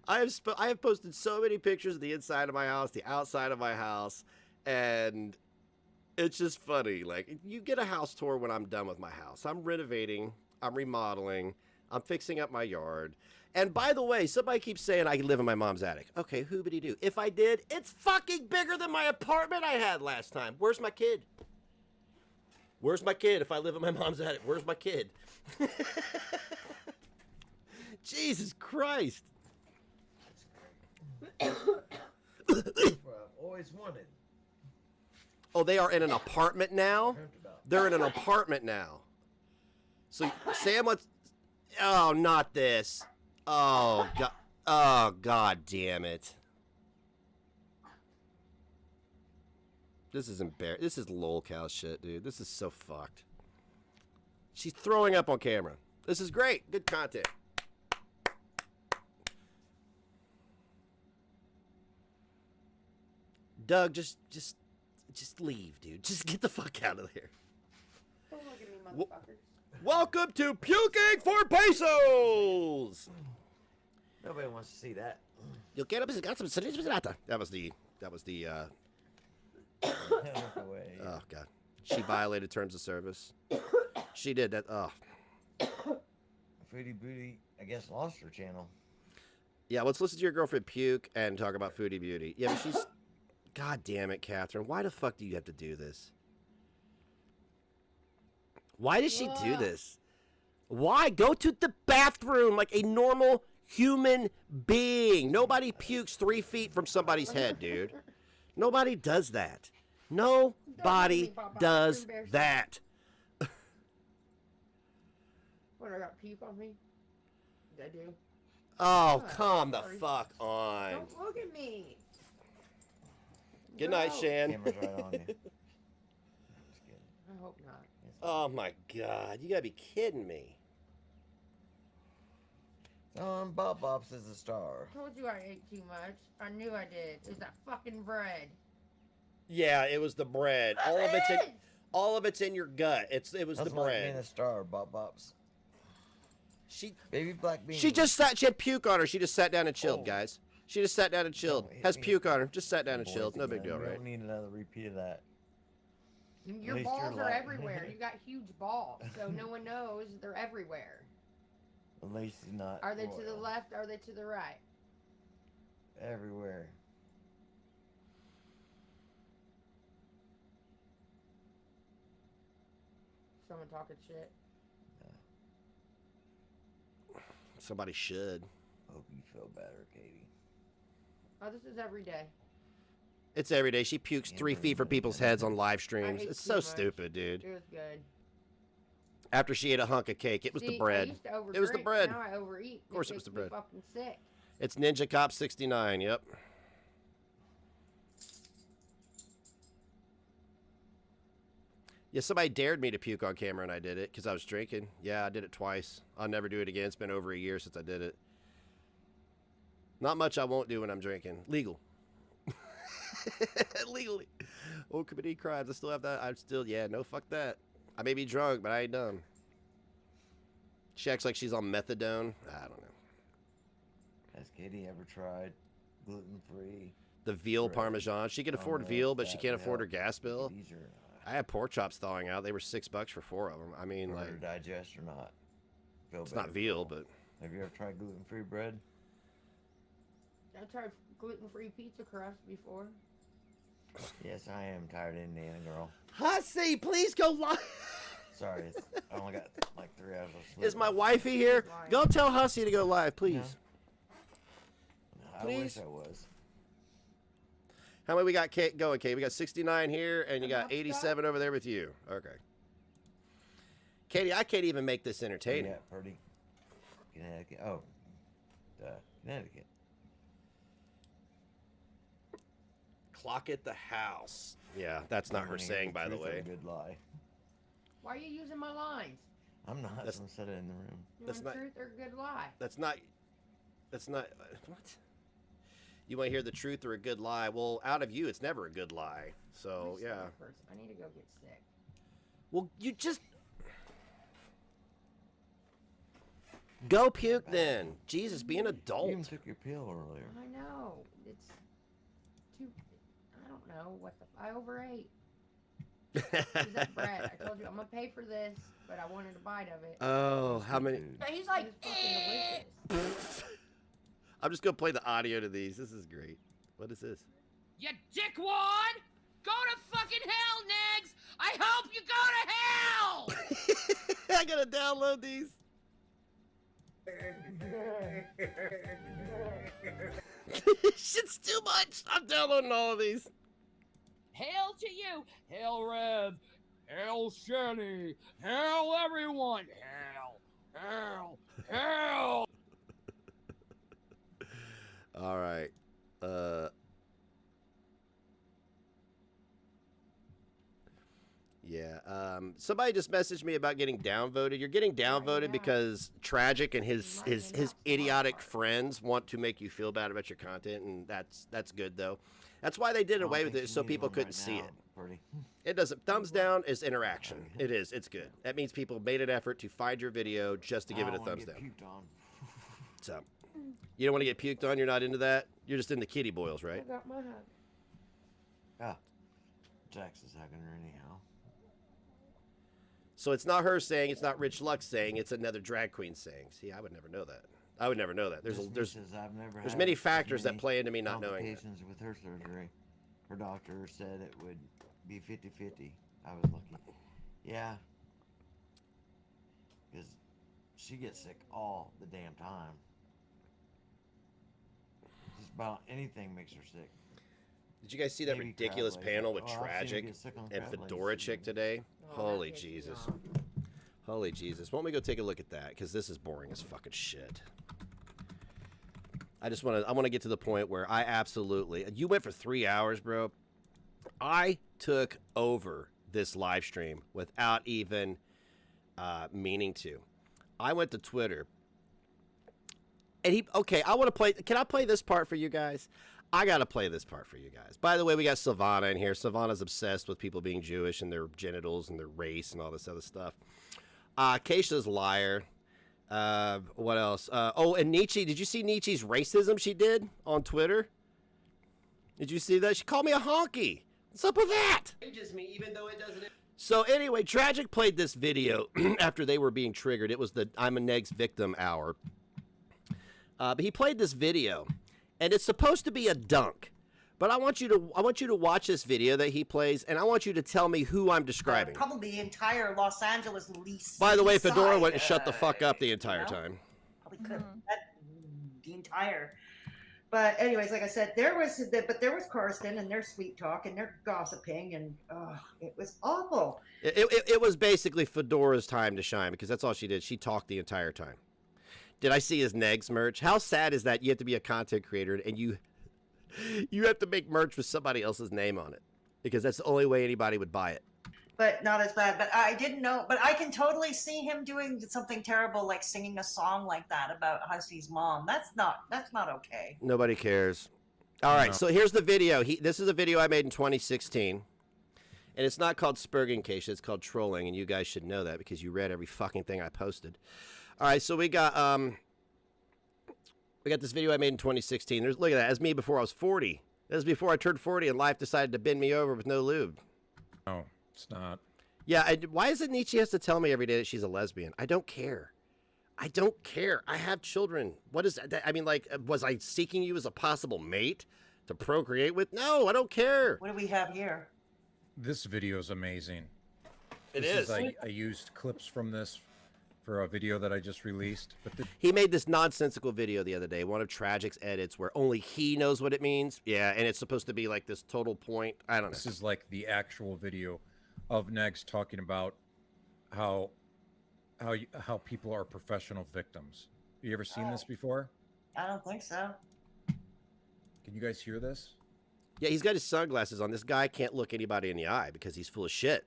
Speaker 2: I have posted so many pictures of the inside of my house, the outside of my house, and it's just funny. Like, you get a house tour when I'm done with my house. I'm renovating, I'm remodeling, I'm fixing up my yard. And by the way, somebody keeps saying I live in my mom's attic. Okay, hoobity-doo. If I did, it's fucking bigger than my apartment I had last time. Where's my kid? Where's my kid if I live in my mom's attic? Where's my kid? Jesus Christ.
Speaker 1: That's what I've always wanted.
Speaker 2: Oh, they are in an apartment now? They're in an apartment now. So Sam wants. Oh, not this. Oh god. Oh god damn it. This is embarrassing. This is lolcow shit, dude. This is so fucked. She's throwing up on camera. This is great. Good content. Doug, just leave, dude. Just get the fuck out of there.
Speaker 3: Don't look at me, motherfuckers.
Speaker 2: Welcome to Puking for Pesos.
Speaker 1: Nobody wants to see that.
Speaker 2: You'll get up. That was the.
Speaker 1: Away.
Speaker 2: Oh god, she violated terms of service. She did that. Oh.
Speaker 1: Foodie Booty, I guess, lost her channel.
Speaker 2: Yeah, let's listen to your girlfriend puke and talk about Foodie Beauty. Yeah, but she's. God damn it, Catherine. Why the fuck do you have to do this? Why does she do this? Why? Go to the bathroom like a normal human being. Nobody pukes 3 feet from somebody's head, dude. Nobody does that. Nobody does that.
Speaker 3: What, I got puke on me? Did I do?
Speaker 2: Oh, come the fuck on.
Speaker 3: Don't look at me.
Speaker 2: Good night,
Speaker 3: No.
Speaker 2: Shan.
Speaker 1: Camera's right on you. Just kidding.
Speaker 3: I hope not.
Speaker 2: Oh my god, you gotta be kidding me.
Speaker 1: Bob Bob's is a star.
Speaker 3: I told you I ate too much. I knew I did. It was that fucking bread.
Speaker 2: Yeah, it was the bread. All of it's in your gut. It was
Speaker 1: That's
Speaker 2: the
Speaker 1: like
Speaker 2: bread.
Speaker 1: being a star, Bob Bob's.
Speaker 2: She
Speaker 1: Baby black beans.
Speaker 2: She had puke on her. She just sat down and chilled, guys. She just sat down and chilled.
Speaker 1: Don't hit
Speaker 2: Has
Speaker 1: me.
Speaker 2: puke on her. Just sat down and
Speaker 1: Boys
Speaker 2: chilled. No big
Speaker 1: again.
Speaker 2: deal,
Speaker 1: We
Speaker 2: right?
Speaker 1: don't need another repeat of that.
Speaker 3: Your
Speaker 1: least
Speaker 3: balls
Speaker 1: you're
Speaker 3: are
Speaker 1: like-
Speaker 3: everywhere. You got huge balls, so no one knows they're everywhere.
Speaker 1: At least he's not.
Speaker 3: Are they to the
Speaker 1: royal.
Speaker 3: left? Are they to the right?
Speaker 1: Everywhere.
Speaker 3: Someone talking shit.
Speaker 2: Somebody should.
Speaker 1: Hope you feel better, Katie.
Speaker 3: Oh, this is every day.
Speaker 2: It's every day. She pukes 3 feet from people's heads on live streams.
Speaker 3: ate
Speaker 2: It's
Speaker 3: too
Speaker 2: so
Speaker 3: much.
Speaker 2: stupid, dude.
Speaker 3: It was good.
Speaker 2: After she ate a hunk of cake, it was
Speaker 3: See,
Speaker 2: the
Speaker 3: I
Speaker 2: bread.
Speaker 3: used to
Speaker 2: It was the
Speaker 3: overdrink,
Speaker 2: bread.
Speaker 3: Now I overeat.
Speaker 2: Of course it was the bread.
Speaker 3: Fucking sick.
Speaker 2: It's Ninja Cop 69. Yep. Yeah, somebody dared me to puke on camera, and I did it because I was drinking. Yeah, I did it twice. I'll never do it again. It's been over a year since I did it. Not much I won't do when I'm drinking. Legal. Legally. Won't commit any crimes. I still have that. I'm still, yeah, no, fuck that. I may be drunk, but I ain't dumb. She acts like she's on methadone. I don't know.
Speaker 1: Has Katie ever tried gluten-free?
Speaker 2: The veal
Speaker 1: Right.
Speaker 2: Parmesan. She can
Speaker 1: Oh,
Speaker 2: afford
Speaker 1: no,
Speaker 2: veal, but she
Speaker 1: that
Speaker 2: can't
Speaker 1: would
Speaker 2: afford her
Speaker 1: help.
Speaker 2: gas bill.
Speaker 1: These are
Speaker 2: I had pork chops thawing out. They were $6 for 4 of them. I mean,
Speaker 1: for
Speaker 2: like,
Speaker 1: her digest or not. Feel
Speaker 2: it's
Speaker 1: better
Speaker 2: not veal,
Speaker 1: for her.
Speaker 2: but
Speaker 1: Have you ever tried gluten-free bread?
Speaker 3: I tried gluten-free pizza crust before.
Speaker 1: Yes, I am tired of Indiana girl.
Speaker 2: Hussy, please go live.
Speaker 1: Sorry, I only got like 3 hours of sleep.
Speaker 2: Is my wifey here? Go tell Hussy to go live, please.
Speaker 1: I
Speaker 2: please?
Speaker 1: wish I was.
Speaker 2: How many we got going, Kate? We got 69 here, and you got
Speaker 3: Enough
Speaker 2: 87 over there with you. Okay. Katie, I can't even make this entertaining.
Speaker 1: Yeah, Purdy. Connecticut. Oh, Connecticut.
Speaker 2: Clock at the house. Yeah, that's not her
Speaker 1: Wanting
Speaker 2: saying, by the
Speaker 1: truth or
Speaker 2: way.
Speaker 1: a good lie.
Speaker 3: Why are you using my lines?
Speaker 1: I'm not.
Speaker 2: That's-
Speaker 1: I'm said it in the room.
Speaker 3: You
Speaker 2: That's
Speaker 3: want
Speaker 2: not-
Speaker 3: truth or good lie?
Speaker 2: That's not. What? You want to hear the truth or a good lie? Well, out of you, it's never a good lie. So,
Speaker 3: I'm a
Speaker 2: yeah.
Speaker 3: sick person. I need to go get sick.
Speaker 2: Well, you just. Go puke then. Jesus, be an
Speaker 1: You even
Speaker 2: adult.
Speaker 1: took your pill earlier.
Speaker 3: I know. It's too. I don't know what the. I overate. It's that bread. I told you I'm gonna pay for this, but I wanted a bite of it.
Speaker 2: Oh, how many?
Speaker 1: Dude.
Speaker 3: But he's like, it's fucking delicious.
Speaker 2: I'm just going to play the audio to these. This is great. What is this?
Speaker 7: You dickwad! Go to fucking hell, Negs! I hope you go to hell!
Speaker 2: I got to download these. Shit's too much. I'm downloading all of these.
Speaker 7: Hail to you! Hail Rev! Hail Shelly! Hail everyone! Hail! Hail!
Speaker 2: All right. Yeah. Somebody just messaged me about getting downvoted. You're getting downvoted
Speaker 3: yeah.
Speaker 2: because Tragic and his
Speaker 3: Might be not
Speaker 2: idiotic
Speaker 3: smart.
Speaker 2: friends want to make you feel bad about your content, and that's good though. That's why they did away with it, so people couldn't see it.
Speaker 1: Pretty.
Speaker 2: It doesn't. Thumbs down is interaction. It is. It's good. That means people made an effort to find your video just to give it a thumbs down.
Speaker 1: Puked on.
Speaker 2: So, you don't want to get puked on. You're not into that. You're just into kitty boils, right?
Speaker 3: I got my hug.
Speaker 1: Ah, Jax is hugging her anyhow.
Speaker 2: So it's not her saying, it's not Rich Lux saying, it's another drag queen saying. See, I would never know that. I would never know that. There's
Speaker 1: There's
Speaker 2: many factors that play into me not knowing that.
Speaker 1: Complications with her surgery. Her doctor said it would be 50-50. I was lucky. Yeah. Because she gets sick all the damn time. Just about anything makes her sick.
Speaker 2: Did you guys see that
Speaker 1: Maybe
Speaker 2: ridiculous
Speaker 1: crab legs.
Speaker 2: panel with
Speaker 1: Oh, I've seen her
Speaker 2: Tragic
Speaker 1: get sick on
Speaker 2: and
Speaker 1: crab legs.
Speaker 2: Fedora Chick today?
Speaker 3: Oh,
Speaker 2: Holy
Speaker 3: that pissed me
Speaker 2: Jesus.
Speaker 3: off.
Speaker 2: Holy Jesus. Why don't we go take a look at that? Because this is boring as fucking shit. I want to get to the point where I absolutely... You went for 3 hours, bro. I took over this live stream without even meaning to. I went to Twitter. And okay, I want to play... Can I play this part for you guys? I got to play this part for you guys. By the way, we got Savannah in here. Savannah's obsessed with people being Jewish and their genitals and their race and all this other stuff. Keisha's liar. What else? Oh, and Nietzsche. Did you see Nietzsche's racism she did on Twitter? Did you see that? She called me a honky. What's up with that? Ages me, even though it doesn't. So anyway, Tragic played this video after they were being triggered. It was the I'm a Negs victim hour. But he played this video, and it's supposed to be a dunk. But I want you to watch this video that he plays, and I want you to tell me who I'm describing.
Speaker 8: Probably the entire Los Angeles lease.
Speaker 2: By the way, Fedora
Speaker 8: side,
Speaker 2: went and shut the fuck up the entire time.
Speaker 8: Probably could the entire. But anyways, like I said, there was Karsten and their sweet talk and their gossiping, and it was awful.
Speaker 2: It was basically Fedora's time to shine because that's all she did. She talked the entire time. Did I see his Negs merch? How sad is that? You have to be a content creator and you have to make merch with somebody else's name on it because that's the only way anybody would buy it.
Speaker 8: But not as bad. But I didn't know. But I can totally see him doing something terrible, like singing a song like that about Hussy's mom. That's not okay.
Speaker 2: Nobody cares. All right, so here's the video. This is a video I made in 2016, and it's not called Spurging Keisha. It's called trolling, and you guys should know that because you read every fucking thing I posted. All right, so we got this video I made in 2016. Look at that. That's me before I was 40. That was before I turned 40 and life decided to bend me over with no lube.
Speaker 9: No, it's not.
Speaker 2: Yeah, why is it Nietzsche has to tell me every day that she's a lesbian? I don't care. I don't care. I have children. What is that? I mean, like, was I seeking you as a possible mate to procreate with? No, I don't care.
Speaker 8: What do we have here?
Speaker 9: This video is amazing.
Speaker 2: It
Speaker 9: This
Speaker 2: is.
Speaker 9: I used clips from this for a video that I just released. But
Speaker 2: he made this nonsensical video the other day, one of Tragic's edits, where only he knows what it means. Yeah, and it's supposed to be like this total point. I don't know.
Speaker 9: This is like the actual video of Negs talking about how people are professional victims. You ever seen this before?
Speaker 8: I don't think so.
Speaker 9: Can you guys hear this?
Speaker 2: Yeah, he's got his sunglasses on. This guy can't look anybody in the eye because he's full of shit.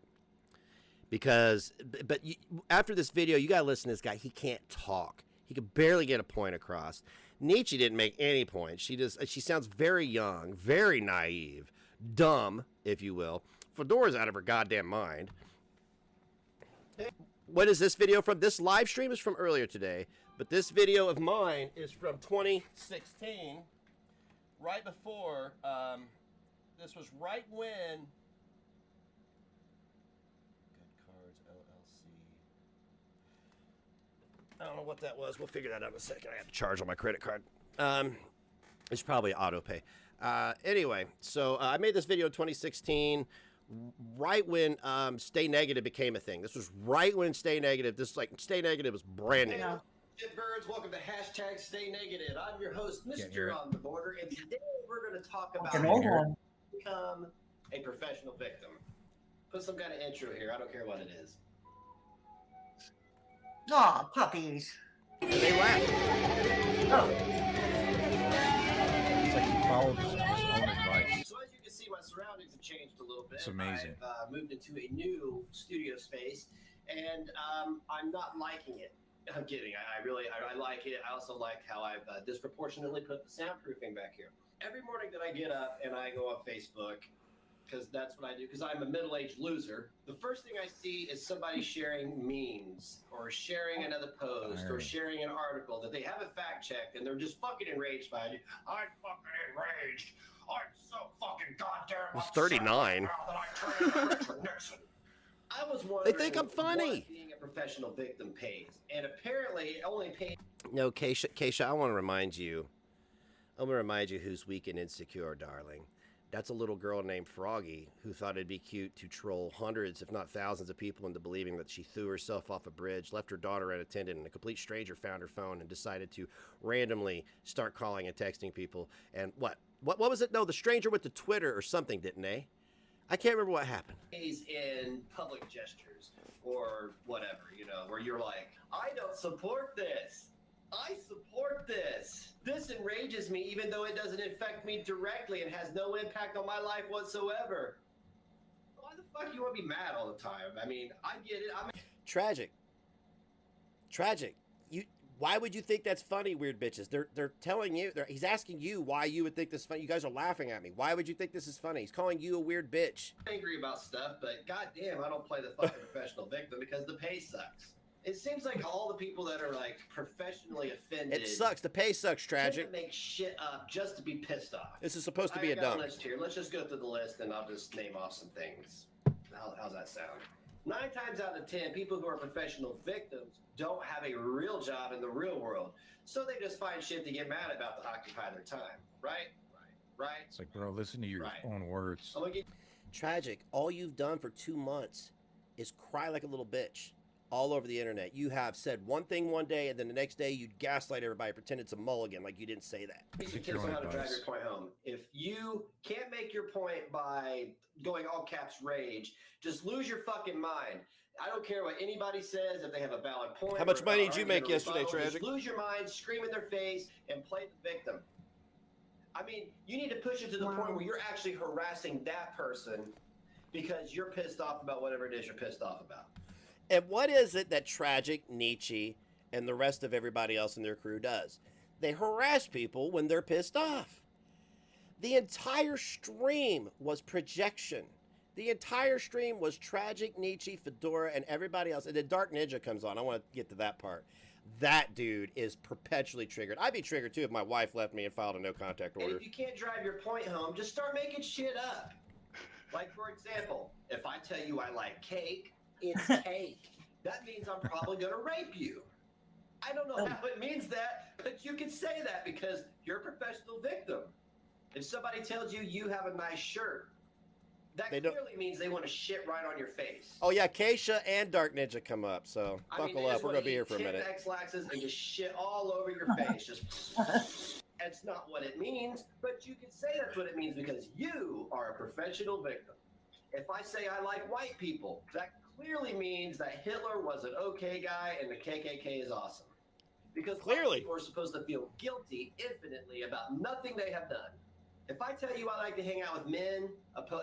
Speaker 2: After this video, you gotta listen to this guy. He can't talk. He could barely get a point across. Nietzsche didn't make any points. She sounds very young, very naive, dumb, if you will. Fedora's out of her goddamn mind. What is this video from? This live stream is from earlier today, but this video of mine is from 2016, right before. This was right when. I don't know what that was. We'll figure that out in a second. I have to charge on my credit card. It's probably auto pay. Anyway, so I made this video in 2016, right when Stay Negative became a thing. This was right when Stay Negative. Stay Negative was brand new.
Speaker 8: Yeah.
Speaker 2: Shitbirds, welcome to hashtag Stay Negative. I'm your host, Mr. On the Border, and today we're going to talk about how to become a professional victim.
Speaker 10: Put some kind of intro here. I don't care what it is.
Speaker 8: Aw, puppies.
Speaker 2: They laugh.
Speaker 8: Oh,
Speaker 9: It's like he followed his own advice.
Speaker 10: So as you can see, my surroundings have changed a little bit.
Speaker 9: It's amazing.
Speaker 10: I've moved into a new studio space, and I'm not liking it. I'm kidding. I like it. I also like how I've disproportionately put the soundproofing back here. Every morning that I get up and I go on Facebook, because that's what I do, because I'm a middle-aged loser, the first thing I see is somebody sharing memes or sharing another post or sharing an article that they haven't fact-checked, and they're just fucking enraged by it. I'm fucking enraged. I'm so fucking goddamn
Speaker 2: He's
Speaker 10: upset
Speaker 2: 39.
Speaker 10: now that I traded Richard Nixon. I was wondering
Speaker 2: They think I'm funny.
Speaker 10: what being a professional victim pays, and apparently it only pays.
Speaker 2: No, Keisha, I want to remind you. I'm going to remind you who's weak and insecure, darling. That's a little girl named Froggy who thought it'd be cute to troll hundreds, if not thousands of people into believing that she threw herself off a bridge, left her daughter unattended, and a complete stranger found her phone and decided to randomly start calling and texting people. And what was it? No, the stranger went to Twitter or something, didn't they? I can't remember what happened.
Speaker 10: In public gestures or whatever, where you're like, I don't support this. I support this. This enrages me even though it doesn't affect me directly and has no impact on my life whatsoever. Why the fuck you want to be mad all the time? I mean, I get it.
Speaker 2: Tragic. Why would you think that's funny, weird bitches? They're telling you, he's asking you why you would think this is funny. You guys are laughing at me. Why would you think this is funny? He's calling you a weird bitch.
Speaker 10: I'm angry about stuff, but goddamn, I don't play the fucking professional victim because the pay sucks. It seems like all the people that are like professionally offended.
Speaker 2: It sucks. The pay sucks, Tragic.
Speaker 10: Tend to make shit up just to be pissed off.
Speaker 2: This is supposed to be a
Speaker 10: got
Speaker 2: dump.
Speaker 10: a list here. Let's just go through the list and I'll just name off some things. How's that sound? 9 times out of 10, people who are professional victims don't have a real job in the real world. So they just find shit to get mad about to occupy their time. Right?
Speaker 9: It's like, bro, listen to your own words.
Speaker 2: Tragic. All you've done for 2 months is cry like a little bitch all over the internet. You have said one thing one day, and then the next day you'd gaslight everybody, pretend it's a mulligan, like you didn't say that.
Speaker 10: Tips on how to drive your point home. If you can't make your point by going all caps rage, just lose your fucking mind. I don't care what anybody says, if they have a valid point.
Speaker 2: How much money did you make yesterday, Tragic?
Speaker 10: Just lose your mind, scream in their face, and play the victim. I mean, you need to push it to the point where you're actually harassing that person because you're pissed off about whatever it is you're pissed off about.
Speaker 2: And what is it that Tragic, Nietzsche, and the rest of everybody else in their crew does? They harass people when they're pissed off. The entire stream was projection. The entire stream was Tragic, Nietzsche, Fedora, and everybody else. And then Dark Ninja comes on. I want to get to that part. That dude is perpetually triggered. I'd be triggered too if my wife left me and filed a no contact order.
Speaker 10: And if you can't drive your point home, just start making shit up. Like, for example, if I tell you I like cake, it's cake. That means I'm probably going to rape you. I don't know how it means that, but you can say that because you're a professional victim. If somebody tells you you have a nice shirt, that clearly means they want to shit right on your face.
Speaker 2: Oh yeah, Keisha and Dark Ninja come up, so buckle up. We're gonna be here for a minute.
Speaker 10: 10 X-Laxes and just shit all over your face. Just that's not what it means, but you can say that's what it means because you are a professional victim. If I say I like white people, that clearly means that Hitler was an okay guy and the KKK is awesome. Because clearly people are supposed to feel guilty infinitely about nothing they have done. If I tell you I like to hang out with men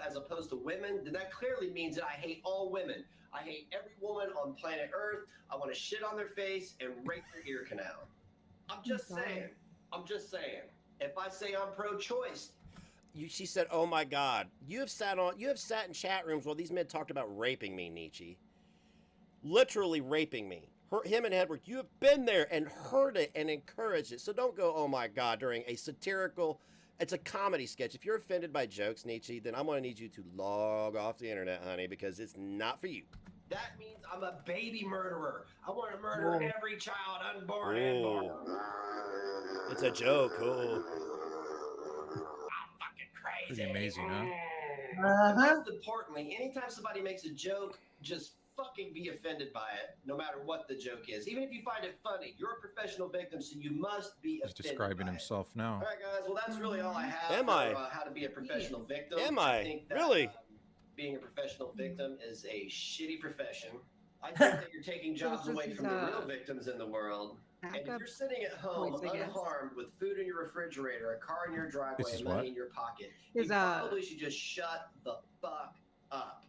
Speaker 10: as opposed to women, then that clearly means that I hate all women. I hate every woman on planet Earth. I want to shit on their face and rape their ear canal. I'm just saying. I'm just saying. If I say I'm pro-choice,
Speaker 2: she said, "Oh my God, you have sat in chat rooms while these men talked about raping me, Nietzsche. Literally raping me. Him and Edward, you have been there and heard it and encouraged it. So don't go, oh my God, during a satirical." It's a comedy sketch. If you're offended by jokes, Nietzsche, then I'm going to need you to log off the internet, honey, because it's not for you.
Speaker 10: That means I'm a baby murderer. I want to murder every child unborn and born.
Speaker 2: It's a joke. Oh.
Speaker 10: I'm fucking crazy.
Speaker 9: Pretty amazing, huh?
Speaker 10: And most importantly, anytime somebody makes a joke, just fucking be offended by it, no matter what the joke is. Even if you find it funny, you're a professional victim, so you must be offended.
Speaker 9: He's describing himself now.
Speaker 10: All right, guys. Well, that's really all I have.
Speaker 2: Am I?
Speaker 10: How to be a professional victim.
Speaker 2: Am I?
Speaker 10: think that,
Speaker 2: Really?
Speaker 10: being a professional victim is a shitty profession. I think that you're taking jobs
Speaker 11: this
Speaker 10: away
Speaker 11: is,
Speaker 10: from the real victims in the world. And if
Speaker 11: backup
Speaker 10: you're sitting at home
Speaker 11: voice, I guess.
Speaker 10: unharmed with food in your refrigerator, a car in your driveway,
Speaker 9: This is
Speaker 10: and money
Speaker 9: what?
Speaker 10: in your pocket,
Speaker 11: Is,
Speaker 10: you probably should just shut the fuck up.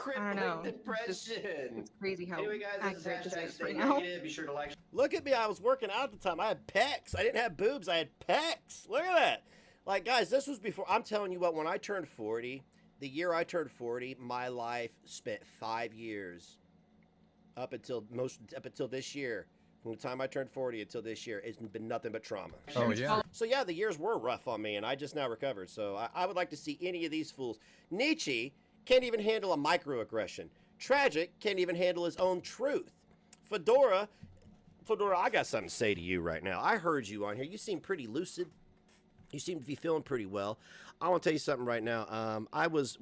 Speaker 11: I don't know.
Speaker 10: Crippling depression.
Speaker 11: It's crazy how
Speaker 10: Anyway, guys, this is
Speaker 11: accurate this
Speaker 10: hashtag
Speaker 11: is
Speaker 10: stay
Speaker 11: right now.
Speaker 10: negative. Be sure to like.
Speaker 2: Look at me. I was working out at the time. I had pecs. I didn't have boobs. I had pecs. Look at that. Like, guys, this was before. I'm telling you what, when I turned 40, the year I turned 40, my life spent 5 years up until this year. From the time I turned 40 until this year, it's been nothing but trauma.
Speaker 9: Oh, yeah.
Speaker 2: So, yeah, the years were rough on me, and I just now recovered. So I would like to see any of these fools. Nietzsche can't even handle a microaggression. Tragic can't even handle his own truth. Fedora, I got something to say to you right now. I heard you on here. You seem pretty lucid. You seem to be feeling pretty well. I want to tell you something right now. I was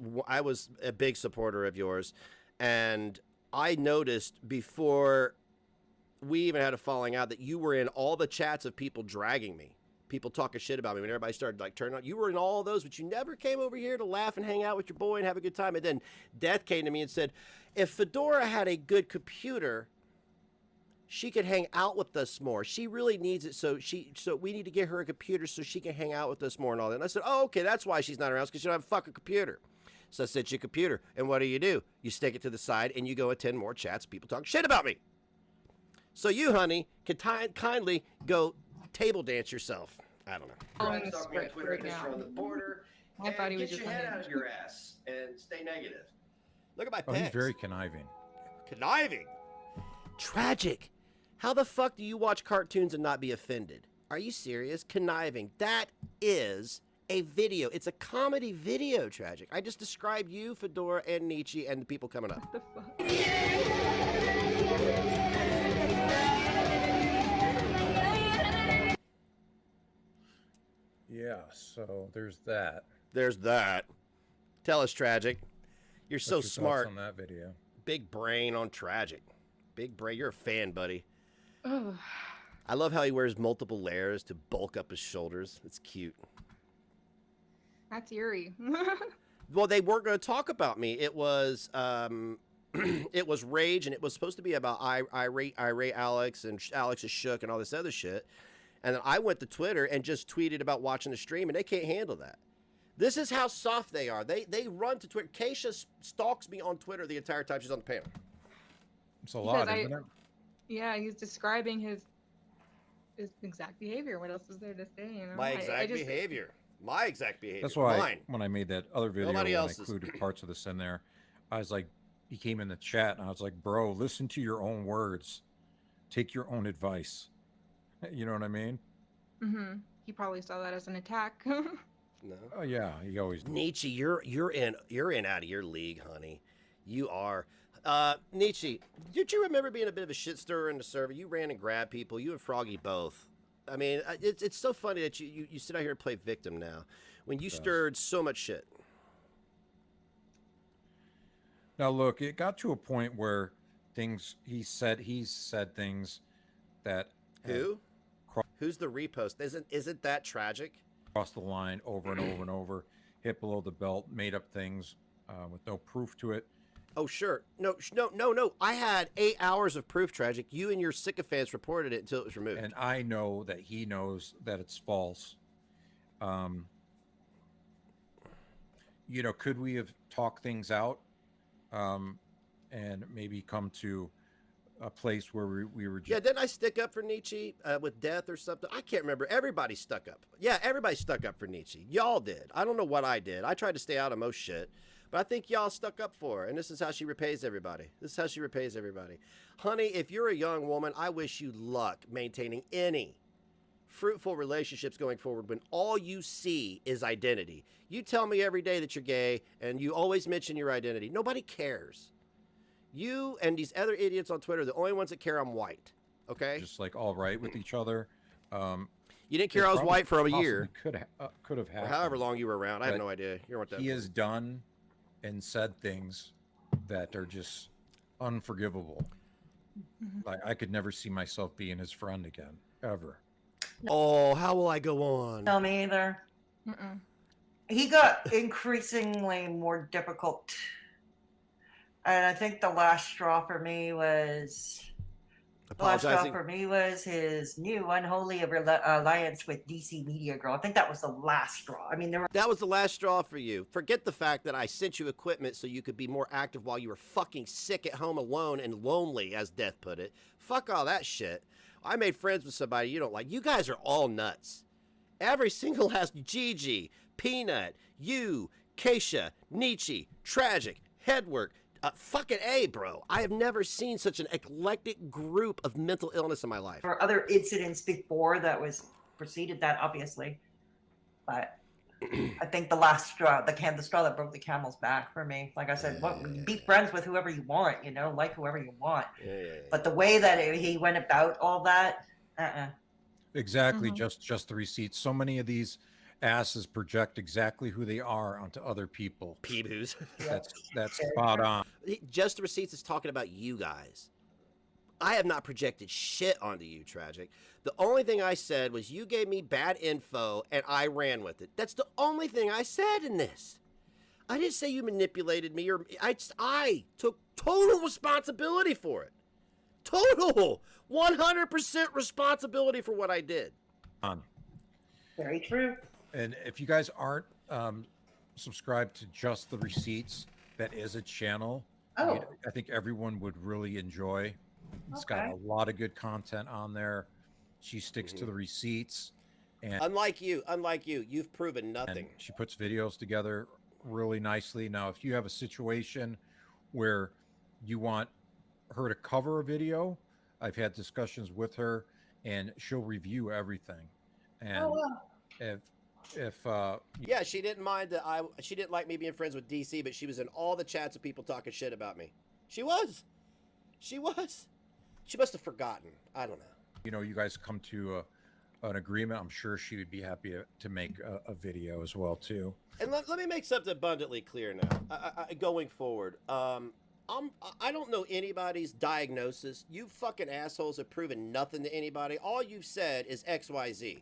Speaker 2: a big supporter of yours, and I noticed before we even had a falling out that you were in all the chats of people dragging me, people talking shit about me when everybody started like turning on. You were in all of those, but you never came over here to laugh and hang out with your boy and have a good time. And then Death came to me and said, if Fedora had a good computer, she could hang out with us more. She really needs it, so we need to get her a computer so she can hang out with us more and all that. And I said, oh, okay, that's why she's not around, because she don't have a fucking computer. So I sent you a computer, and what do? You stick it to the side, and you go attend more chats, people talk shit about me. So you, honey, can kindly go table dance yourself. I don't know.
Speaker 11: Following the
Speaker 10: Stalk me on
Speaker 11: script
Speaker 10: Twitter
Speaker 11: right
Speaker 10: at Mr.
Speaker 11: now.
Speaker 10: on the border.
Speaker 11: I thought he was
Speaker 10: Get
Speaker 11: just
Speaker 10: your head
Speaker 11: on
Speaker 10: out of your ass and stay negative.
Speaker 2: Look at my
Speaker 9: Oh,
Speaker 2: pecs.
Speaker 9: he's very conniving.
Speaker 2: Conniving. Tragic. How the fuck do you watch cartoons and not be offended? Are you serious? Conniving. That is a video. It's a comedy video, Tragic. I just described you, Fedora, and Nietzsche, and the people coming up.
Speaker 11: What the fuck?
Speaker 9: Yeah, so there's that.
Speaker 2: There's that. Tell us, Tragic. You're
Speaker 9: What's
Speaker 2: so
Speaker 9: your thoughts
Speaker 2: smart.
Speaker 9: on that video.
Speaker 2: Big brain on Tragic. Big brain. You're a fan, buddy.
Speaker 11: Oh,
Speaker 2: I love how he wears multiple layers to bulk up his shoulders. It's cute.
Speaker 11: that's eerie.
Speaker 2: Well, they weren't going to talk about me. It was it was Rage, and it was supposed to be about irate Alex, and Alex is shook and all this other shit. And then I went to Twitter and just tweeted about watching the stream, and they can't handle that. This is how soft they are. They run to Twitter. Keisha stalks me on Twitter the entire time she's on the panel.
Speaker 9: It's a lot,
Speaker 11: Because
Speaker 9: isn't it?
Speaker 11: Yeah, he's describing his exact behavior. What else is there to say? You know,
Speaker 2: My
Speaker 11: I
Speaker 2: exact
Speaker 11: just-
Speaker 2: behavior. My exact behavior.
Speaker 9: That's why
Speaker 2: Mine.
Speaker 9: when I made that other video,
Speaker 2: Nobody
Speaker 9: when I
Speaker 2: else's.
Speaker 9: included parts of this in there, I was like, he came in the chat and I was like, bro, listen to your own words. Take your own advice. You know what I mean?
Speaker 11: He probably saw that as an attack.
Speaker 2: No.
Speaker 9: Oh yeah, he always
Speaker 2: Nietzsche, you're in out of your league, honey. You are. Nietzsche, did you remember being a bit of a shit stirrer in the server? You ran and grabbed people. You and Froggy both. I mean, it's so funny that you sit out here and play victim now, when you stirred so much shit.
Speaker 9: Now look, it got to a point where he said things that
Speaker 2: Who? Who's the repost? Isn't that tragic?
Speaker 9: crossed the line over and over and over, hit below the belt, made up things with no proof to it.
Speaker 2: Oh, sure. No. I had 8 hours of proof, Tragic. You and your sycophants reported it until it was removed.
Speaker 9: And I know that he knows that it's false. You know, could we have talked things out and maybe come to a place where we were just...
Speaker 2: Yeah, didn't I stick up for Nietzsche with death or something? I can't remember. Everybody stuck up. Yeah, everybody stuck up for Nietzsche. Y'all did. I don't know what I did. I tried to stay out of most shit. But I think y'all stuck up for her, and this is how she repays everybody. This is how she repays everybody. Honey, if you're a young woman, I wish you luck maintaining any fruitful relationships going forward when all you see is identity. You tell me every day that you're gay, and you always mention your identity. Nobody cares. You and these other idiots on Twitter are the only ones that care I'm white, okay?
Speaker 9: Just like all right with each other.
Speaker 2: You didn't care I was white for a year.
Speaker 9: Could have
Speaker 2: Or
Speaker 9: happened.
Speaker 2: however long you were around. I have
Speaker 9: But
Speaker 2: no idea. You weren't that
Speaker 9: He
Speaker 2: long.
Speaker 9: has done and said things that are just unforgivable. Like I could never see myself being his friend again, ever.
Speaker 2: Oh, how will I go on?
Speaker 8: No, me either. He got increasingly more difficult And I think the last straw for me was
Speaker 2: Apologizing.
Speaker 8: his new unholy alliance with DC Media Girl. I think that was the last straw. I mean, there were.
Speaker 2: That was the last straw for you. Forget the fact that I sent you equipment so you could be more active while you were fucking sick at home alone and lonely, as Death put it. Fuck all that shit. I made friends with somebody you don't like. You guys are all nuts. Every single last Gigi, Peanut, you, Keisha, Nietzsche, Tragic, Headwork. Fucking A, bro. I have never seen such an eclectic group of mental illness in my life.
Speaker 8: There were other incidents before that was preceded that, obviously. But I think the last straw, the straw that broke the camel's back for me. Like I said, be friends with whoever you want, like whoever you want. But the way that he went about all that,
Speaker 9: Exactly, just the receipts. So many of these asses project exactly who they are onto other people.
Speaker 2: Peeboos.
Speaker 9: That's spot on.
Speaker 2: Just the Receipts is talking about you guys. I have not projected shit onto you, Tragic. The only thing I said was you gave me bad info and I ran with it. That's the only thing I said in this. I didn't say you manipulated me or I took total responsibility for it. Total 100% responsibility for what I did.
Speaker 8: Very true.
Speaker 9: And if you guys aren't subscribed to Just the Receipts, that is a channel I think everyone would really enjoy. It's got a lot of good content on there. She sticks to the receipts. And
Speaker 2: unlike you, you've proven nothing.
Speaker 9: She puts videos together really nicely. Now, if you have a situation where you want her to cover a video, I've had discussions with her and she'll review everything. And
Speaker 2: yeah, she didn't mind that she didn't like me being friends with DC, but she was in all the chats of people talking shit about me. She must have forgotten. I don't know.
Speaker 9: You guys come to an agreement. I'm sure she would be happy to make a video as well too.
Speaker 2: And let me make something abundantly clear now. Going forward, I don't know anybody's diagnosis. You fucking assholes have proven nothing to anybody. All you've said is XYZ.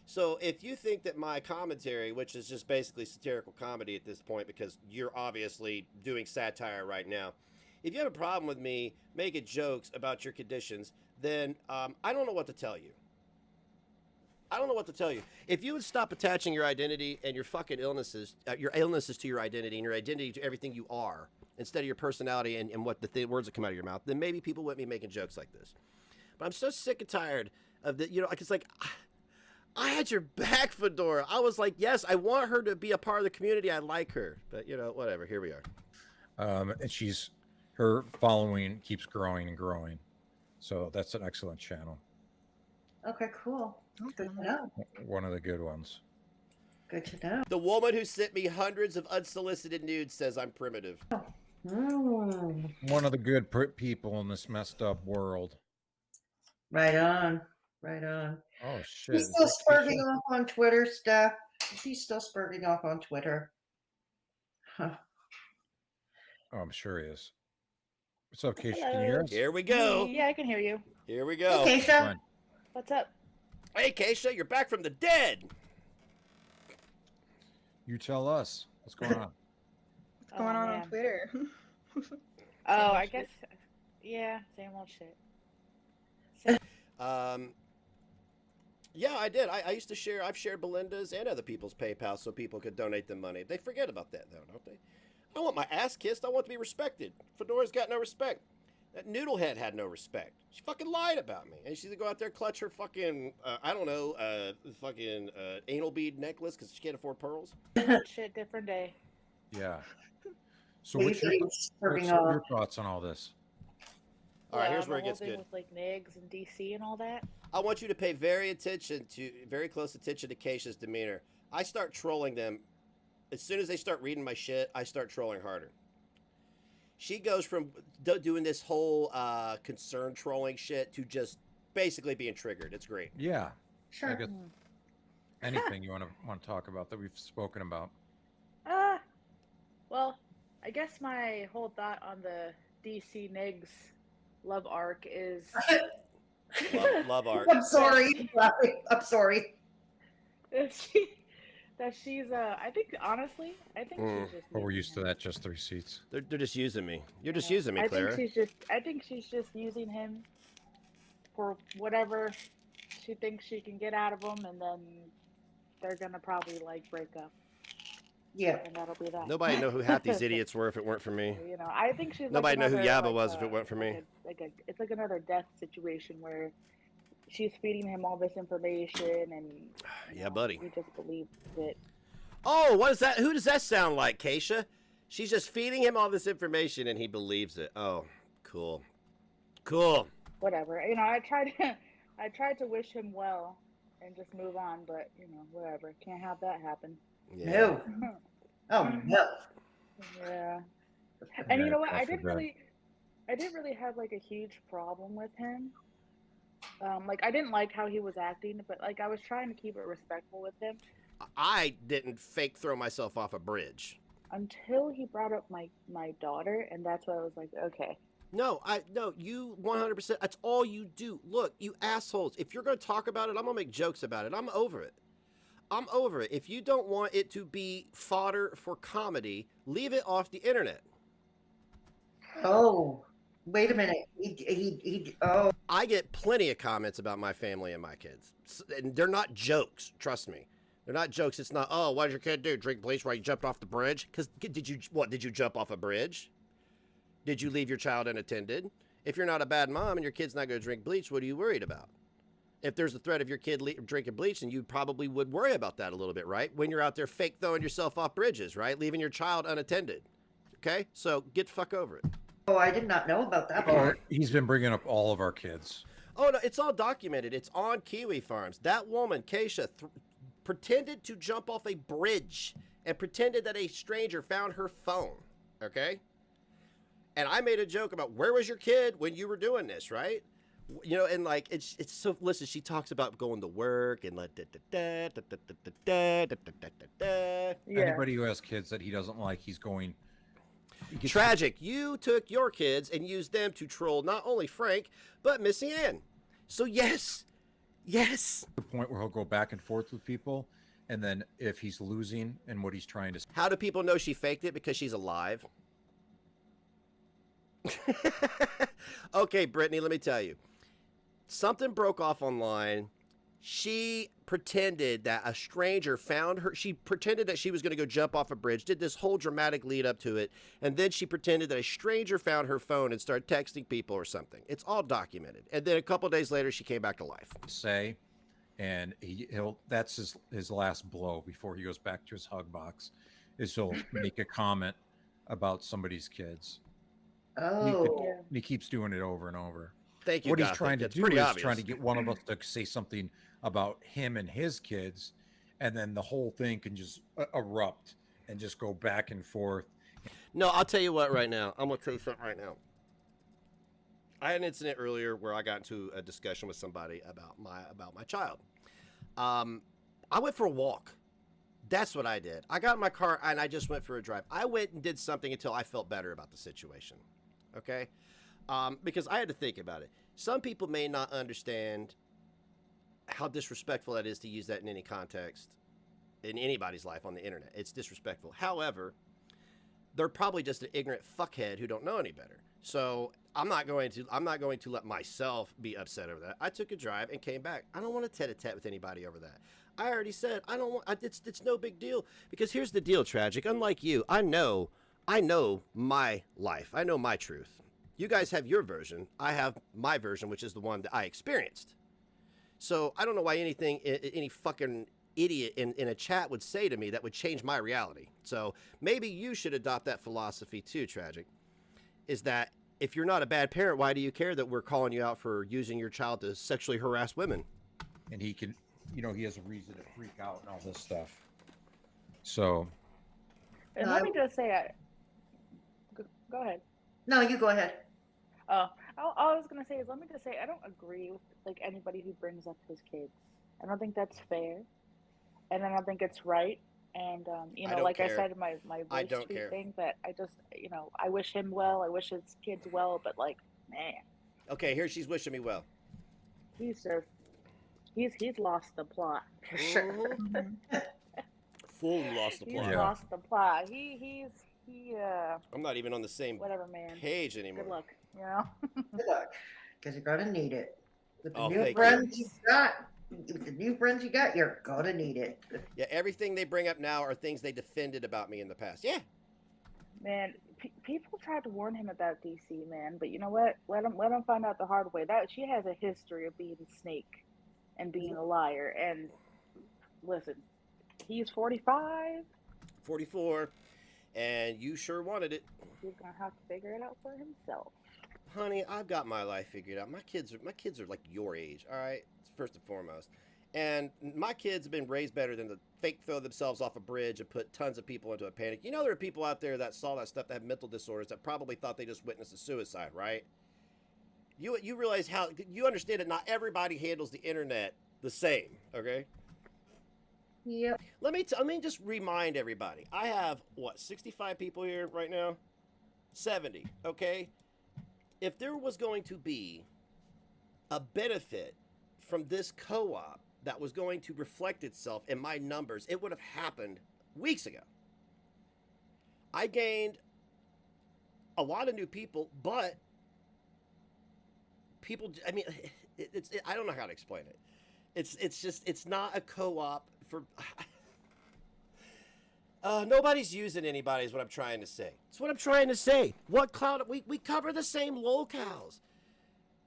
Speaker 2: So if you think that my commentary, which is just basically satirical comedy at this point, because you're obviously doing satire right now, if you have a problem with me making jokes about your conditions, then I don't know what to tell you. I don't know what to tell you. If you would stop attaching your identity and your fucking illnesses to your identity and your identity to everything you are, instead of your personality and what the words that come out of your mouth, then maybe people wouldn't be making jokes like this. But I'm so sick and tired of the, it's like, I had your back, Fedora. I was like, yes, I want her to be a part of the community. I like her. But, whatever. Here we are.
Speaker 9: And her following keeps growing and growing. So that's an excellent channel.
Speaker 8: Okay, cool. Good to know.
Speaker 9: One of the good ones.
Speaker 8: Good to know.
Speaker 2: The woman who sent me hundreds of unsolicited nudes says I'm primitive.
Speaker 9: One of the good people in this messed up world.
Speaker 8: Right on. Right on.
Speaker 9: Oh, shit.
Speaker 8: She's still spurting off on Twitter stuff. She's still spurting off on Twitter. Huh.
Speaker 9: Oh, I'm sure he is. What's up, Keisha? Can you hear us?
Speaker 2: Here we go.
Speaker 12: Yeah, I can hear you.
Speaker 2: Here we go.
Speaker 8: Hey, Keisha.
Speaker 12: What's up?
Speaker 2: Hey, Keisha, you're back from the dead.
Speaker 9: You tell us. What's going on?
Speaker 11: What's going on Twitter?
Speaker 12: I guess, yeah, same old shit.
Speaker 2: Yeah, I did. I used to share. I've shared Belinda's and other people's PayPal so people could donate them money. They forget about that, though, don't they? I want my ass kissed. I want to be respected. Fedora's got no respect. That noodlehead had no respect. She fucking lied about me. And she's gonna go out there clutch her fucking, anal bead necklace because she can't afford pearls.
Speaker 12: Shit, different day.
Speaker 9: Yeah. So what's your thoughts on all this?
Speaker 2: All right, here's where it gets good.
Speaker 12: With like NIGS and DC and all that.
Speaker 2: I want you to pay very close attention to Keisha's demeanor. I start trolling them. As soon as they start reading my shit, I start trolling harder. She goes from doing this whole concern trolling shit to just basically being triggered. It's great.
Speaker 9: Yeah.
Speaker 8: Sure.
Speaker 9: I guess anything you want to talk about that we've spoken about.
Speaker 12: Well, I guess my whole thought on the DC NIGS love arc is
Speaker 2: love arc.
Speaker 8: I'm sorry. I'm sorry.
Speaker 12: that she's I think honestly, I think she's just.
Speaker 9: But we're
Speaker 12: using
Speaker 9: used to
Speaker 12: him.
Speaker 9: that, just the receipts.
Speaker 2: They're just using me. You're just
Speaker 12: Yeah.
Speaker 2: using me,
Speaker 12: I think
Speaker 2: Clara.
Speaker 12: she's just using him for whatever she thinks she can get out of him, and then they're gonna probably like break up.
Speaker 8: Yeah.
Speaker 12: And that'll be that.
Speaker 2: Nobody know who half these idiots were if it weren't for me.
Speaker 12: You know, I think she's
Speaker 2: Nobody
Speaker 12: like
Speaker 2: know who
Speaker 12: another,
Speaker 2: Yaba
Speaker 12: like,
Speaker 2: was if it weren't for me.
Speaker 12: it's like another death situation where she's feeding him all this information, and
Speaker 2: Yeah, buddy.
Speaker 12: he just believes it.
Speaker 2: Oh, what is that? Who does that sound like, Keisha? She's just feeding him all this information and he believes it. Oh, cool. Cool.
Speaker 12: Whatever. You know, I tried to wish him well and just move on, but you know, whatever. Can't have that happen.
Speaker 2: Yeah.
Speaker 8: No. Oh no.
Speaker 12: Yeah. And you know what?
Speaker 9: God
Speaker 12: I didn't
Speaker 9: forbid.
Speaker 12: really have like a huge problem with him. Like I didn't like how he was acting, but like I was trying to keep it respectful with him
Speaker 2: I didn't fake throw myself off a bridge.
Speaker 12: until he brought up my daughter, and that's when I was like, okay.
Speaker 2: No, you 100%. That's all you do. Look, you assholes. If you're going to talk about it, I'm going to make jokes about it. I'm over it. I'm over it. If you don't want it to be fodder for comedy, leave it off the internet.
Speaker 8: Oh, wait a minute. Oh.
Speaker 2: I get plenty of comments about my family and my kids. And they're not jokes. Trust me. They're not jokes. It's not, oh, what did your kid do? Drink bleach while you jumped off the bridge? Because did you jump off a bridge? Did you leave your child unattended? If you're not a bad mom and your kid's not going to drink bleach, what are you worried about? If there's a threat of your kid drinking bleach, then you probably would worry about that a little bit, right? When you're out there fake throwing yourself off bridges, right? Leaving your child unattended. Okay? So get the fuck over it.
Speaker 8: Oh, I did not know about that part.
Speaker 9: He's been bringing up all of our kids.
Speaker 2: Oh, no, it's all documented. It's on Kiwi Farms. That woman, Keisha, pretended to jump off a bridge and pretended that a stranger found her phone. Okay? And I made a joke about where was your kid when you were doing this, right? You know, and like it's so. Listen, she talks about going to work and like
Speaker 9: Anybody who has kids that he doesn't like, he's going.
Speaker 2: Tragic. You took your kids and used them to troll not only Frank but Missy Ann. So yes, the
Speaker 9: point where he'll go back and forth with people, and then if he's losing and what he's trying to.
Speaker 2: How do people know she faked it? Because she's alive. Okay, Brittany, let me tell you. Something broke off online. She pretended that a stranger found her. She pretended that she was going to go jump off a bridge, did this whole dramatic lead up to it, and then she pretended that a stranger found her phone and started texting people or something. It's all documented. And then a couple days later, she came back to life.
Speaker 9: Say, and that's his last blow before he goes back to his hug box, is he'll make a comment about somebody's kids.
Speaker 8: Oh.
Speaker 9: He keeps doing it over and over.
Speaker 2: Thank you.
Speaker 9: What he's
Speaker 2: Gothic.
Speaker 9: trying to
Speaker 2: It's
Speaker 9: do
Speaker 2: pretty
Speaker 9: is
Speaker 2: obvious.
Speaker 9: trying to get one of us to say something about him and his kids, and then the whole thing can just erupt and just go back and forth.
Speaker 2: No, I'll tell you what right now. I'm going to tell you something right now. I had an incident earlier where I got into a discussion with somebody about my child. I went for a walk. That's what I did. I got in my car and I just went for a drive. I went and did something until I felt better about the situation. Okay? Because I had to think about it. Some people may not understand how disrespectful that is to use that in any context in anybody's life on the internet. It's disrespectful. However, they're probably just an ignorant fuckhead who don't know any better. So I'm not going to let myself be upset over that. I took a drive and came back. I don't want to tete-a-tete with anybody over that. I already said I don't want. It's no big deal, because here's the deal, Tragic. Unlike you, I know my life. I know my truth. You guys have your version. I have my version, which is the one that I experienced. So I don't know why any fucking idiot in a chat would say to me that would change my reality. So maybe you should adopt that philosophy too, Tragic. Is that if you're not a bad parent, why do you care that we're calling you out for using your child to sexually harass women?
Speaker 9: And he can, he has a reason to freak out and all this stuff. So.
Speaker 12: And let me just say, go ahead.
Speaker 8: No, you go ahead.
Speaker 12: All I was gonna say is, let me just say, I don't agree with like anybody who brings up his kids. I don't think that's fair, and I don't think it's right. And like I said in my voice tweet thing, that I just I wish him well. I wish his kids well, but like, man.
Speaker 2: Okay, here she's wishing me well.
Speaker 12: He's lost the plot for sure.
Speaker 2: fully lost the
Speaker 12: He's
Speaker 2: plot.
Speaker 12: lost the plot.
Speaker 2: I'm not even on the same
Speaker 12: whatever, man.
Speaker 2: page anymore.
Speaker 12: Good luck, you know.
Speaker 8: Good luck, because you're gonna need it. With the new
Speaker 2: thank
Speaker 8: friends
Speaker 2: you.
Speaker 8: with the new friends you got, you're gonna need it.
Speaker 2: Yeah, everything they bring up now are things they defended about me in the past. Yeah.
Speaker 12: Man, people tried to warn him about DC, man, but you know what? Let him find out the hard way. That she has a history of being a snake and being a liar. And listen, he's 45.
Speaker 2: 44, and you sure wanted it.
Speaker 12: He's gonna have to figure it out for himself.
Speaker 2: Honey, I've got my life figured out. My kids are like your age, all right? First and foremost. And my kids have been raised better than to fake throw themselves off a bridge and put tons of people into a panic. You know, there are people out there that saw that stuff that have mental disorders that probably thought they just witnessed a suicide, right? You realize how, you understand that not everybody handles the internet the same, okay?
Speaker 8: Yep.
Speaker 2: Let me just remind everybody. I have, 65 people here right now? 70, okay? If there was going to be a benefit from this co-op that was going to reflect itself in my numbers, it would have happened weeks ago. I gained a lot of new people, but people, I mean, I don't know how to explain it. It's not a co-op for, nobody's using anybody is what I'm trying to say. It's what I'm trying to say. What cloud, we cover the same locales.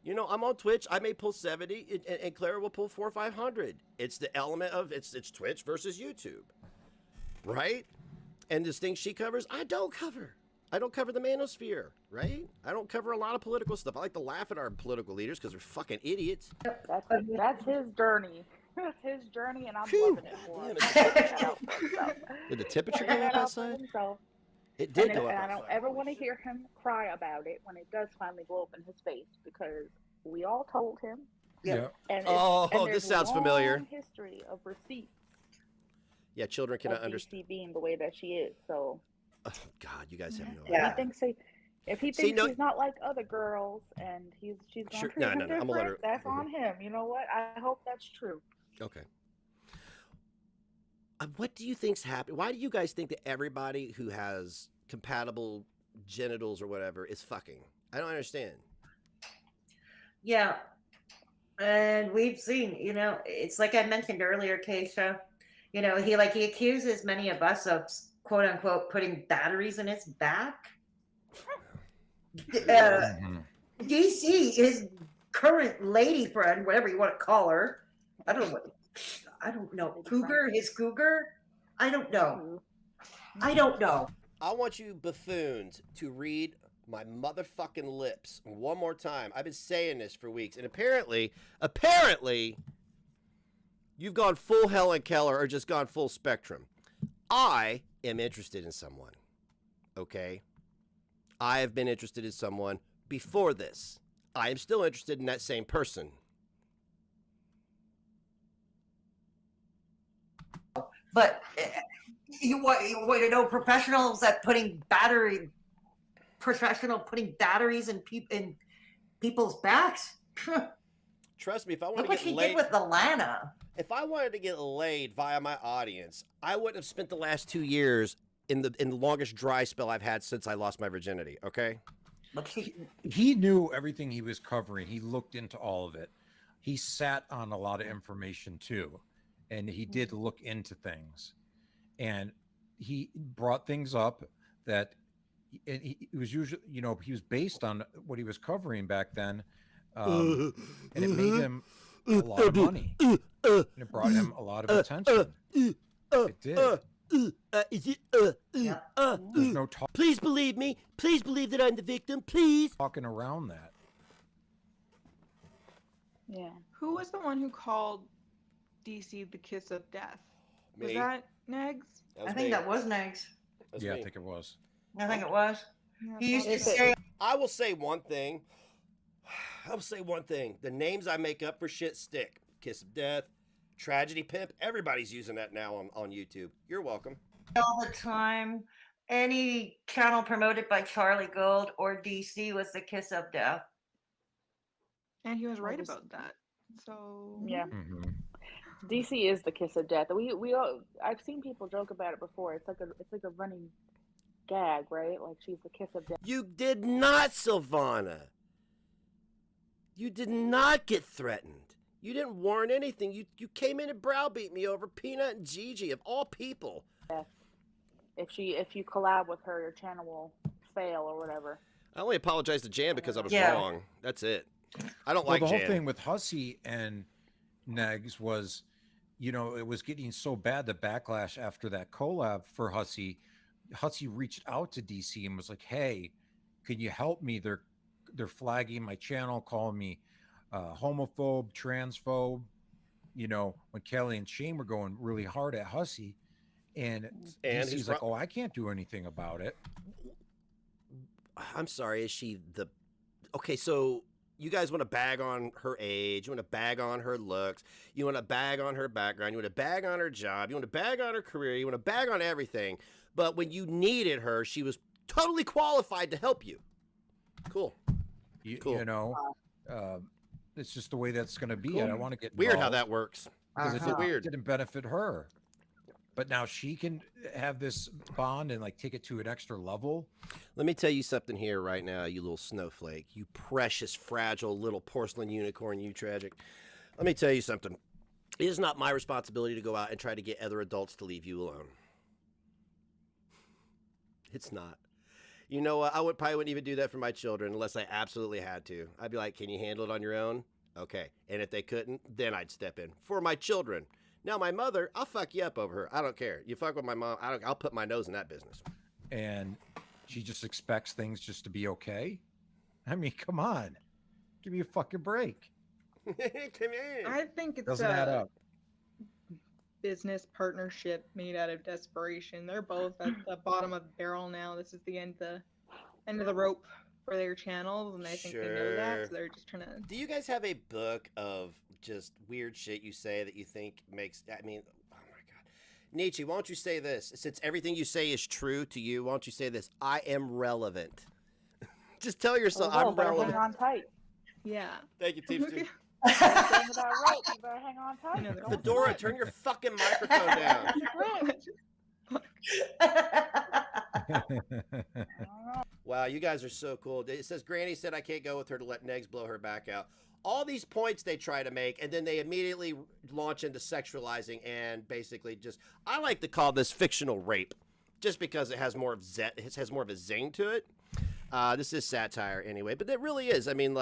Speaker 2: You know, I'm on Twitch. I may pull 70, and Clara will pull 400 or 500. It's the element of it's Twitch versus YouTube, right? And this thing she covers, I don't cover. I don't cover the manosphere, right? I don't cover a lot of political stuff. I like to laugh at our political leaders because they're fucking idiots.
Speaker 12: That's his journey. That's his journey, and I'm loving it for him.
Speaker 2: Did the temperature go up outside? It did go up.
Speaker 12: And I don't ever want to hear him cry about it when it does finally blow up in his face, because we all told him.
Speaker 2: Yeah.
Speaker 12: And
Speaker 2: this sounds familiar.
Speaker 12: History of receipts.
Speaker 2: Yeah, children cannot understand.
Speaker 12: DC being the way that she is, so.
Speaker 2: Oh God, you guys have no
Speaker 12: Yeah.
Speaker 2: idea.
Speaker 12: If he thinks she's not like other girls and she's gonna treat him different,
Speaker 2: I'm gonna let her.
Speaker 12: That's on him. You know what? I hope that's true.
Speaker 2: Okay. What do you think's happening? Why do you guys think that everybody who has compatible genitals or whatever is fucking? I don't understand.
Speaker 8: Yeah. And we've seen, you know, it's like I mentioned earlier, Keisha, you know, he accuses many of us of quote unquote putting batteries in his back. DC, his current lady friend, whatever you want to call her, I don't know. Cougar, his cougar? I don't know.
Speaker 2: I want you buffoons to read my motherfucking lips one more time. I've been saying this for weeks, and apparently, you've gone full Helen Keller or just gone full spectrum. I am interested in someone, okay? I have been interested in someone before this. I am still interested in that same person.
Speaker 8: But you want to know professionals that putting batteries in people's backs?
Speaker 2: Trust me, if I want
Speaker 8: Look
Speaker 2: to
Speaker 8: what
Speaker 2: get
Speaker 8: she
Speaker 2: laid
Speaker 8: did with Alana.
Speaker 2: If I wanted to get laid via my audience, I wouldn't have spent the last 2 years in the longest dry spell I've had since I lost my virginity, okay?
Speaker 9: He knew everything he was covering. He looked into all of it. He sat on a lot of information too, and he did look into things, and he brought things up that it was usually, you know, he was based on what he was covering back then, and it made him a lot of money, and it brought him a lot of attention. It did.
Speaker 2: Is it?
Speaker 9: There's no talk.
Speaker 2: Please believe me. Please believe that I'm the victim. Please.
Speaker 9: Talking around that.
Speaker 11: Yeah. Who was the one who called DC the kiss of death? Was
Speaker 2: Me.
Speaker 11: that Negs?
Speaker 8: I think that was Negs.
Speaker 9: Yeah, I think it was.
Speaker 8: I think it was.
Speaker 11: Yeah,
Speaker 8: He used to say,
Speaker 2: I will say one thing. The names I make up for shit stick. Kiss of death, tragedy pimp. Everybody's using that now on YouTube. You're welcome.
Speaker 8: all the time, any channel promoted by Charlie Gold or DC was the kiss of death.
Speaker 11: And he was right about that. So
Speaker 12: yeah. DC is the kiss of death. I've seen people joke about it before. It's like a running gag, right? Like she's the kiss of death.
Speaker 2: You did not, Silvana. You did not get threatened. You didn't warn anything. You came in and browbeat me over Peanut and Gigi, of all people.
Speaker 12: If you collab with her, your channel will fail or whatever.
Speaker 2: I only apologized to Jan because I was wrong. That's it. I don't like
Speaker 9: the
Speaker 2: Jan.
Speaker 9: whole thing with Hussey and Negs was, it was getting so bad, the backlash after that collab for Hussey. Hussey reached out to DC and was like, "Hey, can you help me? They're flagging my channel, calling me homophobe, transphobe." When Kelly and Shane were going really hard at Hussey, and DC's like, "Oh, I can't do anything about it."
Speaker 2: I'm sorry. Is she the? Okay, so you guys want to bag on her age, you want to bag on her looks, you want to bag on her background, you want to bag on her job, you want to bag on her career, you want to bag on everything. But when you needed her, she was totally qualified to help you. Cool.
Speaker 9: It's just the way that's going to be. Cool. I don't want to get
Speaker 2: weird how that works.
Speaker 9: Because it didn't benefit her. But now she can have this bond and take it to an extra level.
Speaker 2: Let me tell you something here right now, you little snowflake, you precious, fragile little porcelain unicorn, you tragic. Let me tell you something. It is not my responsibility to go out and try to get other adults to leave you alone. It's not. You know what? I probably wouldn't even do that for my children unless I absolutely had to. I'd be like, can you handle it on your own? Okay. And if they couldn't, then I'd step in for my children. Now, my mother, I'll fuck you up over her. I don't care. You fuck with my mom, I'll put my nose in that business.
Speaker 9: And she just expects things just to be okay? I mean, come on. Give me a fucking break.
Speaker 2: Come in.
Speaker 11: I think it's
Speaker 9: doesn't add up.
Speaker 11: Business partnership made out of desperation. They're both at the bottom of the barrel now. This is the end of the rope for their channels, and I think they know that, so they're just trying to...
Speaker 2: Do you guys have a book of just weird shit you say that you think makes... I mean, oh my God. Nietzsche, why don't you say this? Since everything you say is true to you, why don't you say this? I am relevant. Just tell yourself I'm relevant.
Speaker 12: Hang on tight.
Speaker 11: Yeah.
Speaker 2: Thank you, Teamster.
Speaker 12: You better hang on tight.
Speaker 2: Fedora, turn your fucking microphone down. Wow, you guys are so cool. It says Granny said I can't go with her to let Negs blow her back out. All these points they try to make, and then they immediately launch into sexualizing and basically just, I like to call this fictional rape, just because it has more of a zing to it. This is satire anyway, but it really is. I mean,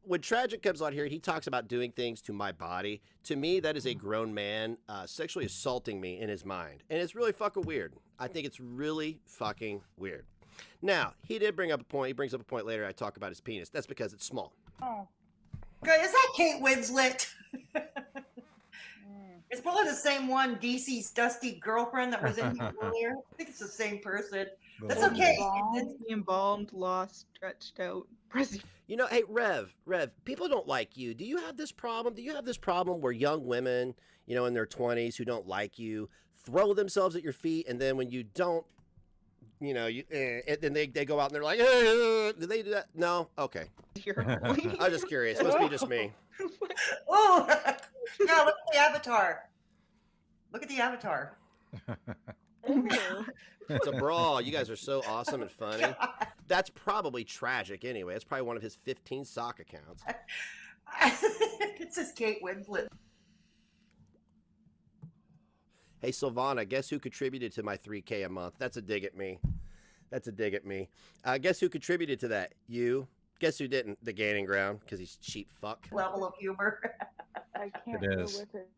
Speaker 2: when Tragic comes on here, he talks about doing things to my body. To me, that is a grown man sexually assaulting me in his mind. And it's really fucking weird. I think it's really fucking weird. Now, he did bring up a point. He brings up a point later. I talk about his penis. That's because it's small.
Speaker 8: Oh. Is that Kate Winslet? It's probably the same one, DC's dusty girlfriend that was in here earlier. I think it's the same person. That's okay.
Speaker 11: Embalmed, lost, stretched out.
Speaker 2: You know, hey, Rev, people don't like you. Do you have this problem? Do you have this problem where young women, in their 20s who don't like you, throw themselves at your feet, and then when you don't, and then they go out and they're like, do they do that? No? Okay. I'm just curious. Must be just me.
Speaker 8: Oh, yeah, look at the avatar. Look at the avatar.
Speaker 2: It's a brawl. You guys are so awesome and funny. That's probably Tragic anyway. It's probably one of his 15 sock accounts.
Speaker 8: It says Kate Winslet.
Speaker 2: Hey, Silvana, guess who contributed to my $3K a month? That's a dig at me. Guess who contributed to that? You. Guess who didn't? The Gaining Ground, because he's cheap fuck.
Speaker 8: Level of humor.
Speaker 12: I can't go with it.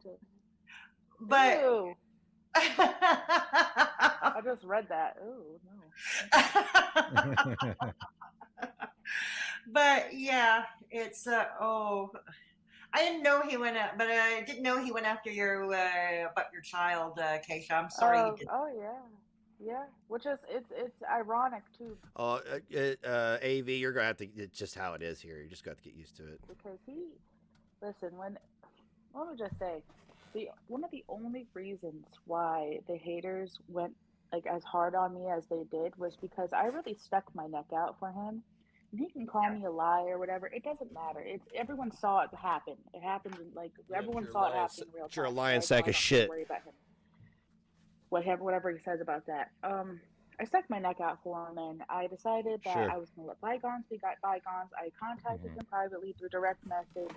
Speaker 8: But...
Speaker 12: Ew. I just read that. Oh no.
Speaker 8: But yeah, it's I didn't know he went out, but I didn't know he went after your child, Keisha. I'm sorry.
Speaker 12: Oh yeah. Which is it's ironic too.
Speaker 2: AV, you're gonna have to. It's just how it is here. You just got to get used to it.
Speaker 12: Because let me just say. One of the only reasons why the haters went as hard on me as they did was because I really stuck my neck out for him, he can call me a liar or whatever. It doesn't matter. It's everyone saw it happen. It happened like everyone saw it happen in real time.
Speaker 2: You're a lying
Speaker 12: right?
Speaker 2: sack
Speaker 12: So
Speaker 2: of shit.
Speaker 12: worry about him. Whatever he says about that. I stuck my neck out for him, and I decided that I was going to let bygones be bygones. I contacted him privately through direct message,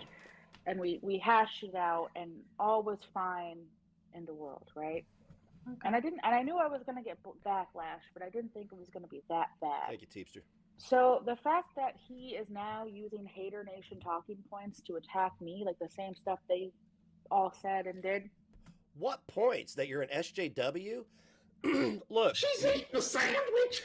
Speaker 12: and we hashed it out, and all was fine in the world, right? Okay. And I knew I was going to get backlash, but I didn't think it was going to be that bad.
Speaker 2: Thank you, Teepster.
Speaker 12: So the fact that he is now using Hater Nation talking points to attack me, like the same stuff they all said and did.
Speaker 2: What points? That you're an SJW? Look.
Speaker 6: She's eating a sandwich.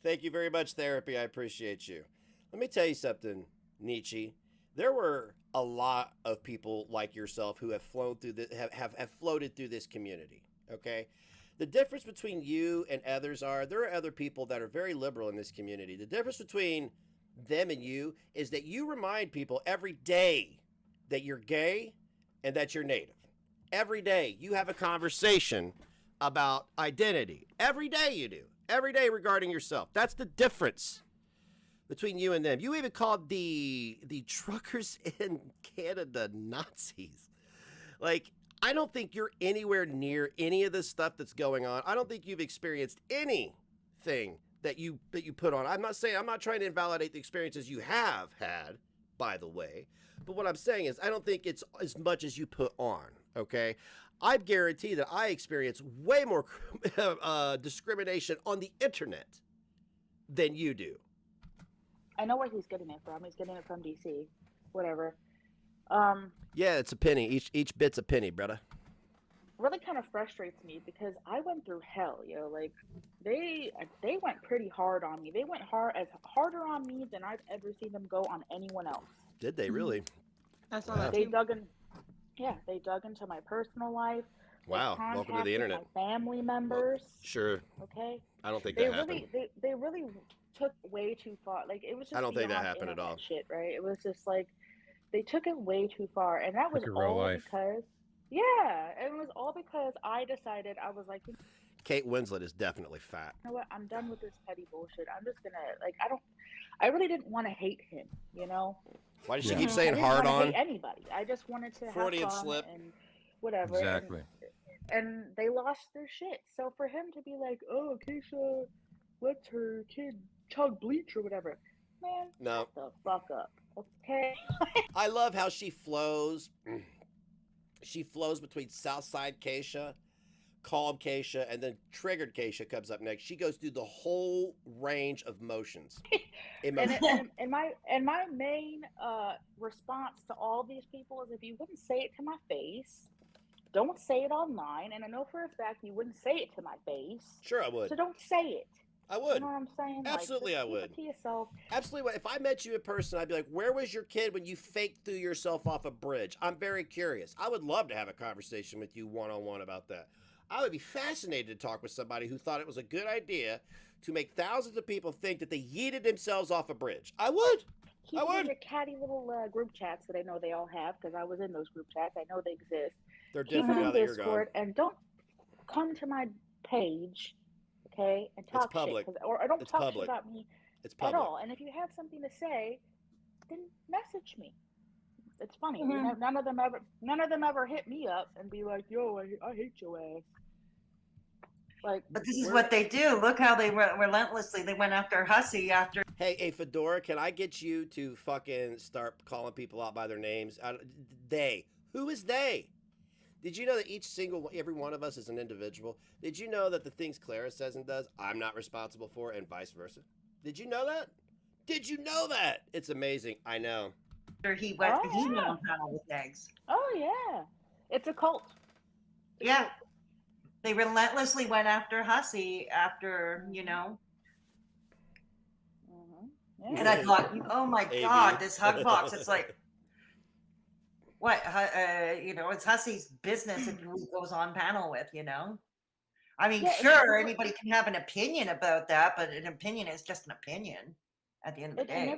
Speaker 2: Thank you very much, Therapy. I appreciate you. Let me tell you something, Nietzsche. There were a lot of people like yourself who have flown through have floated through this community. Okay? The difference between you and others there are other people that are very liberal in this community. The difference between them and you is that you remind people every day that you're gay and that you're native. Every day you have a conversation about identity. Every day you do. Every day regarding yourself. That's the difference between you and them. You even called the truckers in Canada Nazis. Like, I don't think you're anywhere near any of the stuff that's going on. I don't think you've experienced anything that you put on. I'm not trying to invalidate the experiences you have had, by the way. But what I'm saying is I don't think it's as much as you put on, okay? I guarantee that I experience way more discrimination on the internet than you do.
Speaker 12: I know where he's getting it from. He's getting it from DC. Whatever.
Speaker 2: Yeah, it's a penny. Each bit's a penny, brother.
Speaker 12: Really kind of frustrates me because I went through hell, like they went pretty hard on me. They went harder on me than I've ever seen them go on anyone else.
Speaker 2: Did they really?
Speaker 11: I saw that
Speaker 12: They
Speaker 11: too.
Speaker 12: they dug into my personal life.
Speaker 2: Wow, welcome to the internet.
Speaker 12: My family members.
Speaker 2: Well, sure.
Speaker 12: Okay.
Speaker 2: I don't think that happened.
Speaker 12: They really took way too far. Like it was just.
Speaker 2: I don't think that happened at all.
Speaker 12: Shit, right? It was just like they took it way too far, and that was all because. Yeah, it was all because I decided I was like.
Speaker 2: Kate Winslet is definitely fat.
Speaker 12: You know what? I'm done with this petty bullshit. I'm just gonna I really didn't want to hate him.
Speaker 2: Why does she keep saying hard on?
Speaker 12: Hate anybody. I just wanted to
Speaker 2: Freudian
Speaker 12: have fun
Speaker 2: slip.
Speaker 12: and whatever.
Speaker 9: Exactly.
Speaker 12: And they lost their shit. So for him to be like, "Oh, Keisha lets her kid chug bleach or whatever," man,
Speaker 2: no.
Speaker 12: Shut the fuck up, okay?
Speaker 2: I love how she flows. She flows between Southside Keisha, Calm Keisha, and then Triggered Keisha comes up next. She goes through the whole range of motions.
Speaker 12: And my main response to all these people is if you wouldn't say it to my face, don't say it online. And I know for a fact you wouldn't say it to my face.
Speaker 2: Sure, I would.
Speaker 12: So don't say it.
Speaker 2: I would.
Speaker 12: You know what I'm saying?
Speaker 2: Absolutely,
Speaker 12: like,
Speaker 2: I would.
Speaker 12: Keep it to yourself.
Speaker 2: Absolutely. If I met you in person, I'd be like, where was your kid when you faked threw yourself off a bridge? I'm very curious. I would love to have a conversation with you one-on-one about that. I would be fascinated to talk with somebody who thought it was a good idea to make thousands of people think that they yeeted themselves off a bridge. I would.
Speaker 12: Keep your catty little group chats that I know they all have, because I was in those group chats. I know they exist.
Speaker 2: They're different now that you're gone.
Speaker 12: And don't come to my page, okay, and talk
Speaker 2: public.
Speaker 12: shit. Or don't
Speaker 2: It's
Speaker 12: talk
Speaker 2: public.
Speaker 12: shit about me
Speaker 2: at
Speaker 12: all. And if you have something to say, then message me. It's funny. None of them ever hit me up and be like, "Yo, I hate your ass." Like,
Speaker 8: but this is what they do. Look how they relentlessly they went after Hussey after.
Speaker 2: Hey, Fedora, can I get you to fucking start calling people out by their names? They. Who is they? Did you know that every one of us is an individual? Did you know that the things Clara says and does, I'm not responsible for, and vice versa? Did you know that? Did you know that? It's amazing. I know.
Speaker 8: He went on panel with eggs.
Speaker 12: Oh yeah, it's a cult.
Speaker 8: Yeah, they relentlessly went after Hussey after
Speaker 12: Yeah.
Speaker 8: And I thought, oh my God, this hug box. It's like, what? It's Hussey's business if he goes on panel with. I mean, sure, anybody can have an opinion about that, but an opinion is just an opinion at the end of the day.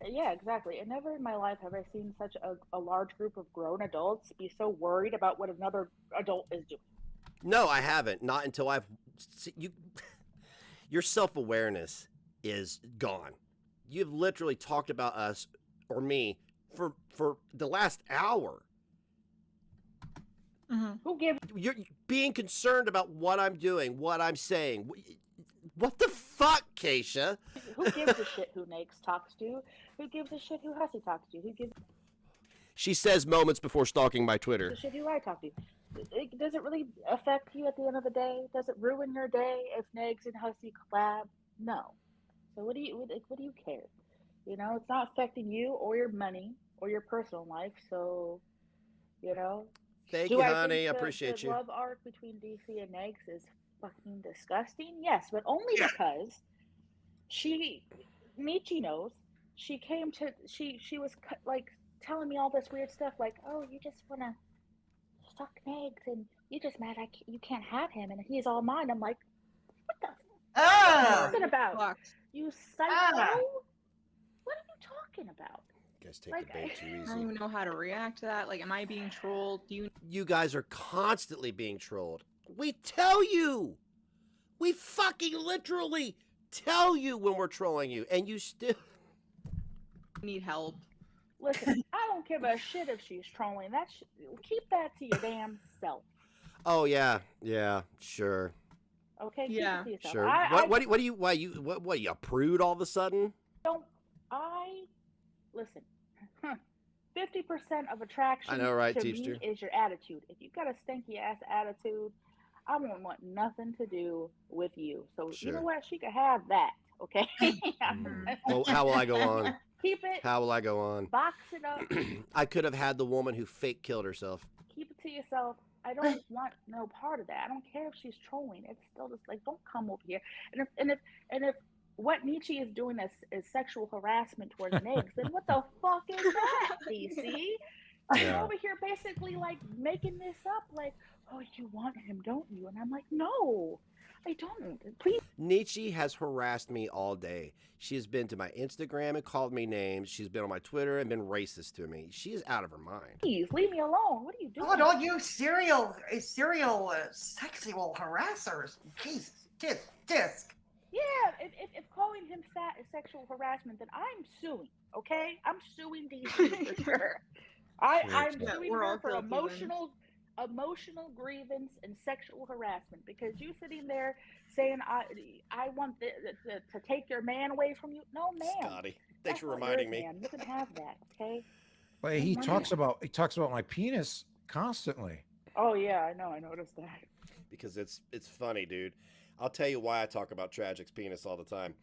Speaker 12: Yeah, exactly. And never in my life have I seen such a large group of grown adults be so worried about what another adult is doing.
Speaker 2: No, I haven't. Not until your self-awareness is gone. You've literally talked about us or me for the last hour.
Speaker 12: Who gives?
Speaker 2: You're being concerned about what I'm doing, what I'm saying. What the fuck, Keisha?
Speaker 12: Who gives a shit who Nakes talks to? Who gives a shit who Hussy talks to? Who gives
Speaker 2: She says moments before stalking my
Speaker 12: a
Speaker 2: Twitter.
Speaker 12: shit who I talk to? Does it really affect you at the end of the day? Does it ruin your day if Nags and Hussy collab? No. So what do you care? You know, it's not affecting you or your money or your personal life. So, you know.
Speaker 2: Thank
Speaker 12: Do
Speaker 2: you,
Speaker 12: I
Speaker 2: honey.
Speaker 12: think
Speaker 2: I appreciate
Speaker 12: the
Speaker 2: you.
Speaker 12: love arc between DC and Nags is fucking disgusting? Yes, but only because Michi knows. She came to, she was like telling me all this weird stuff, like, oh, you just want to suck Nags and you just mad you can't have him and he's all mine. I'm like, what the fuck are you talking about? You psycho? What are you talking about?
Speaker 2: You guys take the bait too easy.
Speaker 11: I don't even know how to react to that. Like, am I being trolled?
Speaker 2: You guys are constantly being trolled. We tell you. We fucking literally tell you when we're trolling you, and you still
Speaker 11: need help.
Speaker 12: Listen, I don't give a shit if she's trolling. Keep that to your damn self.
Speaker 2: Oh yeah, sure.
Speaker 12: Okay, keep it to yourself.
Speaker 2: Sure. What are you, a prude all of a sudden?
Speaker 12: Listen. 50% of attraction
Speaker 2: I know, right,
Speaker 12: to
Speaker 2: Teamster?
Speaker 12: me is your attitude. If you got a stinky ass attitude, I won't want nothing to do with you. So you know what? She could have that. Okay.
Speaker 2: Well, how will I go on?
Speaker 12: Keep it.
Speaker 2: How will I go on?
Speaker 12: Box it up.
Speaker 2: I could have had the woman who fake killed herself.
Speaker 12: Keep it to yourself. I don't want no part of that. I don't care if she's trolling. It's still just like, don't come over here. And if what Nietzsche is doing is sexual harassment towards Nags, then what the fuck is that, DC? You're over here basically like making this up, like, oh, you want him, don't you? And I'm like, no, I don't. Please.
Speaker 2: Nietzsche has harassed me all day. She has been to my Instagram and called me names. She's been on my Twitter and been racist to me. She is out of her mind.
Speaker 12: Please leave me alone. What are you doing?
Speaker 8: Oh, don't you serial sexual harassers? Jesus, disc.
Speaker 12: Yeah, if calling him fat is sexual harassment, then I'm suing. Okay, I'm suing DC for sure. I'm suing her for emotional grievance and sexual harassment because you sitting there saying I want to take your man away from you. No, man.
Speaker 2: Scotty, thanks for reminding me.
Speaker 12: Man. You can have that, okay?
Speaker 9: But he talks about my penis constantly.
Speaker 12: Oh yeah, I know. I noticed that.
Speaker 2: Because it's funny, dude. I'll tell you why I talk about Tragic's penis all the time.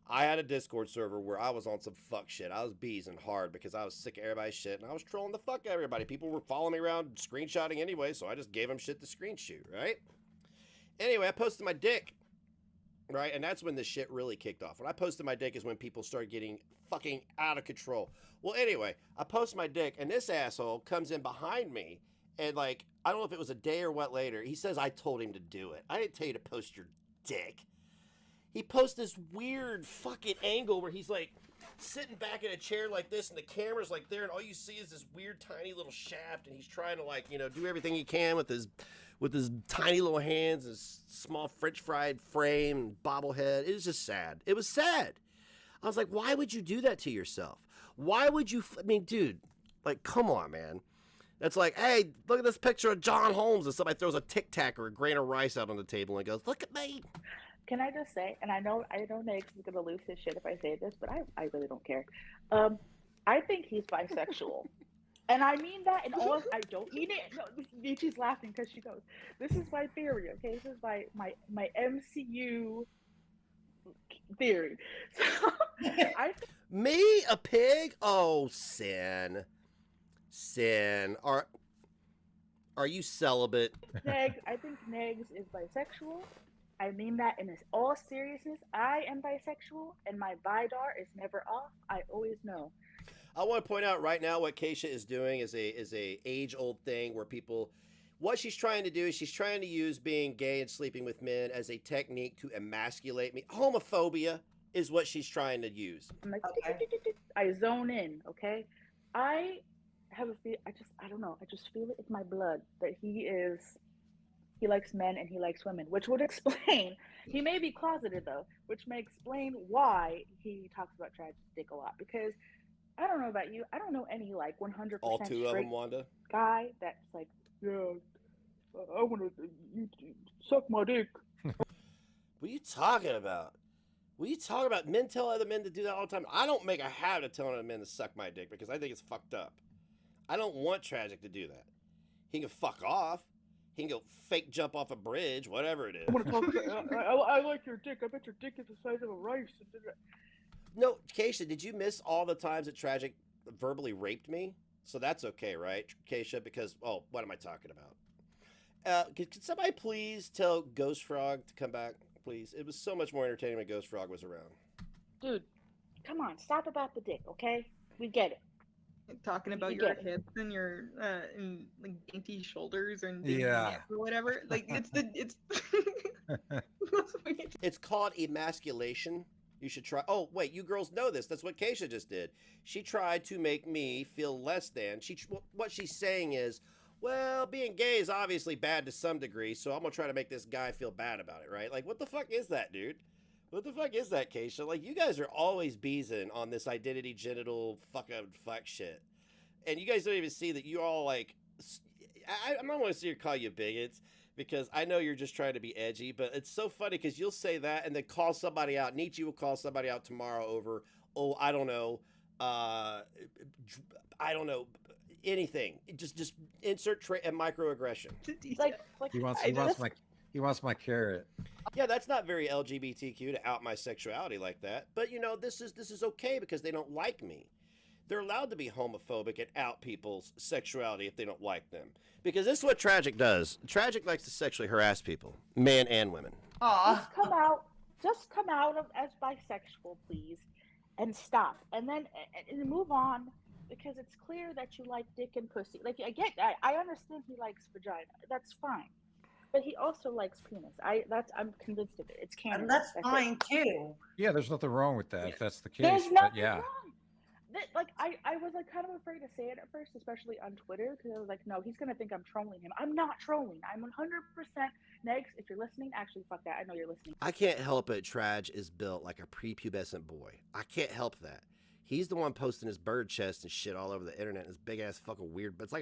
Speaker 2: I had a Discord server where I was on some fuck shit. I was beezing hard because I was sick of everybody's shit, and I was trolling the fuck out of everybody. People were following me around, screenshotting anyway, so I just gave them shit to screenshot, right? Anyway, I posted my dick, right? And that's when the shit really kicked off. When I posted my dick is when people started getting fucking out of control. Well, anyway, I post my dick, and this asshole comes in behind me, and like, I don't know if it was a day or what later, he says I told him to do it. I didn't tell you to post your dick. He posts this weird fucking angle where he's like sitting back in a chair like this and the camera's like there and all you see is this weird tiny little shaft and he's trying to like, you know, do everything he can with his tiny little hands, his small French fried frame, bobblehead. It was just sad. It was sad. I was like, why would you do that to yourself? Why would you, I mean, dude, like, come on, man. That's like, hey, look at this picture of John Holmes, and somebody throws a Tic Tac or a grain of rice out on the table and goes, look at me.
Speaker 12: Can I just say, and I know Nags is gonna lose his shit if I say this, but I really don't care. I think he's bisexual, and I mean that in all. I don't mean it. No, Nietzsche's laughing because she goes, "This is my theory, okay? This is my MCU theory." So,
Speaker 2: me a pig? Oh, sin. Are you celibate?
Speaker 12: Nags, I think Nags is bisexual. I mean that in all seriousness. I am bisexual, and my Vidar is never off. I always know.
Speaker 2: I want to point out right now what Keisha is doing is a age-old thing where people, what she's trying to do is she's trying to use being gay and sleeping with men as a technique to emasculate me. Homophobia is what she's trying to use.
Speaker 12: I'm like, I zone in, okay? I have a feel. I don't know. I just feel it in my blood that he is he likes men and he likes women, which would explain. He may be closeted though, which may explain why he talks about Tragic's dick a lot. Because I don't know about you, I don't know any like 100%
Speaker 2: All two of
Speaker 12: straight
Speaker 2: them, Wanda.
Speaker 12: guy that's like, yeah, I want to suck my dick.
Speaker 2: What are you talking about? What are you talking about? Men tell other men to do that all the time. I don't make a habit of telling other men to suck my dick because I think it's fucked up. I don't want Tragic to do that. He can fuck off. He can go fake jump off a bridge, whatever it is.
Speaker 12: I want to talk about, I like your dick. I bet your dick is the size of a rice.
Speaker 2: No, Keisha, did you miss all the times that Tragic verbally raped me? So that's okay, right, Keisha? Because, oh, what am I talking about? Could somebody please tell Ghost Frog to come back, please? It was so much more entertaining when Ghost Frog was around.
Speaker 12: Dude, come on, stop about the dick, okay? We get it.
Speaker 11: Talking about your hips and your and like dainty shoulders and dainty neck or whatever. Like it's
Speaker 2: It's called emasculation. You should try. Oh wait, you girls know this. That's what Keisha just did. She tried to make me feel less than. What she's saying is, well, being gay is obviously bad to some degree, so I'm gonna try to make this guy feel bad about it, right? Like, what the fuck is that, dude? What the fuck is that, Keisha? Like, you guys are always beezing on this identity, genital, fuck shit. And you guys don't even see that you're all like, I'm not going to sit here and call you bigots because I know you're just trying to be edgy, but it's so funny because you'll say that and then call somebody out. Nietzsche will call somebody out tomorrow over, oh, I don't know, anything. Just insert a microaggression.
Speaker 9: He wants my carrot.
Speaker 2: Yeah, that's not very LGBTQ to out my sexuality like that. But you know, this is okay because they don't like me. They're allowed to be homophobic and out people's sexuality if they don't like them. Because this is what Tragic does. Tragic likes to sexually harass people, men and women.
Speaker 12: Just come out as bisexual, please, and stop, and then and move on. Because it's clear that you like dick and pussy. Like I understand he likes vagina. That's fine. But he also likes penis. I'm convinced of it. It's canon.
Speaker 8: And that's fine too.
Speaker 9: Yeah, there's nothing wrong with that if that's the case.
Speaker 12: There's nothing
Speaker 9: yeah.
Speaker 12: wrong. Like I was like kind of afraid to say it at first, especially on Twitter, because I was like, no, he's gonna think I'm trolling him. I'm not trolling. I'm 100% Negs. If you're listening, actually, fuck that. I know you're listening.
Speaker 2: I can't help it. Trag is built like a prepubescent boy. I can't help that. He's the one posting his bird chest and shit all over the internet. His big ass fucking weird. But it's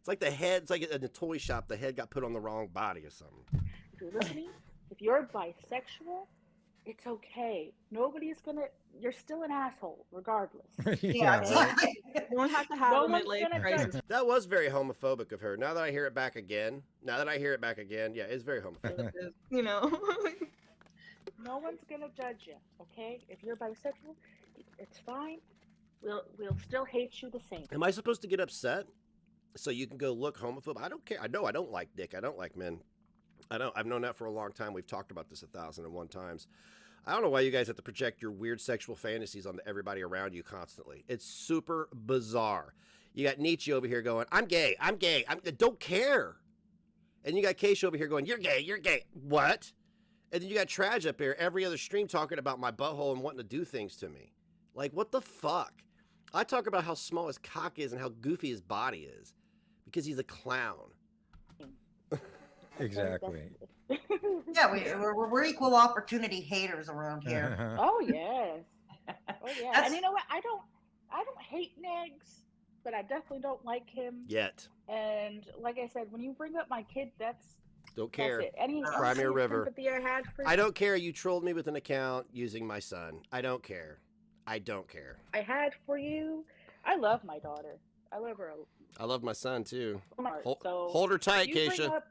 Speaker 2: like the head. It's like in the toy shop. The head got put on the wrong body or something.
Speaker 12: If you're listening, if you're bisexual, it's okay. Nobody's gonna. You're still an asshole, regardless.
Speaker 9: Yeah.
Speaker 11: You don't have to have
Speaker 12: No
Speaker 11: a
Speaker 12: one's
Speaker 11: midlife
Speaker 12: gonna
Speaker 11: crisis.
Speaker 12: judge.
Speaker 2: That was very homophobic of her. Now that I hear it back again, yeah, it's very homophobic.
Speaker 11: You know.
Speaker 12: No one's gonna judge you, okay? If you're bisexual, it's fine. We'll still hate you the same.
Speaker 2: Am I supposed to get upset so you can go look homophobic? I don't care. I know I don't like dick. I don't like men. I've known that for a long time. We've talked about this 1,001 times. I don't know why you guys have to project your weird sexual fantasies on everybody around you constantly. It's super bizarre. You got Nietzsche over here going, I'm gay. I don't care. And you got Keisha over here going, you're gay. What? And then you got Trag up here every other stream talking about my butthole and wanting to do things to me. Like, what the fuck? I talk about how small his cock is and how goofy his body is because he's a clown.
Speaker 9: Exactly.
Speaker 8: Yeah, we're equal opportunity haters around here.
Speaker 12: Oh yes. Oh yeah. And you know what? I don't hate Negs, but I definitely don't like him
Speaker 2: Yet.
Speaker 12: And like I said, when you bring up my kid,
Speaker 2: Don't care.
Speaker 12: That's it. Any
Speaker 2: Crimea River.
Speaker 12: sympathy I had for
Speaker 2: I don't care. You trolled me with an account using my son. I don't care. I don't care.
Speaker 12: I had for you. I love my daughter. I love her.
Speaker 2: I love my son too.
Speaker 12: So
Speaker 2: Hold her tight,
Speaker 12: you bring
Speaker 2: Keisha.
Speaker 12: up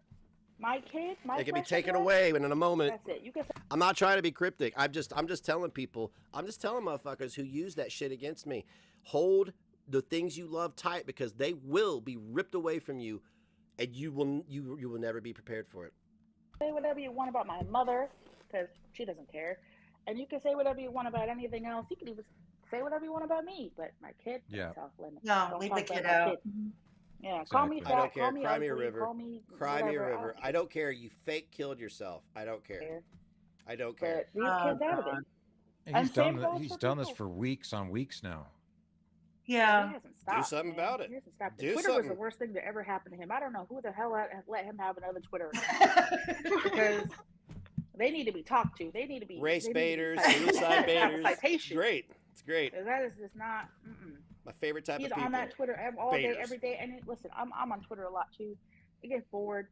Speaker 12: my kid,
Speaker 2: It can be taken away in a moment.
Speaker 12: That's it. You can.
Speaker 2: I'm not trying to be cryptic. I'm just telling people. I'm just telling motherfuckers who use that shit against me. Hold the things you love tight because they will be ripped away from you, and you will never be prepared for it.
Speaker 12: Say whatever you want about my mother, because she doesn't care, and you can say whatever you want about anything else. You can even say whatever you want about me, but my kid,
Speaker 9: Yeah.
Speaker 12: that's off limits.
Speaker 8: No,
Speaker 12: Don't
Speaker 8: leave
Speaker 12: talk
Speaker 8: the kid
Speaker 12: about my
Speaker 8: out.
Speaker 12: Yeah, call me
Speaker 2: I don't
Speaker 12: fat,
Speaker 2: care.
Speaker 12: call me
Speaker 2: Cry me a
Speaker 12: ugly,
Speaker 2: river.
Speaker 12: call me
Speaker 2: Cry me a
Speaker 12: whatever.
Speaker 2: river. I don't care. You fake killed yourself. I don't care. I don't care.
Speaker 12: But leave kids out of it.
Speaker 9: And
Speaker 12: And
Speaker 9: he's done
Speaker 12: same goes
Speaker 9: he's
Speaker 12: for
Speaker 9: done this
Speaker 12: people.
Speaker 9: for weeks on weeks now.
Speaker 8: Yeah.
Speaker 12: He hasn't stopped.
Speaker 2: Do something
Speaker 12: man.
Speaker 2: about it.
Speaker 12: He hasn't stopped.
Speaker 2: Do
Speaker 12: Twitter was
Speaker 2: something.
Speaker 12: the worst thing that ever happened to him. I don't know who the hell let him have another Twitter account. Because they need to be talked to. They need to be
Speaker 2: Race
Speaker 12: they need to be
Speaker 2: baiters,
Speaker 12: cited.
Speaker 2: suicide
Speaker 12: Have a
Speaker 2: baiters. It's
Speaker 12: citation.
Speaker 2: great. It's great.
Speaker 12: That is just not.
Speaker 2: My favorite type
Speaker 12: He's
Speaker 2: of people.
Speaker 12: on that Twitter all day,
Speaker 2: Baiters.
Speaker 12: every day. And listen, I'm on Twitter a lot too. I get bored,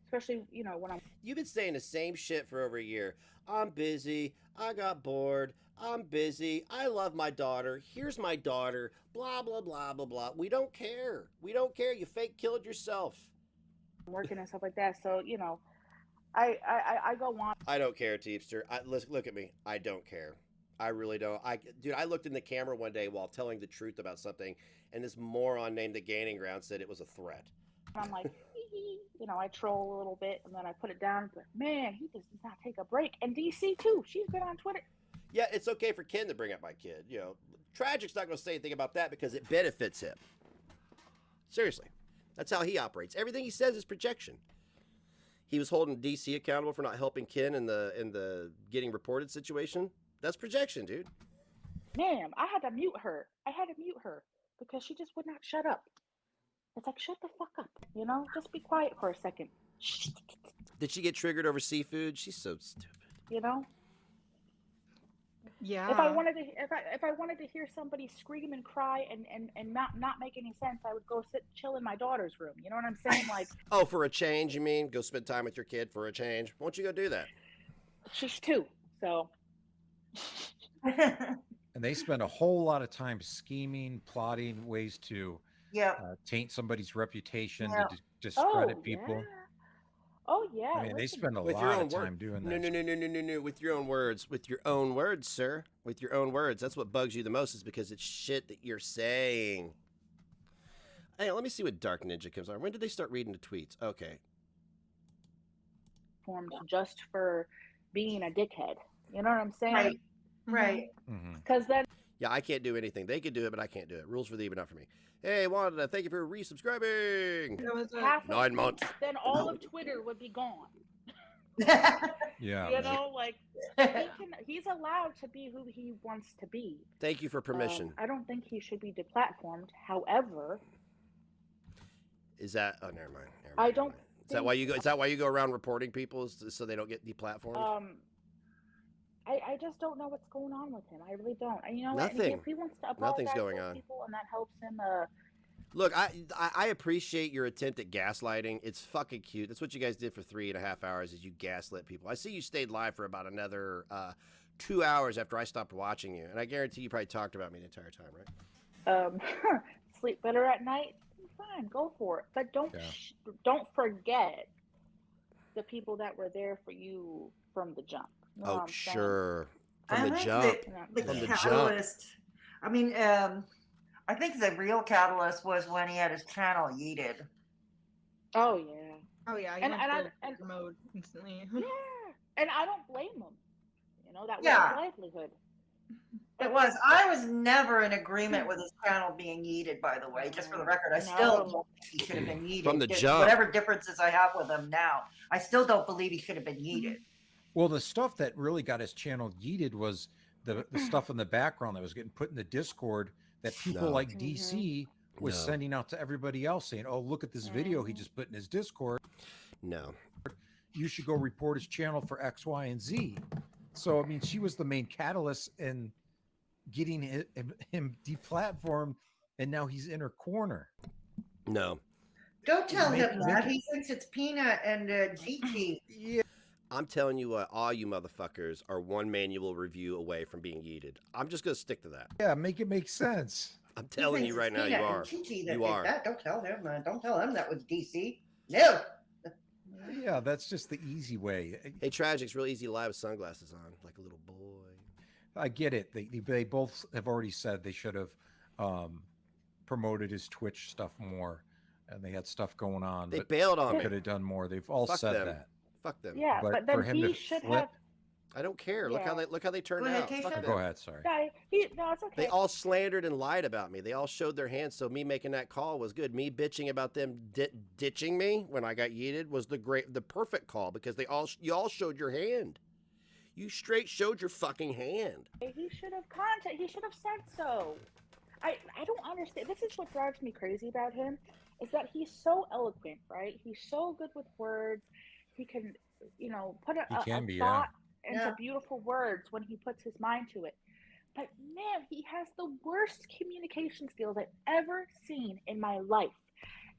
Speaker 12: especially when I'm.
Speaker 2: You've been saying the same shit for over a year. I'm busy. I got bored. I'm busy. I love my daughter. Here's my daughter. Blah, blah, blah, blah, blah. We don't care. We don't care. You fake killed yourself.
Speaker 12: Working and stuff like that. So, I go on.
Speaker 2: I don't care, Teepster. Look at me. I don't care. I really don't. Dude, I looked in the camera one day while telling the truth about something, and this moron named the Gaining Ground said it was a threat.
Speaker 12: I'm like, I troll a little bit, and then I put it down. But man, he does not take a break. And DC too. She's been on Twitter.
Speaker 2: Yeah, it's okay for Ken to bring up my kid. Tragic's not going to say anything about that because it benefits him. Seriously. That's how he operates. Everything he says is projection. He was holding DC accountable for not helping Ken in the getting reported situation. That's projection, dude.
Speaker 12: Ma'am, I had to mute her. Because she just would not shut up. It's like, shut the fuck up, Just be quiet for a second.
Speaker 2: Did she get triggered over seafood? She's so stupid.
Speaker 11: Yeah.
Speaker 12: If I wanted to hear somebody scream and cry and not make any sense, I would go chill in my daughter's room. You know what I'm saying? Like,
Speaker 2: oh, for a change, you mean? Go spend time with your kid for a change? Why don't you go do that?
Speaker 12: She's 2, so.
Speaker 9: And they spend a whole lot of time scheming, plotting ways to taint somebody's reputation, to discredit people.
Speaker 12: Yeah. Oh yeah.
Speaker 9: I mean, they spend a lot of time doing that.
Speaker 2: No. With your own words. With your own words, sir. With your own words. That's what bugs you the most, is because it's shit that you're saying. Hey, let me see what Dark Ninja comes on. When did they start reading the tweets? Okay.
Speaker 12: Formed just for being a dickhead. You know what I'm saying?
Speaker 8: Right.
Speaker 12: Because then.
Speaker 2: Yeah, I can't do anything. They can do it, but I can't do it. Rules for thee, but not for me. Hey, Wanda, thank you for resubscribing. 9 months.
Speaker 12: Then all of Twitter would be gone.
Speaker 9: Yeah.
Speaker 12: He's allowed to be who he wants to be.
Speaker 2: Thank you for permission.
Speaker 12: I don't think he should be deplatformed. However,
Speaker 2: is that? Oh, never mind.
Speaker 12: I don't.
Speaker 2: Is that why you go? Is that why you go around reporting people so they don't get deplatformed?
Speaker 12: I just don't know what's going on with him. I really don't.
Speaker 2: Nothing.
Speaker 12: If he wants to apologize
Speaker 2: Nothing's going
Speaker 12: to
Speaker 2: on.
Speaker 12: people and that helps him.
Speaker 2: Look, I appreciate your attempt at gaslighting. It's fucking cute. That's what you guys did for 3.5 hours, is you gaslit people. I see you stayed live for about another 2 hours after I stopped watching you, and I guarantee you probably talked about me the entire time, right?
Speaker 12: Sleep better at night. Fine, go for it. But don't forget the people that were there for you from the jump. You know
Speaker 2: sure.
Speaker 8: From the jump. The catalyst. I mean, I think the real catalyst was when he had his channel yeeted.
Speaker 12: Oh yeah.
Speaker 11: Oh yeah.
Speaker 12: And
Speaker 11: mode instantly.
Speaker 12: Yeah. And I don't blame him. That was his livelihood.
Speaker 8: It was. I was never in agreement with his channel being yeeted, by the way. Just for the record, I still don't think he should have been yeeted.
Speaker 2: From the jump.
Speaker 8: Whatever differences I have with him now, I still don't believe he should have been yeeted.
Speaker 9: Well, the stuff that really got his channel yeeted was the stuff in the background that was getting put in the Discord that people like DC was sending out to everybody else saying, oh, look at this video he just put in his Discord.
Speaker 2: No.
Speaker 9: You should go report his channel for X, Y, and Z. So, I mean, she was the main catalyst in getting him deplatformed, and now he's in her corner.
Speaker 2: No.
Speaker 8: Don't tell him that. He thinks it's Peanut and Gigi.
Speaker 9: Yeah.
Speaker 2: I'm telling you what, all you motherfuckers are one manual review away from being yeeted. I'm just going to stick to that.
Speaker 9: Yeah, make it make sense.
Speaker 2: I'm telling you right now, you are. You are.
Speaker 8: That. Don't tell him. Don't tell him that was DC. No.
Speaker 9: Yeah, that's just the easy way.
Speaker 2: Hey, Tragic's real easy live with sunglasses on, like a little boy.
Speaker 9: I get it. They both have already said they should have promoted his Twitch stuff more, and they had stuff going on.
Speaker 2: They bailed on
Speaker 9: me.
Speaker 2: They
Speaker 9: could have done more. They've all said that.
Speaker 2: Fuck them.
Speaker 12: Yeah, but then he should have.
Speaker 2: I don't care.
Speaker 12: Yeah.
Speaker 2: Look how they turned out.
Speaker 9: Go ahead. Sorry.
Speaker 12: No, it's okay.
Speaker 2: They all slandered and lied about me. They all showed their hands. So me making that call was good. Me bitching about them ditching me when I got yeeted was the perfect call, because you all showed your hand. You straight showed your fucking hand.
Speaker 12: He should have He should have said so. I don't understand. This is what drives me crazy about him, is that he's so eloquent, right? He's so good with words. He can, put
Speaker 9: He
Speaker 12: a
Speaker 9: can be, yeah.
Speaker 12: thought into beautiful words when he puts his mind to it. But man, he has the worst communication skills I've ever seen in my life.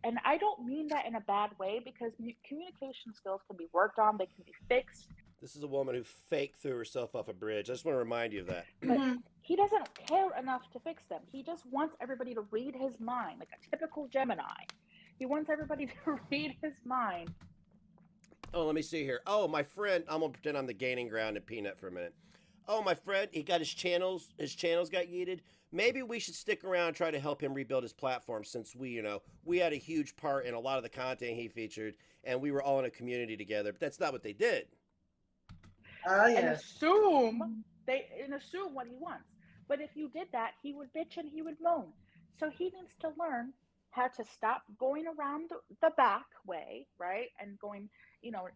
Speaker 12: And I don't mean that in a bad way, because communication skills can be worked on, they can be fixed.
Speaker 2: This is a woman who faked threw herself off a bridge. I just want to remind you of that.
Speaker 12: But he doesn't care enough to fix them. He just wants everybody to read his mind, like a typical Gemini. He wants everybody to read his mind.
Speaker 2: Oh, let me see here. Oh, my friend, I'm gonna pretend I'm the gaining ground in Peanut for a minute. Oh, my friend, he got his channels got yeeted. Maybe we should stick around and try to help him rebuild his platform, since we had a huge part in a lot of the content he featured, and we were all in a community together. But that's not what they did.
Speaker 8: Oh,
Speaker 12: And assume what he wants. But if you did that, he would bitch and he would moan. So he needs to learn how to stop going around the back way, right? And going,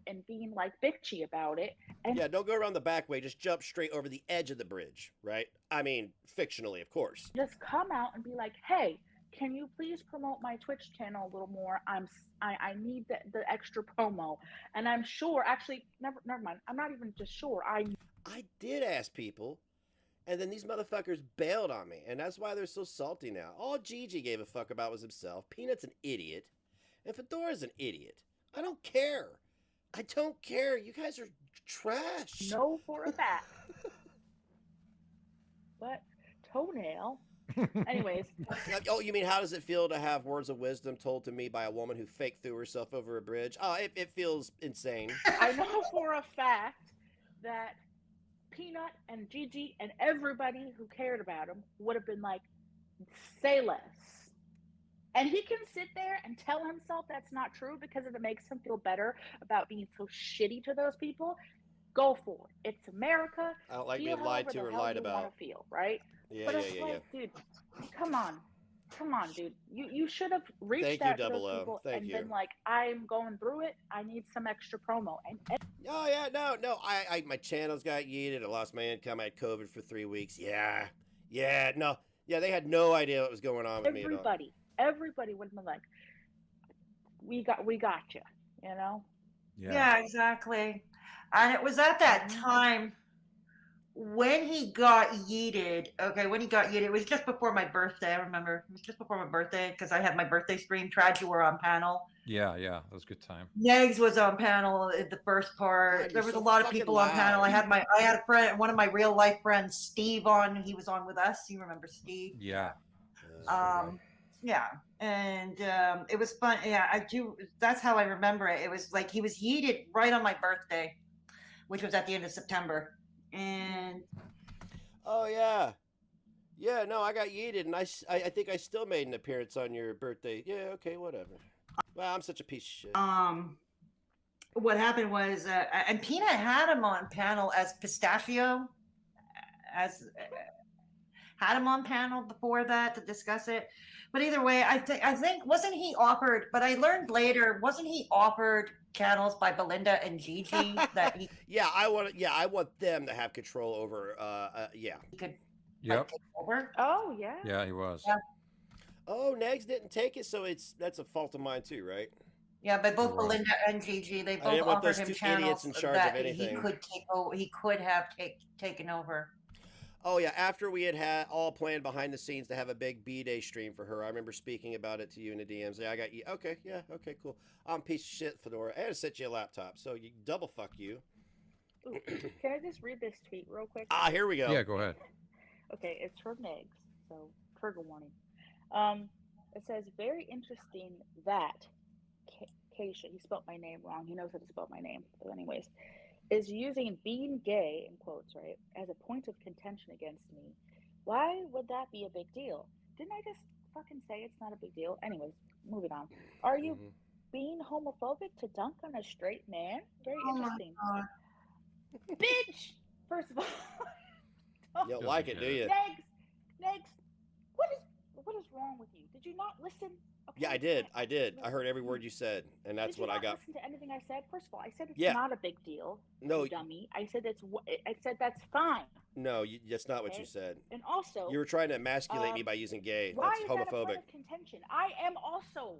Speaker 12: and being like bitchy about it. And
Speaker 2: yeah, don't go around the back way. Just jump straight over the edge of the bridge, right? I mean, fictionally, of course.
Speaker 12: just come out and be like, hey, can you please promote my Twitch channel a little more? I need the extra promo. And I'm sure, actually, never mind. I'm not even just sure. I
Speaker 2: did ask people, and then these motherfuckers bailed on me, and that's why they're so salty now. All Gigi gave a fuck about was himself. Peanut's an idiot, and Fedora's an idiot. I don't care. I don't care. You guys are trash.
Speaker 12: know for a fact. But Toenail. Anyways.
Speaker 2: Oh, you mean how does it feel to have words of wisdom told to me by a woman who fake threw herself over a bridge? Oh, it feels insane.
Speaker 12: I know for a fact that Peanut and Gigi and everybody who cared about him would have been like, say less. And he can sit there and tell himself that's not true because it makes him feel better about being so shitty to those people. Go for it. It's America.
Speaker 2: I don't like
Speaker 12: feel
Speaker 2: being lied to
Speaker 12: however
Speaker 2: or
Speaker 12: the hell
Speaker 2: lied
Speaker 12: you
Speaker 2: about.
Speaker 12: want to feel, right?
Speaker 2: Yeah,
Speaker 12: but
Speaker 2: yeah,
Speaker 12: it's
Speaker 2: yeah,
Speaker 12: like, dude, come on, dude. You should have reached
Speaker 2: Thank you,
Speaker 12: out to those
Speaker 2: 00.
Speaker 12: people
Speaker 2: Thank
Speaker 12: and
Speaker 2: you.
Speaker 12: been like, I'm going through it. I need some extra promo. And
Speaker 2: Oh yeah, no. I my channels got yeeted. I lost my income. I had COVID for 3 weeks. Yeah, no. Yeah, they had no idea what was going on with me at all.
Speaker 12: everybody would have been like, we got you,
Speaker 8: Yeah, exactly. And it was at that time when he got yeeted. Okay, when he got yeeted, it was just before my birthday. I remember it was just before my birthday because I had my birthday stream. Trad, you were on panel.
Speaker 9: Yeah, that was a good time.
Speaker 8: Negs was on panel at the first part.
Speaker 2: God,
Speaker 8: there was
Speaker 2: so
Speaker 8: a lot of
Speaker 2: fucking
Speaker 8: people on panel.
Speaker 2: loud.
Speaker 8: I had a friend, one of my real life friends, Steve, on. He was on with us. You remember Steve?
Speaker 9: Yeah.
Speaker 8: Yeah, and it was fun. Yeah, I do. That's how I remember it. It was like he was yeeted right on my birthday, which was at the end of September. And
Speaker 2: oh yeah, no, I got yeeted, and I think I still made an appearance on your birthday. Yeah, okay, whatever. Well, I'm such a piece of shit.
Speaker 8: What happened was, and Peanut had him on panel as Pistachio, had him on panel before that to discuss it. But either way, I think wasn't he offered? But I learned later, wasn't he offered channels by Belinda and Gigi that he?
Speaker 2: I want them to have control over. He
Speaker 8: could.
Speaker 9: Yep.
Speaker 8: Take over.
Speaker 12: Oh yeah.
Speaker 9: Yeah, he was.
Speaker 8: Yeah.
Speaker 2: Oh, Negs didn't take it, so that's a fault of mine too, right?
Speaker 8: Yeah, but both Belinda and Gigi, they both
Speaker 2: didn't want
Speaker 8: offered
Speaker 2: those
Speaker 8: him
Speaker 2: two
Speaker 8: channels
Speaker 2: idiots in charge
Speaker 8: that
Speaker 2: of anything.
Speaker 8: he could take over. He could have taken over.
Speaker 2: Oh yeah, after we had all planned behind the scenes to have a big B-Day stream for her, I remember speaking about it to you in the DMs. Yeah, I got you. Okay, yeah, okay, cool. I'm a piece of shit, Fedora. And I sent you a laptop, so you double fuck you.
Speaker 12: Ooh, can I just read this tweet real quick?
Speaker 2: Here we go.
Speaker 9: Yeah, go ahead.
Speaker 12: Okay, it's from Megs, so trigger warning. It says, very interesting that Keisha, he spelled my name wrong. He knows how to spell my name. But anyways, is using being gay, in quotes, right, as a point of contention against me. Why would that be a big deal? Didn't I just fucking say it's not a big deal? Anyways, moving on. Are you being homophobic to dunk on a straight man? Very interesting. Bitch! First of all.
Speaker 2: You don't like it, do you?
Speaker 12: Negs, what is wrong with you? Did you not listen Okay?
Speaker 2: Yeah, I did. I heard every word you said, and that's
Speaker 12: Did you
Speaker 2: what I
Speaker 12: not
Speaker 2: got.
Speaker 12: listen to anything I said? First of all, I said it's
Speaker 2: Yeah.
Speaker 12: not a big deal.
Speaker 2: No.
Speaker 12: You dummy. I said I said that's fine.
Speaker 2: No, that's not what you
Speaker 12: Okay?
Speaker 2: said.
Speaker 12: And also,
Speaker 2: You were trying to emasculate me by using gay.
Speaker 12: why
Speaker 2: That's
Speaker 12: is that a point
Speaker 2: homophobic.
Speaker 12: of contention? I am also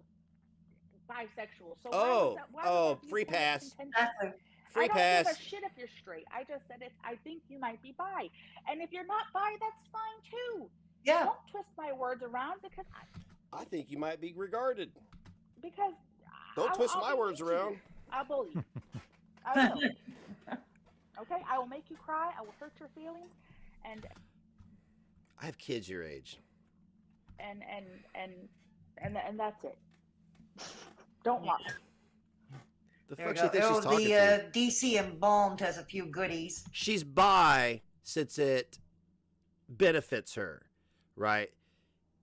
Speaker 12: bisexual. So
Speaker 2: Oh,
Speaker 12: why would that be a
Speaker 2: free
Speaker 12: point of
Speaker 2: pass.
Speaker 12: contention?
Speaker 2: Free
Speaker 12: I don't
Speaker 2: pass.
Speaker 12: give a shit if you're straight. I just said I think you might be bi. And if you're not bi, that's fine too.
Speaker 8: Yeah.
Speaker 12: Don't twist my words around because
Speaker 2: I think you might be regarded.
Speaker 12: Because
Speaker 2: Don't twist
Speaker 12: I'll
Speaker 2: my
Speaker 12: be
Speaker 2: words
Speaker 12: mean to you.
Speaker 2: around.
Speaker 12: I'll bully you. I will. Okay, I will make you cry. I will hurt your feelings, and
Speaker 2: I have kids your age.
Speaker 12: and that's it. Don't lie.
Speaker 2: The
Speaker 8: There
Speaker 2: fuck
Speaker 8: you
Speaker 2: she
Speaker 8: go.
Speaker 2: thinks she's
Speaker 8: Oh,
Speaker 2: talking
Speaker 8: the
Speaker 2: to?
Speaker 8: DC Embalmed has a few goodies.
Speaker 2: She's bi since it benefits her, right?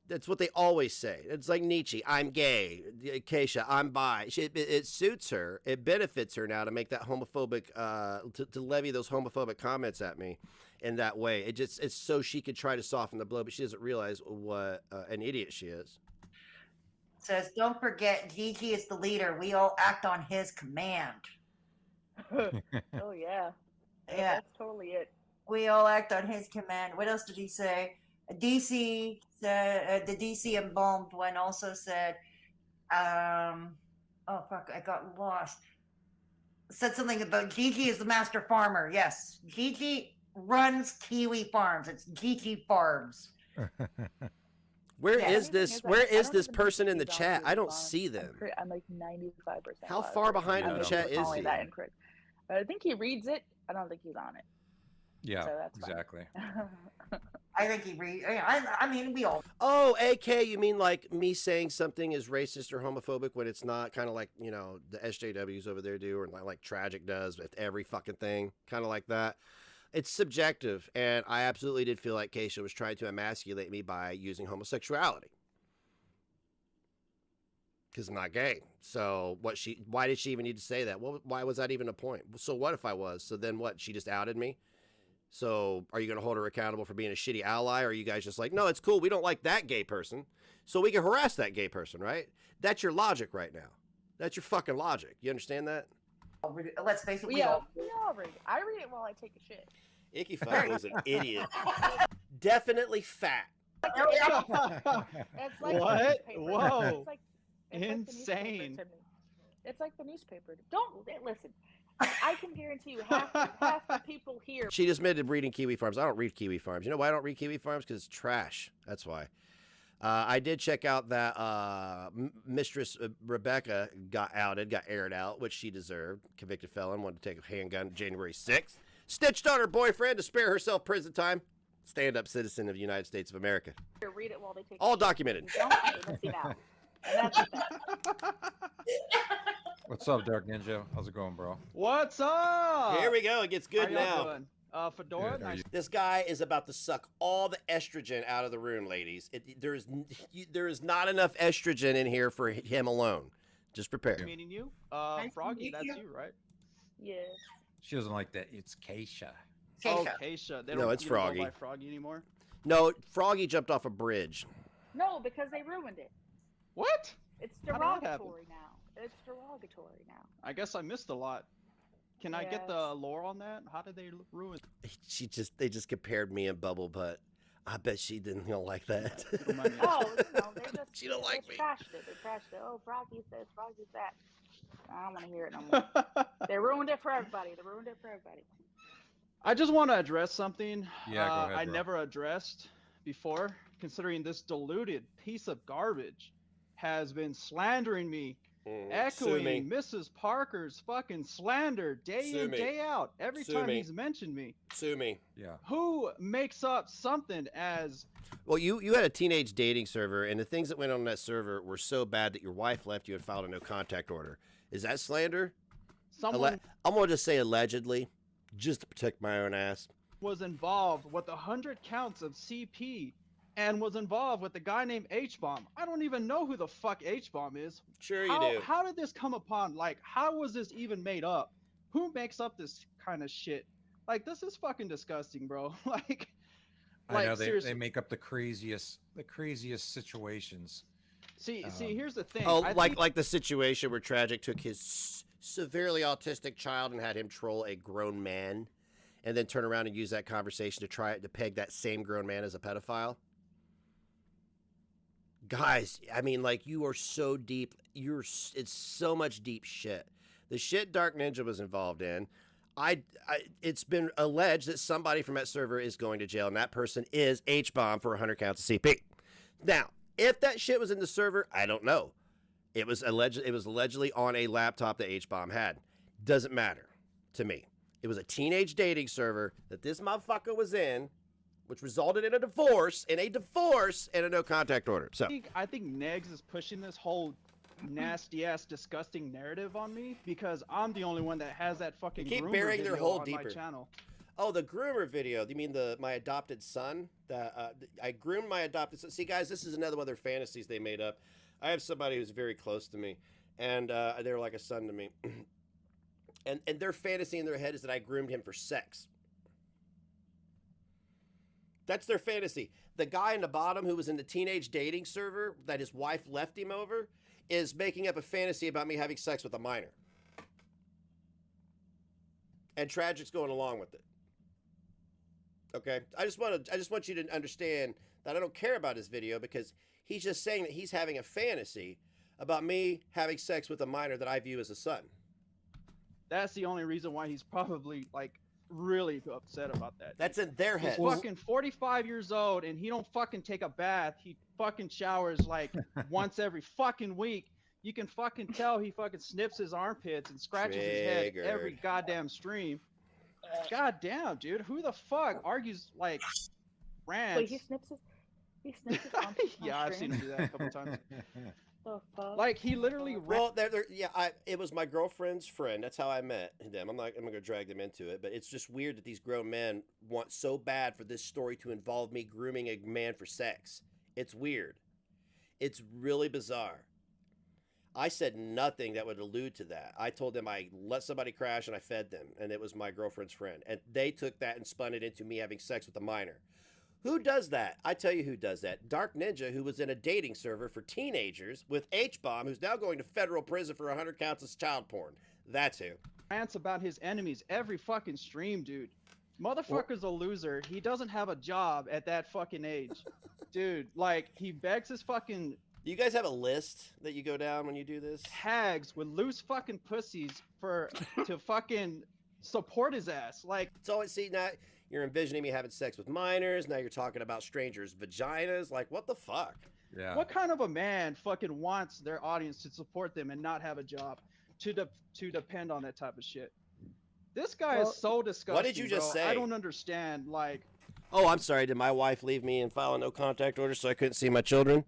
Speaker 2: That's what they always say. It's like Nietzsche, I'm gay. Keisha, I'm bi. It suits her. It benefits her now to make that homophobic, to levy those homophobic comments at me in that way. It's so she could try to soften the blow, but she doesn't realize what an idiot she is.
Speaker 8: Says, don't forget, Gigi is the leader. We all act on his command.
Speaker 12: Oh yeah.
Speaker 8: Yeah.
Speaker 12: That's totally it.
Speaker 8: We all act on his command. What else did he say? DC said, the DC Embalmed one also said, oh fuck, I got lost. Said something about Gigi is the master farmer. Yes, Gigi runs Kiwi Farms. It's Gigi Farms.
Speaker 2: Where
Speaker 8: Yeah.
Speaker 2: is this? Where is this person in the
Speaker 12: he's on
Speaker 2: chat? I don't
Speaker 12: Kiwi
Speaker 2: see
Speaker 12: Farms.
Speaker 2: them.
Speaker 12: I'm like 95%.
Speaker 2: How far behind in the chat is he?
Speaker 12: That incorrect. But I think he reads it. I don't think he's on it.
Speaker 9: Yeah,
Speaker 12: So that's fine.
Speaker 9: exactly.
Speaker 8: I think he read. I mean, we all.
Speaker 2: Oh, AK, you mean like me saying something is racist or homophobic when it's not? Kind of like, you know, the SJWs over there do, or like Tragic does with every fucking thing. Kind of like that. It's subjective, and I absolutely did feel like Keisha was trying to emasculate me by using homosexuality. Because I'm not gay. So why did she even need to say that? Well, why was that even a point? So what if I was? So then what? She just outed me? So are you going to hold her accountable for being a shitty ally? Or are you guys just like, no, it's cool. We don't like that gay person. So we can harass that gay person, right? That's your logic right now. That's your fucking logic. You understand that?
Speaker 8: Let's face it,
Speaker 12: we all read it. I read it while I take a shit.
Speaker 2: Icky Five is an idiot. Definitely fat.
Speaker 12: It's like
Speaker 13: What?
Speaker 12: the newspaper.
Speaker 13: Whoa.
Speaker 12: It's
Speaker 13: Insane.
Speaker 12: like the newspaper to me. It's like the newspaper. Don't listen. I can guarantee you half the people here.
Speaker 2: She just admitted reading Kiwi Farms. I don't read Kiwi Farms. You know why I don't read Kiwi Farms? Because it's trash. That's why. I did check out that Mistress Rebecca got aired out, which she deserved. Convicted felon, wanted to take a handgun January 6th. Snitched on her boyfriend to spare herself prison time. Stand-up citizen of the United States of America.
Speaker 12: Read it while they take
Speaker 2: All documented.
Speaker 12: Don't let's see now. And that's the
Speaker 9: What's up, Dark Ninja? How's it going, bro?
Speaker 13: What's up?
Speaker 2: Here we go. It gets good
Speaker 13: How y'all
Speaker 2: now.
Speaker 13: doing? Fedora,
Speaker 9: Good, how are
Speaker 13: nice.
Speaker 9: you?
Speaker 2: This guy is about to suck all the estrogen out of the room, ladies. There is not enough estrogen in here for him alone. Just prepare.
Speaker 13: Meeting you.
Speaker 8: Nice to
Speaker 13: Froggy,
Speaker 8: meet
Speaker 13: that's
Speaker 8: you.
Speaker 13: you, right?
Speaker 12: Yeah.
Speaker 9: She doesn't like that. It's Keisha.
Speaker 13: Oh, Keisha. They
Speaker 2: No,
Speaker 13: don't,
Speaker 2: it's
Speaker 13: you don't go
Speaker 2: Froggy.
Speaker 13: by Froggy anymore.
Speaker 2: No, Froggy jumped off a bridge.
Speaker 12: No, because they ruined it.
Speaker 13: What?
Speaker 12: It's
Speaker 13: How did that happen?
Speaker 12: derogatory now. It's derogatory now.
Speaker 13: I guess I missed a lot. Can I get the lore on that? How did they ruin?
Speaker 2: They just compared me and Bubble Butt. I bet she didn't like that.
Speaker 12: Oh, no, they just
Speaker 2: She don't like me.
Speaker 12: trashed it. They trashed it. Oh, Froggy's this, Froggy's that. I don't want to hear it no more. They ruined it for everybody. They ruined it for everybody.
Speaker 13: I just want to address something
Speaker 9: Yeah, go ahead,
Speaker 13: I
Speaker 9: bro.
Speaker 13: never addressed before, considering this diluted piece of garbage has been slandering me, echoing
Speaker 2: Sue me.
Speaker 13: Mrs. Parker's fucking slander day
Speaker 2: Sue
Speaker 13: in,
Speaker 2: me.
Speaker 13: day out, every
Speaker 2: Sue
Speaker 13: time
Speaker 2: me.
Speaker 13: he's mentioned me.
Speaker 2: Sue me.
Speaker 9: Yeah.
Speaker 13: Who makes up something as
Speaker 2: Well, you had a teenage dating server, and the things that went on that server were so bad that your wife left you and filed a no contact order. Is that slander?
Speaker 13: someone
Speaker 2: I'm going to just say allegedly, just to protect my own ass.
Speaker 13: was involved with 100 counts of CP and was involved with a guy named H-Bomb? I don't even know who the fuck H-Bomb is.
Speaker 2: Sure
Speaker 13: how,
Speaker 2: you do.
Speaker 13: How did this come upon? Like, how was this even made up? Who makes up this kind of shit? Like, this is fucking disgusting, bro.
Speaker 9: I know they
Speaker 13: seriously.
Speaker 9: make up the craziest situations.
Speaker 13: See, here's the thing.
Speaker 2: Oh,
Speaker 13: I
Speaker 2: like
Speaker 13: think,
Speaker 2: the situation where Tragic took his severely autistic child and had him troll a grown man, and then turn around and use that conversation to try to peg that same grown man as a pedophile. Guys, I mean, like, you are so deep. It's so much deep shit. The shit Dark Ninja was involved in. It's been alleged that somebody from that server is going to jail, and that person is H-Bomb for 100 counts of CP. Now, if that shit was in the server, I don't know. It was allegedly on a laptop that H-Bomb had. Doesn't matter to me. It was a teenage dating server that this motherfucker was in, which resulted in a divorce, and a no contact order. So
Speaker 13: I think Negs is pushing this whole nasty ass disgusting narrative on me because I'm the only one that has that fucking
Speaker 2: keep
Speaker 13: groomer
Speaker 2: burying their
Speaker 13: video
Speaker 2: hole
Speaker 13: on
Speaker 2: deeper.
Speaker 13: my channel.
Speaker 2: Oh, the groomer video. You mean my adopted son? I groomed my adopted son. See, guys, this is another one of their fantasies they made up. I have somebody who's very close to me, and they're like a son to me. and their fantasy in their head is that I groomed him for sex. That's their fantasy. The guy in the bottom who was in the teenage dating server that his wife left him over is making up a fantasy about me having sex with a minor. And Tragic's going along with it. Okay? I just want you to understand that I don't care about his video because he's just saying that he's having a fantasy about me having sex with a minor that I view as a son.
Speaker 13: That's the only reason why he's probably like really upset about that.
Speaker 2: That's in their head.
Speaker 13: He's fucking 45 years old and he don't fucking take a bath. He fucking showers like once every fucking week. You can fucking tell he fucking snips his armpits and scratches his head every goddamn stream. God damn, dude. Who the fuck argues like rants?
Speaker 12: Wait, he snips his armpits.
Speaker 13: Yeah, I've seen him do that a couple times.
Speaker 12: The fuck?
Speaker 13: Like he literally
Speaker 2: Well, it was my girlfriend's friend. That's how I met them. I'm gonna drag them into it, but it's just weird that these grown men want so bad for this story to involve me grooming a man for sex. It's weird. It's really bizarre. I said nothing that would allude to that. I told them I let somebody crash and I fed them, and it was my girlfriend's friend. And they took that and spun it into me having sex with a minor. Who does that? I tell you who does that. Dark Ninja, who was in a dating server for teenagers with H-Bomb, who's now going to federal prison for 100 counts of child porn. That's who.
Speaker 13: Rants about his enemies every fucking stream, dude. Motherfucker's a loser. He doesn't have a job at that fucking age. Dude, like, he begs his fucking...
Speaker 2: Do you guys have a list that you go down when you do this?
Speaker 13: Hags with loose fucking pussies to fucking support his ass. Like,
Speaker 2: so see, now you're envisioning me having sex with minors. Now you're talking about strangers' vaginas. Like, what the fuck?
Speaker 9: Yeah.
Speaker 13: What kind of a man fucking wants their audience to support them and not have a job to depend on that type of shit? This guy is so disgusting.
Speaker 2: What did you just say?
Speaker 13: I don't understand. Like,
Speaker 2: oh, I'm sorry. Did my wife leave me and file a no contact order so I couldn't see my children?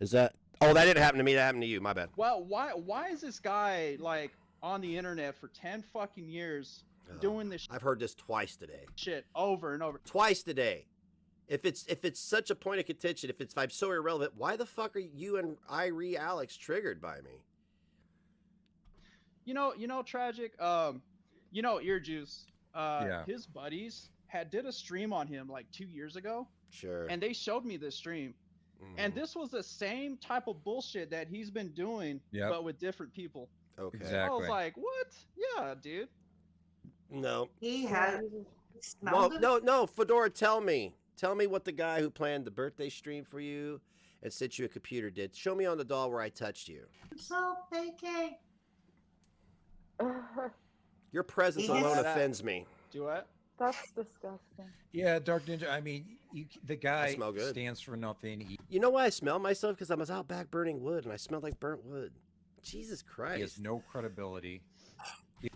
Speaker 2: Is that? Oh, that didn't happen to me. That happened to you. My bad.
Speaker 13: Well, why is this guy like on the internet for 10 fucking years doing this?
Speaker 2: I've heard this twice today.
Speaker 13: Shit over and over.
Speaker 2: Twice today. If it's such a point of contention, if I'm so irrelevant, why the fuck are you and Alex triggered by me?
Speaker 13: You know, Tragic. Ear Juice.
Speaker 9: Yeah.
Speaker 13: His buddies did a stream on him like 2 years ago.
Speaker 2: Sure.
Speaker 13: And they showed me this stream. And this was the same type of bullshit that he's been doing, but with different people.
Speaker 2: Okay.
Speaker 13: Exactly. I was like, what? Yeah, dude.
Speaker 2: No.
Speaker 8: He had.
Speaker 2: No, Fedora, tell me what the guy who planned the birthday stream for you and sent you a computer did. Show me on the doll where I touched you.
Speaker 8: So vacay.
Speaker 2: Your presence alone offends me.
Speaker 13: Do what?
Speaker 12: That's disgusting.
Speaker 9: Yeah, Dark Ninja. I mean, the guy
Speaker 2: smell good.
Speaker 9: stands for nothing.
Speaker 2: You know why I smell myself? Because I was out back burning wood, and I smelled like burnt wood. Jesus Christ.
Speaker 9: He has no credibility.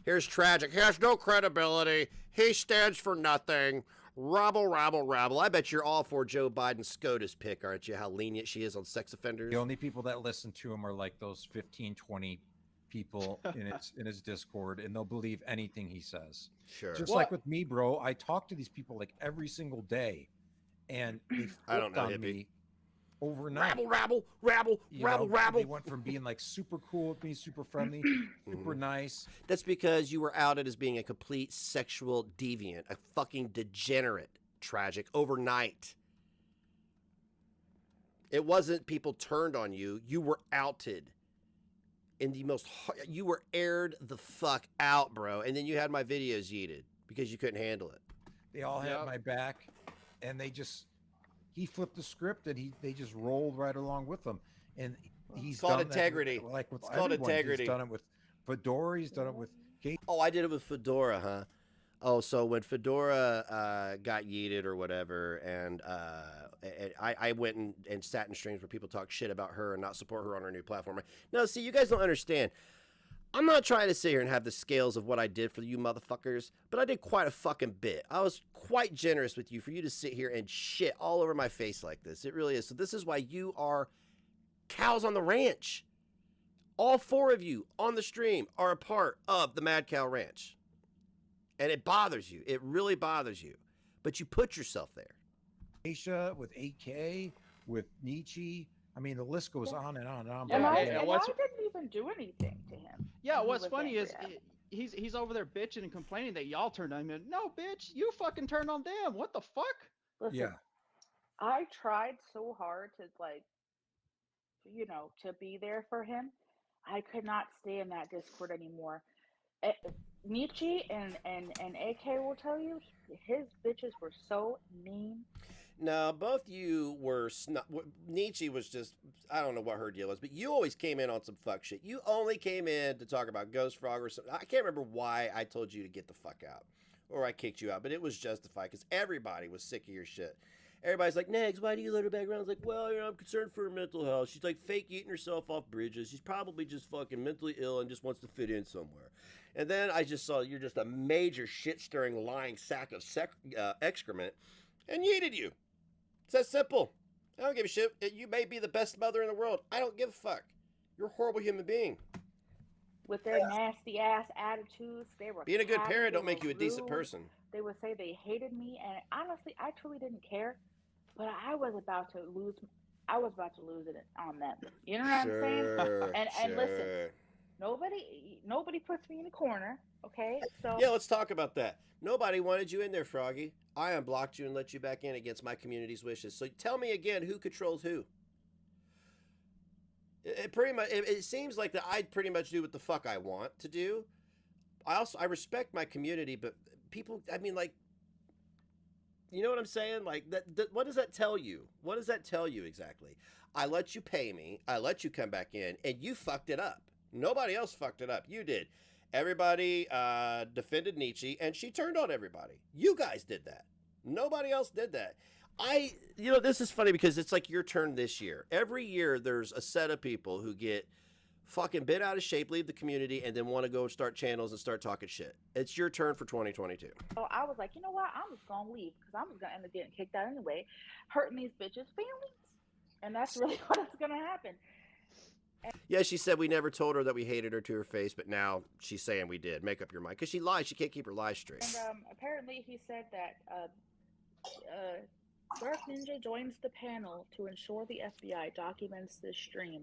Speaker 2: Here's Tragic. He has no credibility. He stands for nothing. Rabble, rabble, rabble. I bet you're all for Joe Biden's SCOTUS pick, aren't you? How lenient she is on sex offenders.
Speaker 9: The only people that listen to him are like those 15, 20 people in his Discord, and they'll believe anything he says.
Speaker 2: Sure.
Speaker 9: Just like with me, bro. I talk to these people like every single day, and they flipped on me overnight.
Speaker 2: Rabble.
Speaker 9: They went from being like super cool with me, super friendly, super nice.
Speaker 2: That's because you were outed as being a complete sexual deviant, a fucking degenerate, Tragic, overnight. It wasn't people turned on you. You were outed. In the most, you were aired the fuck out, bro. And then you had my videos yeeted because you couldn't handle it.
Speaker 9: They all had my back, and he flipped the script, and they just rolled right along with them. And he's
Speaker 2: called
Speaker 9: done
Speaker 2: integrity.
Speaker 9: That with, like with
Speaker 2: it's called
Speaker 9: everyone.
Speaker 2: integrity.
Speaker 9: He's done it with Fedora. He's done it with Kate.
Speaker 2: Oh, I did it with Fedora, huh? Oh, so when Fedora got yeeted or whatever, and I went and sat in streams where people talk shit about her and not support her on her new platform. No, see, you guys don't understand. I'm not trying to sit here and have the scales of what I did for you motherfuckers, but I did quite a fucking bit. I was quite generous with you for you to sit here and shit all over my face like this. It really is. So this is why you are cows on the ranch. All 4 of you on the stream are a part of the Mad Cow Ranch. And it bothers you. It really bothers you. But you put yourself there.
Speaker 9: Aisha, with AK, with Nietzsche. I mean, the list goes on and on and on.
Speaker 12: And I didn't even do anything to him.
Speaker 13: Yeah, what's funny is he's over there bitching and complaining that y'all turned on him. No, bitch, you fucking turned on them. What the fuck?
Speaker 12: Listen, I tried so hard to to be there for him. I could not stay in that Discord anymore. Nietzsche and AK will tell you his bitches were so mean.
Speaker 2: No, both you were Nietzsche was just, I don't know what her deal was, but you always came in on some fuck shit. You only came in to talk about Ghost Frog or something. I can't remember why I told you to get the fuck out or I kicked you out, but it was justified because everybody was sick of your shit. Everybody's like, Negs, why do you let her back around? I was like, well, I'm concerned for her mental health. She's like fake eating herself off bridges. She's probably just fucking mentally ill and just wants to fit in somewhere. And then I just saw you're just a major shit-stirring, lying sack of excrement and yeeted you. It's that simple. I don't give a shit. You may be the best mother in the world. I don't give a fuck. You're a horrible human being.
Speaker 12: With their nasty ass attitudes, they were
Speaker 2: being a good
Speaker 12: catty,
Speaker 2: parent don't
Speaker 12: they
Speaker 2: make you a
Speaker 12: were
Speaker 2: decent
Speaker 12: rude.
Speaker 2: person.
Speaker 12: They would say they hated me, and honestly, I truly didn't care. But I was about to lose it on them. You know what I'm saying? And listen, nobody puts me in a corner. Okay, so
Speaker 2: yeah, let's talk about that. Nobody wanted you in there, Froggy. I unblocked you and let you back in against my community's wishes. So tell me again, who controls who? It seems like that I pretty much do what the fuck I want to do. I respect my community, but people, I mean, like, you know what I'm saying? Like that what does that tell you? What does that tell you exactly? I let you pay me, I let you come back in, and you fucked it up. Nobody else fucked it up. You did. Everybody defended Nietzsche, and she turned on everybody. You guys did that. Nobody else did that. This is funny because it's like your turn this year. Every year there's a set of people who get fucking bent out of shape, leave the community, and then want to go start channels and start talking shit. It's your turn for 2022.
Speaker 12: So I was like, you know what? I'm just gonna leave because I'm just gonna end up getting kicked out anyway, hurting these bitches' feelings, and that's really what's gonna happen.
Speaker 2: Yeah, she said we never told her that we hated her to her face, but now she's saying we did. Make up your mind. Because she lies. She can't keep her lies straight.
Speaker 12: And apparently he said that Dark Ninja joins the panel to ensure the FBI documents this stream.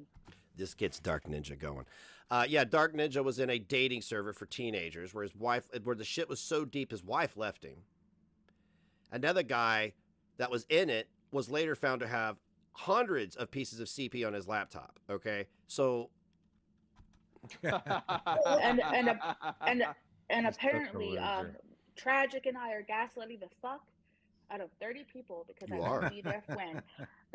Speaker 2: This gets Dark Ninja going. Yeah, Dark Ninja was in a dating server for teenagers where the shit was so deep his wife left him. Another guy that was in it was later found to have hundreds of pieces of CP on his laptop. Okay, so
Speaker 12: and apparently, Tragic and I are gaslighting the fuck out of 30 people because I want to be their friend.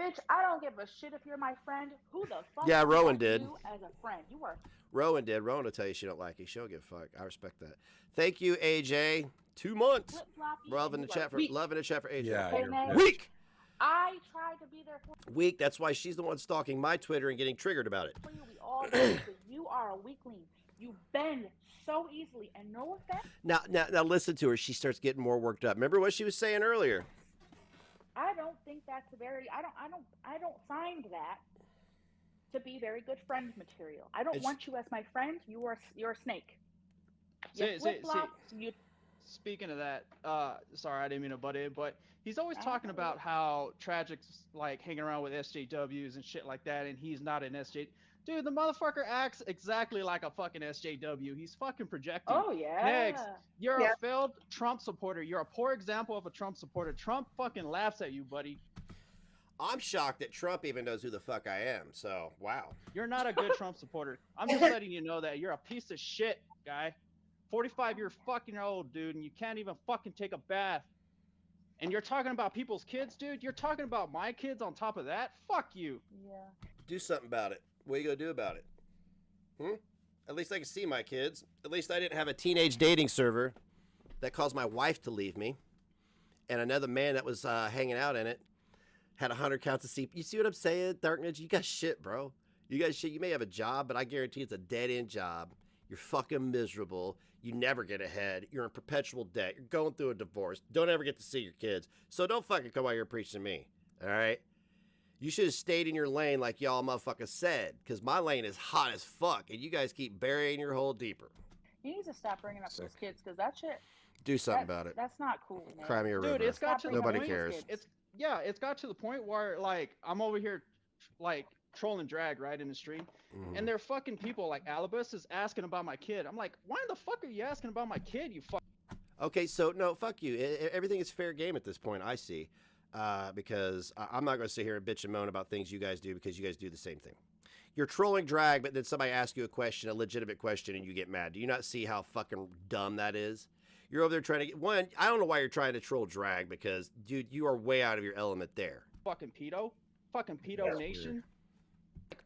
Speaker 12: Bitch, I don't give a shit if you're my friend. Who the fuck?
Speaker 2: Yeah, Rowan did.
Speaker 12: You as a friend, you are.
Speaker 2: Rowan did. Rowan will tell you she don't like you. She don't give a fuck. I respect that. Thank you, AJ. 2 months. Loving the chat for AJ.
Speaker 9: Yeah,
Speaker 2: weak.
Speaker 12: I tried to be there for
Speaker 2: weak. That's why she's the one stalking my Twitter and getting triggered about it.
Speaker 12: you. We all know you are a weakling. You bend so easily, and no offense.
Speaker 2: Now, listen to her. She starts getting more worked up. Remember what she was saying earlier?
Speaker 12: I don't think that's very. I don't find that to be very good friend material. I don't want you as my friend. You're a snake.
Speaker 13: Speaking of that, sorry, I didn't mean to butt in, but he's always talking about how Tragic's like hanging around with SJWs and shit like that, and he's not an SJ. Dude, the motherfucker acts exactly like a fucking SJW. He's fucking projecting.
Speaker 12: Oh, yeah.
Speaker 13: Next, you're a failed Trump supporter. You're a poor example of a Trump supporter. Trump fucking laughs at you, buddy.
Speaker 2: I'm shocked that Trump even knows who the fuck I am. So, wow.
Speaker 13: You're not a good Trump supporter. I'm just letting you know that you're a piece of shit, guy. 45-year fucking old, dude, and you can't even fucking take a bath. And you're talking about people's kids, dude? You're talking about my kids on top of that? Fuck you.
Speaker 12: Yeah.
Speaker 2: Do something about it. What are you going to do about it? At least I can see my kids. At least I didn't have a teenage dating server that caused my wife to leave me. And another man that was hanging out in it had 100 counts of CP. You see what I'm saying, Darkness? You got shit, bro. You got shit. You may have a job, but I guarantee it's a dead-end job. You're fucking miserable. You never get ahead. You're in perpetual debt. You're going through a divorce. Don't ever get to see your kids. So don't fucking come out here preaching to me, all right? You should have stayed in your lane like y'all motherfuckers said, because my lane is hot as fuck, and you guys keep burying your hole deeper.
Speaker 12: He needs to stop bringing up those kids, because that shit...
Speaker 2: Do something about it.
Speaker 12: That's not cool, man.
Speaker 2: Cry me a river.
Speaker 13: Dude, it's got to
Speaker 2: Nobody
Speaker 13: the point,
Speaker 2: cares.
Speaker 13: It's got to the point where, like, I'm over here, like, trolling drag, right, in the stream, and there are fucking people, like, Alibus is asking about my kid. I'm like, why the fuck are you asking about my kid, you fuck?
Speaker 2: Okay, so, no, fuck you. Everything is fair game at this point, I see, because I'm not going to sit here and bitch and moan about things you guys do, because you guys do the same thing. You're trolling drag, but then somebody asks you a question, a legitimate question, and you get mad. Do you not see how fucking dumb that is? You're over there trying to get one. I don't know why you're trying to troll drag, because, dude, you are way out of your element there.
Speaker 13: Fucking pedo nation.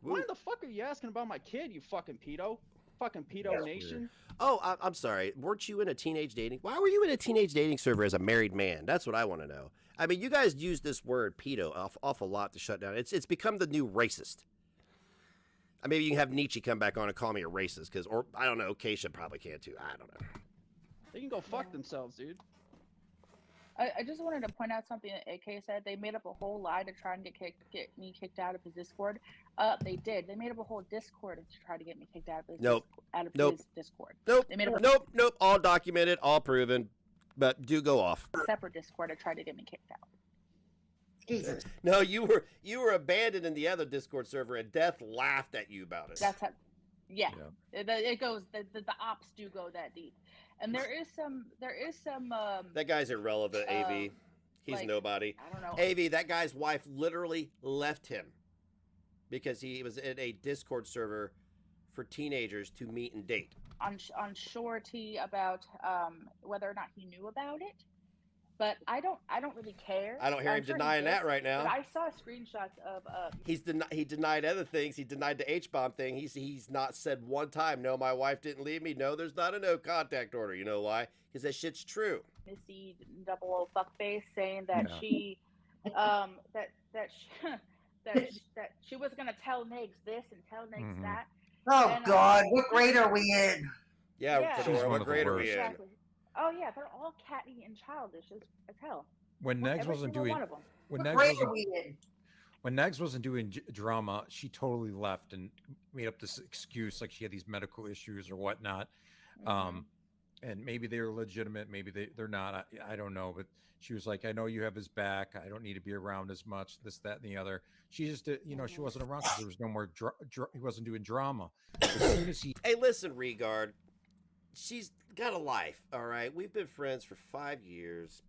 Speaker 13: Why the fuck are you asking about my kid, you fucking pedo? Fucking pedo nation.
Speaker 2: Weird. Oh, I'm sorry. Weren't you in a teenage dating? Why were you in a teenage dating server as a married man? That's what I want to know. I mean, you guys use this word pedo awful lot to shut down. It's become the new racist. Maybe you can have Nietzsche come back on and call me a racist, or I don't know. Keisha probably can too. I don't know.
Speaker 13: They can go fuck themselves, dude.
Speaker 12: I just wanted to point out something that AK said. They made up a whole lie to try and get me kicked out of his Discord. They did. They made up a whole Discord to try to get me kicked out of his his Discord.
Speaker 2: Nope.
Speaker 12: They made up
Speaker 2: Nope. All documented, all proven, but do go off.
Speaker 12: a separate Discord to try to get me kicked out.
Speaker 8: Jesus.
Speaker 2: No, you were abandoned in the other Discord server, and Death laughed at you about it.
Speaker 12: That's how. Yeah. It goes. The ops do go that deep. And there is some
Speaker 2: that guy's irrelevant, AV. He's
Speaker 12: like,
Speaker 2: nobody.
Speaker 12: I don't know.
Speaker 2: AV, that guy's wife literally left him because he was in a Discord server for teenagers to meet and date.
Speaker 12: On surety about whether or not he knew about it. But I don't really care.
Speaker 2: I don't hear him denying that right now.
Speaker 12: But I saw screenshots of
Speaker 2: he denied other things. He denied the H-bomb thing. He's not said one time, no, my wife didn't leave me. No, there's not a no contact order. You know why? Because that shit's true.
Speaker 12: Missy double fuckface saying that she that she was gonna tell Niggs this and tell Niggs that.
Speaker 8: Oh God, what grade are we in?
Speaker 2: Yeah, Fedora, what grade are we in?
Speaker 12: Exactly. Oh yeah, they're all catty and childish as hell.
Speaker 9: When Negs wasn't doing when Negs wasn't doing drama, she totally left and made up this excuse like she had these medical issues or whatnot. And maybe they're legitimate, maybe they're not. I don't know, but she was like, I know you have his back. I don't need to be around as much. This, that, and the other. She just, she wasn't around because there was no more. He wasn't doing drama. As soon as he.
Speaker 2: Hey, listen, Regard. She's got a life, all right? We've been friends for 5 years.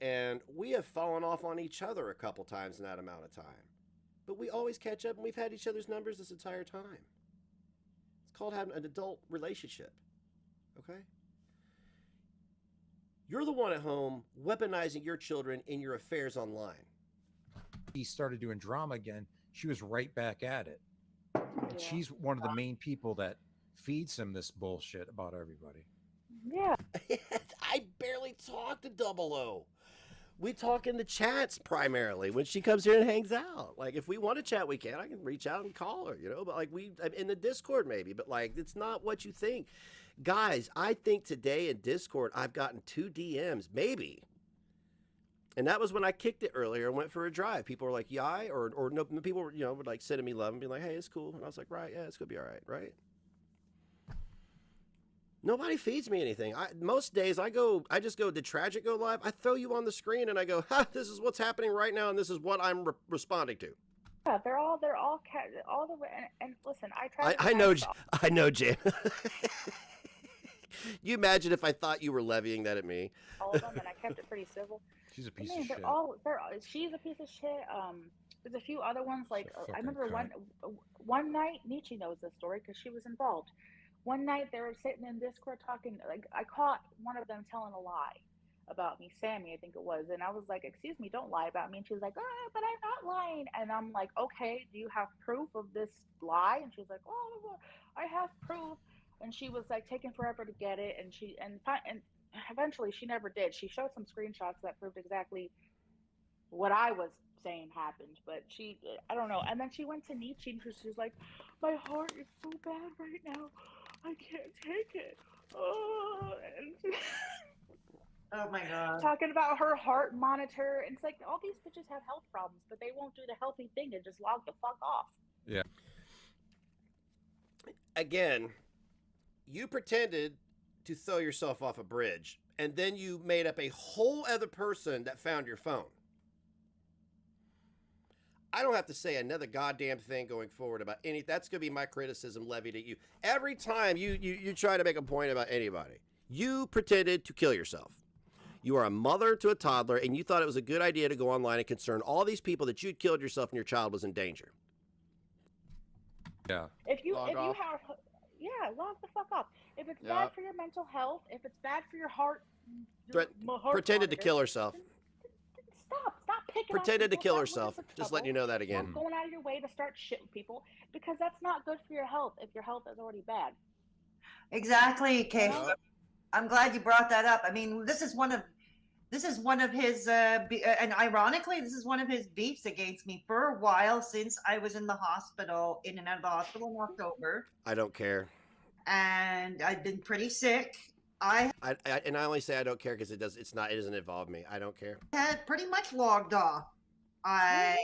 Speaker 2: And we have fallen off on each other a couple times in that amount of time. But we always catch up, and we've had each other's numbers this entire time. It's called having an adult relationship, okay? You're the one at home weaponizing your children in your affairs online.
Speaker 9: He started doing drama again. She was right back at it. And she's one of the main people that feeds him this bullshit about everybody.
Speaker 12: Yeah.
Speaker 2: I barely talk to Double O. We talk in the chats primarily when she comes here and hangs out. Like, if we want to chat, we can. I can reach out and call her, But, like, in the Discord maybe. But, like, it's not what you think. Guys, I think today in Discord I've gotten 2 DMs, maybe. And that was when I kicked it earlier and went for a drive. People were like, yeah, or no, people were, would like sending me love and be like, hey, it's cool. And I was like, right, yeah, it's gonna be all right, right? Nobody feeds me anything. Most days I just go, did Tragic go live? I throw you on the screen and I go, this is what's happening right now, and this is what I'm responding to.
Speaker 12: Yeah, they're all all the way. And listen,
Speaker 2: I know, Jan. You imagine if I thought you were levying that at me?
Speaker 12: All of them, and I kept it pretty civil.
Speaker 9: She's a piece
Speaker 12: Man,
Speaker 9: of shit.
Speaker 12: she's a piece of shit. There's a few other ones like
Speaker 9: She's a
Speaker 12: I remember
Speaker 9: fucking
Speaker 12: one night Nietzsche knows this story because she was involved. One night they were sitting in Discord talking. Like I caught one of them telling a lie about me, Sammy, I think it was, and I was like, "Excuse me, don't lie about me." And she was like, but I'm not lying." And I'm like, "Okay, do you have proof of this lie?" And she's like, "Oh, well, I have proof." And she was like taking forever to get it, and eventually she never did. She showed some screenshots that proved exactly what I was saying happened, but I don't know. And then she went to Nietzsche and she was like, "My heart is so bad right now. I can't take it." Oh, and
Speaker 8: Oh my god.
Speaker 12: talking about her heart monitor. And it's like all these bitches have health problems, but they won't do the healthy thing and just log the fuck off.
Speaker 9: Yeah.
Speaker 2: Again, you pretended to throw yourself off a bridge, and then you made up a whole other person that found your phone. I don't have to say another goddamn thing going forward about any. That's going to be my criticism levied at you. Every time you try to make a point about anybody, you pretended to kill yourself. You are a mother to a toddler, and you thought it was a good idea to go online and concern all these people that you'd killed yourself and your child was in danger.
Speaker 9: Yeah.
Speaker 12: If you
Speaker 2: Log
Speaker 12: if
Speaker 2: off.
Speaker 12: you have log the fuck off. If it's bad for your mental health, if it's bad for your heart,
Speaker 2: Pretended to kill herself.
Speaker 12: Stop picking.
Speaker 2: Pretended to
Speaker 12: on people,
Speaker 2: kill
Speaker 12: stop
Speaker 2: herself.
Speaker 12: looking for
Speaker 2: Just letting you
Speaker 12: trouble.
Speaker 2: know that again.
Speaker 12: Stop going out of your way to start shit with people because that's not good for your health. If your health is already bad.
Speaker 8: Exactly, Keisha. I'm glad you brought that up. I mean, this is one of his, and ironically, this is one of his beefs against me for a while since I was in the hospital, in and out of the hospital in October.
Speaker 2: I don't care.
Speaker 8: And I've been pretty sick.
Speaker 2: And I only say I don't care because it doesn't involve me. I don't care.
Speaker 8: Had pretty much logged off. I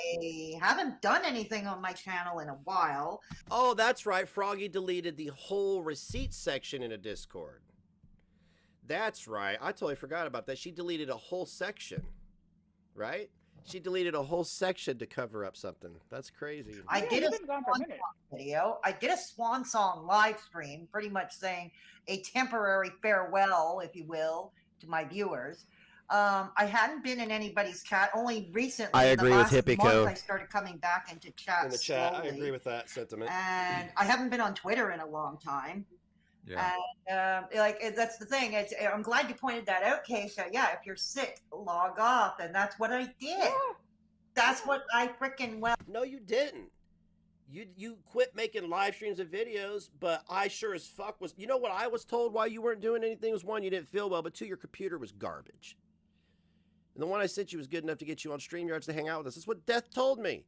Speaker 8: haven't done anything on my channel in a while.
Speaker 2: Oh, that's right. Froggy deleted the whole receipts section in a Discord. That's right. I totally forgot about that. She deleted a whole section, right? She deleted a whole section to cover up something. That's crazy.
Speaker 8: I did a swan song video. I did a swan song live stream, pretty much saying a temporary farewell, if you will, to my viewers. I hadn't been in anybody's chat. Only recently,
Speaker 2: I agree with
Speaker 8: Hippie
Speaker 2: Hippico.
Speaker 8: I started coming back into chat.
Speaker 2: In the chat,
Speaker 8: slowly.
Speaker 2: I agree with that sentiment.
Speaker 8: And I haven't been on Twitter in a long time.
Speaker 9: Yeah.
Speaker 8: And that's the thing. I'm glad you pointed that out, Keisha. Yeah, if you're sick, log off, and that's what I did. That's what I freaking
Speaker 2: No, you didn't. You quit making live streams and videos, but I sure as fuck was. You know what I was told why you weren't doing anything was, one, you didn't feel well, but two, your computer was garbage. And the one I sent you was good enough to get you on StreamYards to hang out with us. That's what Death told me.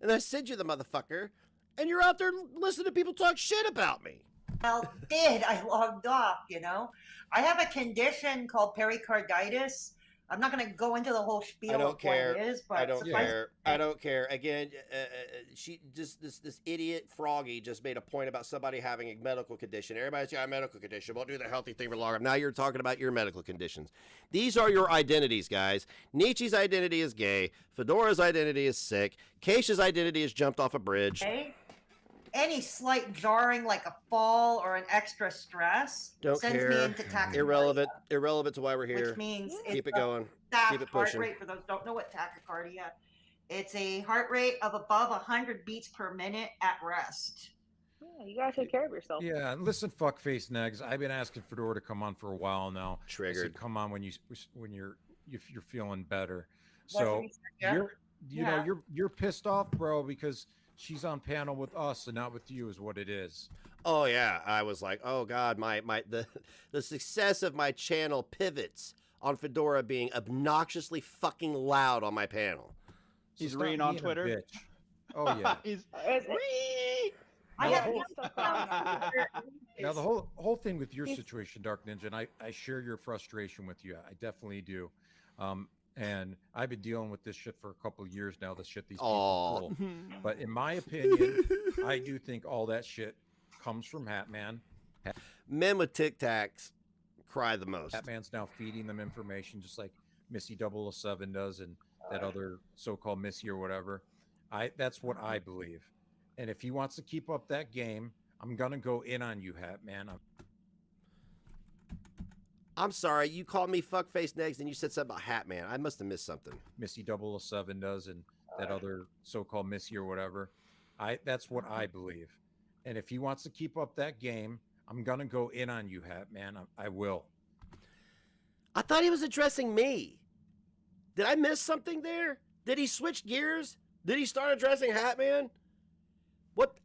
Speaker 2: And I sent you the motherfucker, and you're out there listening to people talk shit about me.
Speaker 8: I logged off, you know. I have a condition called pericarditis. I'm not going to go into the whole spiel
Speaker 2: I don't
Speaker 8: of
Speaker 2: care.
Speaker 8: what it is, but
Speaker 2: I don't care. I don't care. Again, she just this idiot Froggy just made a point about somebody having a medical condition. Everybody's got a medical condition. We'll do the healthy thing for longer. Now you're talking about your medical conditions. These are your identities, guys. Nietzsche's identity is gay. Fedora's identity is sick. Keisha's identity is jumped off a bridge.
Speaker 8: Okay. Any slight jarring, like a fall or an extra stress,
Speaker 2: Don't
Speaker 8: sends
Speaker 2: care.
Speaker 8: me into tachycardia.
Speaker 2: Irrelevant to why we're here.
Speaker 8: Which means
Speaker 2: keep
Speaker 8: it's
Speaker 2: it going.
Speaker 8: Fast
Speaker 2: Keep it
Speaker 8: heart
Speaker 2: pushing.
Speaker 8: rate. For those who don't know what tachycardia, it's a heart rate of above 100 beats per minute at rest.
Speaker 12: Yeah, you gotta take care of yourself.
Speaker 9: Yeah, and listen, fuckface Negs. I've been asking Fedora to come on for a while now.
Speaker 2: Triggered.
Speaker 9: I said, come on when you're feeling better.
Speaker 8: That's what
Speaker 9: So
Speaker 8: he said, yeah.
Speaker 9: you're pissed off, bro, because she's on panel with us and not with you is what it is.
Speaker 2: Oh yeah, I was like, oh god, the success of my channel pivots on Fedora being obnoxiously fucking loud on my panel.
Speaker 13: He's
Speaker 9: stop
Speaker 13: reading on
Speaker 9: being a
Speaker 13: Twitter.
Speaker 9: bitch. Oh yeah.
Speaker 13: He's
Speaker 9: Now the whole thing with your situation, Dark Ninja, and I share your frustration with you. I definitely do. And I've been dealing with this shit for a couple of years now. The shit these people pull. But in my opinion, I do think all that shit comes from Hatman.
Speaker 2: Men with Tic Tacs cry the most.
Speaker 9: Hatman's now feeding them information, just like Missy 007 does, and that other so-called Missy or whatever. That's what I believe. And if he wants to keep up that game, I'm gonna go in on you, Hatman.
Speaker 2: I'm sorry, you called me fuckface Negs and you said something about Hat Man. I must have missed something.
Speaker 9: Missy 007 does, and that other so-called Missy or whatever. That's what I believe. And if he wants to keep up that game, I'm gonna go in on you, Hat Man. I will.
Speaker 2: I thought he was addressing me. Did I miss something there? Did he switch gears? Did he start addressing Hat Man? What?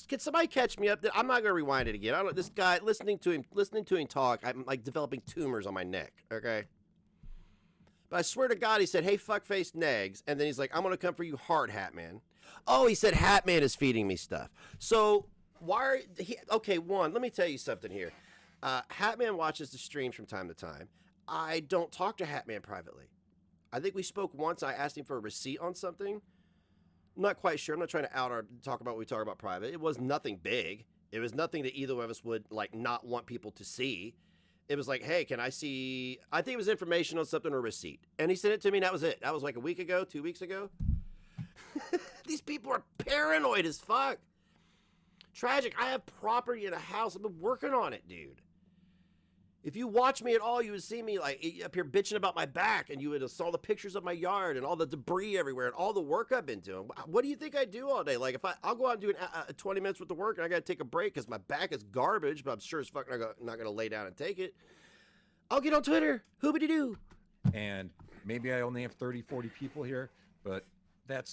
Speaker 2: Can somebody catch me up? I'm not gonna rewind it again. I don't. This guy, listening to him talk, I'm like developing tumors on my neck. Okay. But I swear to God, he said, "Hey, fuckface Negs," and then he's like, "I'm gonna come for you hard, Hat Man." Oh, he said Hat Man is feeding me stuff. So why are he? Okay, one. Let me tell you something here. Hat Man watches the streams from time to time. I don't talk to Hat Man privately. I think we spoke once. I asked him for a receipt on something. I'm not quite sure. I'm not trying to talk about what we talk about private. It was nothing big. It was nothing that either of us would like not want people to see. It was like, hey, can I see? I think it was information on something or a receipt. And he sent it to me, and that was it. That was like a week ago, 2 weeks ago. These people are paranoid as fuck. Tragic. I have property in a house. I've been working on it, dude. If you watch me at all, you would see me like up here bitching about my back, and you would have saw the pictures of my yard and all the debris everywhere and all the work I've been doing. What do you think I do all day? Like if I'll go out and do 20 minutes worth of work, and I got to take a break because my back is garbage, but I'm sure as fuck not going to lay down and take it. I'll get on Twitter. Hoobity-doo.
Speaker 9: And maybe I only have 30, 40 people here, but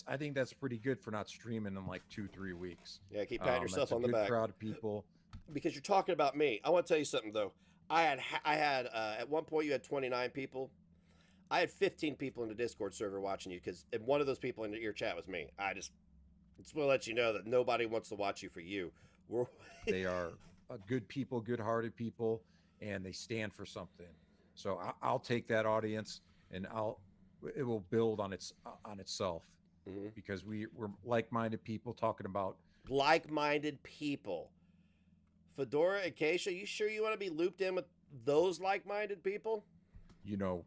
Speaker 9: I think that's pretty good for not streaming in like 2-3 weeks.
Speaker 2: Yeah, keep patting yourself on the
Speaker 9: back.
Speaker 2: back.
Speaker 9: Crowd of people.
Speaker 2: Because you're talking about me. I want to tell you something though. I had at one point you had 29 people. I had 15 people in the Discord server watching you because one of those people in your chat was me. I just want to let you know that nobody wants to watch you for you.
Speaker 9: They are good people, good-hearted people, and they stand for something. So I'll take that audience, and it will build on itself because we're like-minded people talking about
Speaker 2: like-minded people. Fedora and Keisha, you sure you want to be looped in with those like-minded people?
Speaker 9: You know,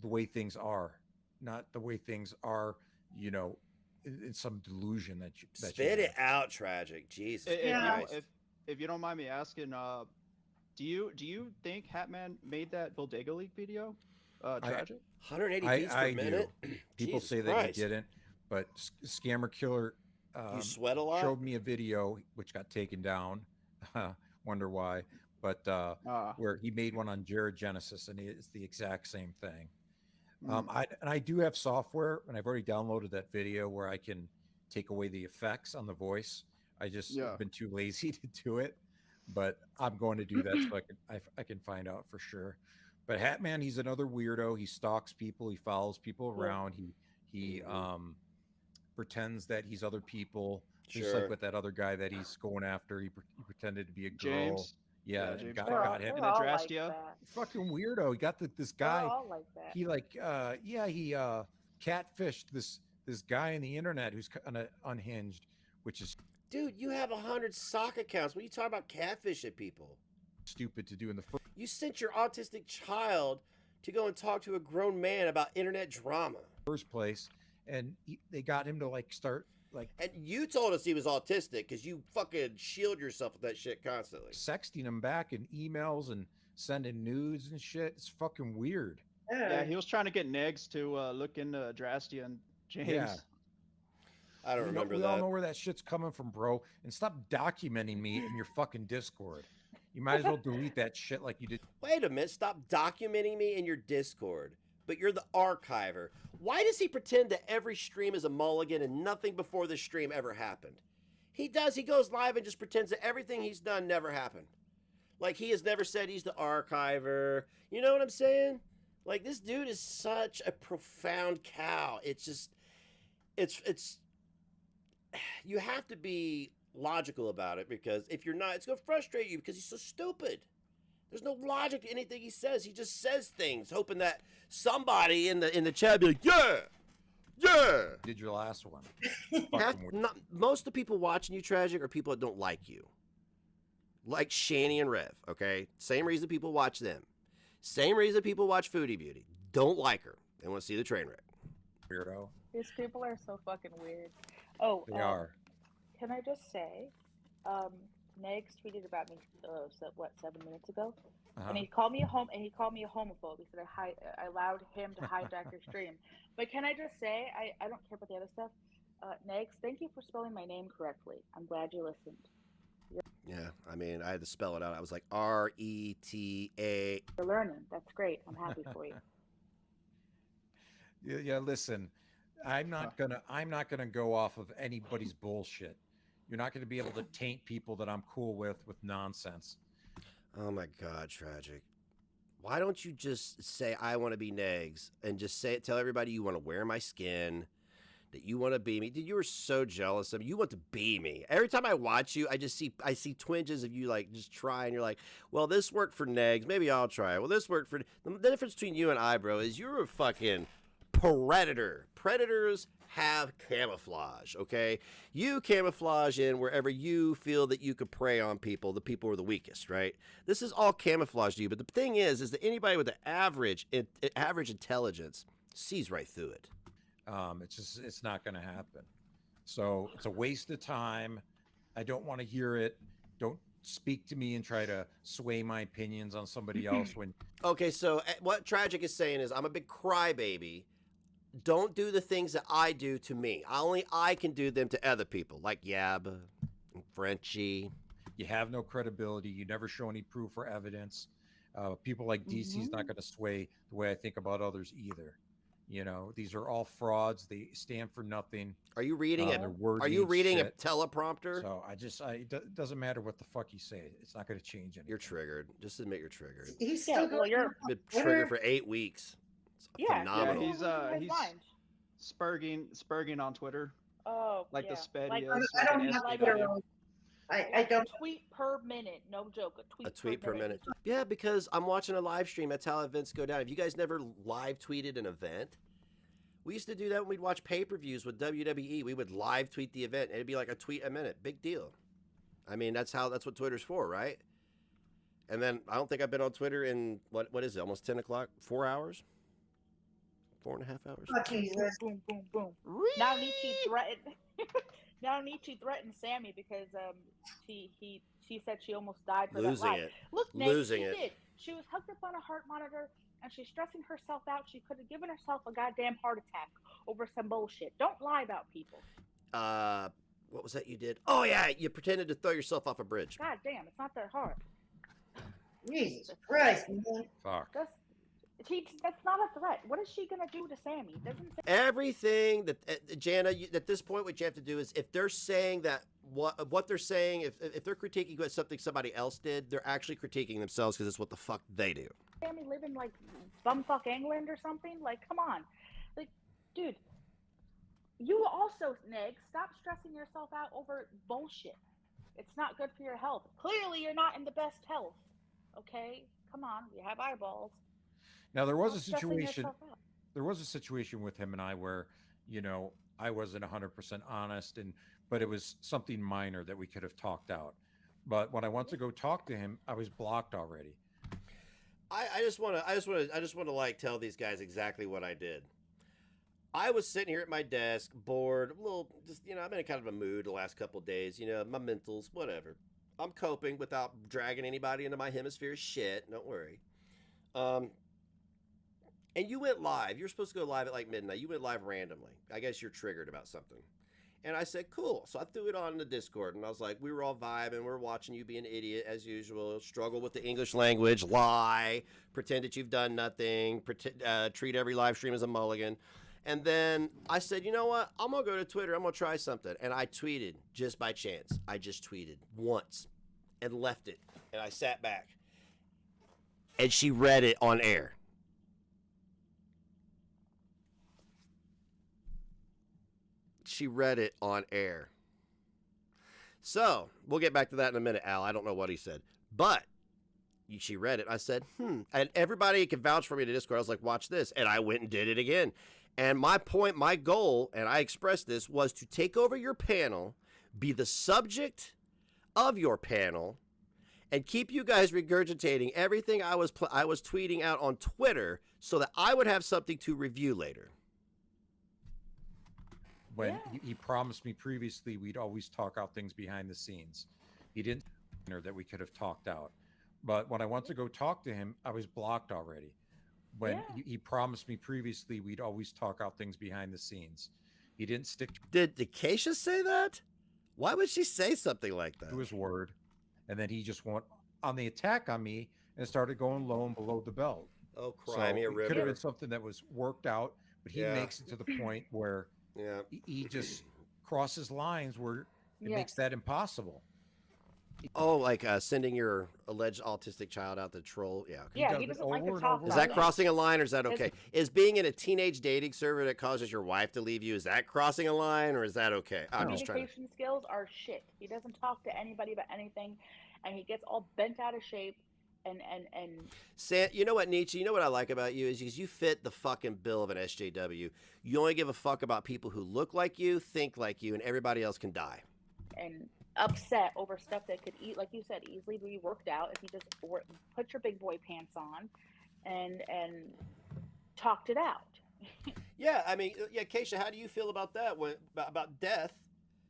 Speaker 9: the way things are, not the way things are, you know, in some delusion that you
Speaker 2: spit it out, Tragic. Jesus Christ.
Speaker 13: If you don't mind me asking, do you think Hatman made that Bodega League video? Tragic?
Speaker 2: 180 beats per minute?
Speaker 9: People say that he didn't, but Scammer Killer
Speaker 2: you sweat a lot?
Speaker 9: Showed me a video which got taken down. Wonder why, but where he made one on Jared Genesis, and it's the exact same thing. I do have software, and I've already downloaded that video where I can take away the effects on the voice. I just have been too lazy to do it, but I'm going to do that so I can find out for sure. But Hatman, he's another weirdo. He stalks people. He follows people around. He pretends that he's other people. Just like with that other guy that he's going after, he pretended to be a girl.
Speaker 13: James.
Speaker 9: Yeah,
Speaker 13: James
Speaker 9: got him.
Speaker 13: And addressed you.
Speaker 9: Fucking weirdo. He got this guy.
Speaker 12: They're all like that.
Speaker 9: He catfished this guy on the internet who's kind of unhinged, which is
Speaker 2: dude. You have 100 sock accounts. What are you talking about catfishing people?
Speaker 9: Stupid to do in the first.
Speaker 2: You sent your autistic child to go and talk to a grown man about internet drama.
Speaker 9: First place, and they got him to like start.
Speaker 2: And you told us he was autistic because you fucking shield yourself with that shit constantly.
Speaker 9: Sexting him back in emails and sending nudes and shit. It's fucking weird.
Speaker 13: Yeah, he was trying to get Negs to look into Drastia and James.
Speaker 9: Yeah.
Speaker 2: I don't remember that.
Speaker 9: We all know where that shit's coming from, bro. And stop documenting me in your fucking Discord. You might as well delete that shit like you did.
Speaker 2: Wait a minute. Stop documenting me in your Discord. But you're the archiver. Why does he pretend that every stream is a mulligan and nothing before this stream ever happened? He does. He goes live and just pretends that everything he's done never happened. Like he has never said he's the archiver. You know what I'm saying? Like this dude is such a profound cow. It's just, it's, you have to be logical about it because if you're not, it's going to frustrate you because he's so stupid. There's no logic to anything he says. He just says things, hoping that somebody in the chat be like, yeah.
Speaker 9: Did your last one?
Speaker 2: Most of the people watching you, Tragic, are people that don't like you. Like Shani and Rev, okay? Same reason people watch them. Same reason people watch Foodie Beauty. Don't like her. They want to see the train wreck.
Speaker 9: Weirdo.
Speaker 12: These people are so fucking weird. Oh,
Speaker 9: they are.
Speaker 12: Can I just say, Negs tweeted about me, 7 minutes ago,
Speaker 9: Uh-huh.
Speaker 12: and he called me a homophobe. He said I allowed him to hijack your stream. But can I just say, I don't care about the other stuff. Negs, thank you for spelling my name correctly. I'm glad you listened.
Speaker 2: Yeah, I mean, I had to spell it out. I was like R-E-T-A.
Speaker 12: You're learning. That's great. I'm happy for you.
Speaker 9: Yeah, listen, I'm not gonna go off of anybody's bullshit. You're not gonna be able to taint people that I'm cool with nonsense.
Speaker 2: Oh my God, Tragic. Why don't you just say I want to be Negs and just say it? Tell everybody you want to wear my skin, that you want to be me. Dude, you were so jealous of me. You want to be me. Every time I watch you, I see twinges of you like just try, and you're like, well, this worked for Negs. Maybe I'll try it. Well, this worked for. The difference between you and I, bro, is you're a fucking predator. Predators have camouflage, okay? You camouflage in wherever you feel that you could prey on people, the people who are the weakest, right? This is all camouflage to you, but the thing is that anybody with the average intelligence sees right through it.
Speaker 9: It's not going to happen. So it's a waste of time. I don't want to hear it. Don't speak to me and try to sway my opinions on somebody else when.
Speaker 2: Okay, so what Tragic is saying is I'm a big crybaby. Don't do the things that I do to me. Only I can do them to other people, like Yab and Frenchie.
Speaker 9: You have no credibility. You never show any proof or evidence. People like DC's not going to sway the way I think about others either. You know, these are all frauds. They stand for nothing.
Speaker 2: Are you reading it?
Speaker 9: Their words
Speaker 2: Are you
Speaker 9: mean
Speaker 2: reading
Speaker 9: shit.
Speaker 2: a teleprompter?
Speaker 9: So it doesn't matter what the fuck you say. It's not going to change anything.
Speaker 2: You're triggered. Just admit you're triggered.
Speaker 8: He's still
Speaker 12: you're
Speaker 2: been triggered for 8 weeks. It's phenomenal.
Speaker 13: He's spurging on Twitter.
Speaker 12: Oh,
Speaker 13: like
Speaker 12: yeah.
Speaker 13: the sped.
Speaker 12: Like,
Speaker 11: I don't have Twitter. I don't.
Speaker 12: A tweet per minute, no joke.
Speaker 2: A tweet per minute. Yeah, because I'm watching a live stream. That's how events go down. Have you guys never live tweeted an event? We used to do that when we'd watch pay-per-views with WWE. We would live tweet the event. It'd be like a tweet a minute. Big deal. I mean, that's what Twitter's for, right? And then I don't think I've been on Twitter in what is it? Almost 10 o'clock? 4 hours? 4.5 hours?
Speaker 8: Oh, Jesus.
Speaker 12: Boom, boom, boom. Now Nietzsche threatened. Now Nietzsche threatened Sammy because she said she almost died for
Speaker 2: Losing
Speaker 12: that lie.
Speaker 2: it.
Speaker 12: Look, Nate,
Speaker 2: Losing
Speaker 12: she
Speaker 2: it.
Speaker 12: did. She was hooked up on a heart monitor and she's stressing herself out. She could have given herself a goddamn heart attack over some bullshit. Don't lie about people.
Speaker 2: What was that you did? Oh yeah, you pretended to throw yourself off a bridge.
Speaker 12: God damn, it's not that hard.
Speaker 8: Jesus Christ, man.
Speaker 9: Fuck.
Speaker 12: That's not a threat. What is she gonna do to Sammy? Doesn't say
Speaker 2: Everything that Jana, at this point, what you have to do is if they're saying that what they're saying, if they're critiquing what something somebody else did, they're actually critiquing themselves because it's what the fuck they do.
Speaker 12: Sammy live in like bumfuck England or something? Like, come on. Like, dude, you also, Neg, stop stressing yourself out over bullshit. It's not good for your health. Clearly, you're not in the best health. Okay? Come on, you have eyeballs.
Speaker 9: Now there was
Speaker 12: Stop
Speaker 9: a
Speaker 12: stressing
Speaker 9: situation.
Speaker 12: yourself out.
Speaker 9: There was a situation with him and I where, I wasn't 100% honest, but it was something minor that we could have talked out. But when I went to go talk to him, I was blocked already.
Speaker 2: I just want to like tell these guys exactly what I did. I was sitting here at my desk, bored, a little, just, I'm in a kind of a mood the last couple of days, my mentals, whatever. I'm coping without dragging anybody into my hemisphere shit. Don't worry. And you went live. You're supposed to go live at like midnight. You went live randomly. I guess you're triggered about something. And I said, cool. So I threw it on the Discord, and I was like, we were all vibing. We're watching you be an idiot as usual. Struggle with the English language. Lie. Pretend that you've done nothing. Treat every live stream as a mulligan. And then I said, you know what? I'm going to go to Twitter. I'm going to try something. And I tweeted just by chance. I just tweeted once and left it. And I sat back. And she read it on air. She read it on air. So, we'll get back to that in a minute, Al. I don't know what he said. But she read it. I said, And everybody can vouch for me to Discord. I was like, watch this. And I went and did it again. And my goal, and I expressed this, was to take over your panel, be the subject of your panel, and keep you guys regurgitating everything I was tweeting out on Twitter so that I would have something to review later.
Speaker 9: When he promised me previously we'd always talk out things behind the scenes. He didn't. that we could have talked out. But when I went to go talk to him, I was blocked already. When he promised me previously we'd always talk out things behind the scenes. He didn't stick
Speaker 2: Did Keisha say that? Why would she say something like that?
Speaker 9: to his word. And then he just went on the attack on me and started going low and below the belt.
Speaker 2: Oh, cry me a
Speaker 9: it could have
Speaker 2: river.
Speaker 9: been something that was worked out, but he
Speaker 2: Yeah.
Speaker 9: makes it to the point where he just crosses lines where it makes that impossible.
Speaker 2: Oh, like sending your alleged autistic child out to troll? Yeah. Okay.
Speaker 12: Yeah, he doesn't like to talk.
Speaker 2: Is that crossing a line, or is that okay? Is being in a teenage dating server that causes your wife to leave you, is that crossing a line, or is that okay? I'm just trying to...
Speaker 12: Communication skills are shit. He doesn't talk to anybody about anything, and he gets all bent out of shape. And
Speaker 2: Sam, you know what, Nietzsche? You know what I like about you is you fit the fucking bill of an SJW. You only give a fuck about people who look like you, think like you, and everybody else can die.
Speaker 12: And upset over stuff that could like you said, easily be worked out if you just put your big boy pants on and talked it out.
Speaker 2: Yeah, I mean, yeah, Keisha, how do you feel about that? About Death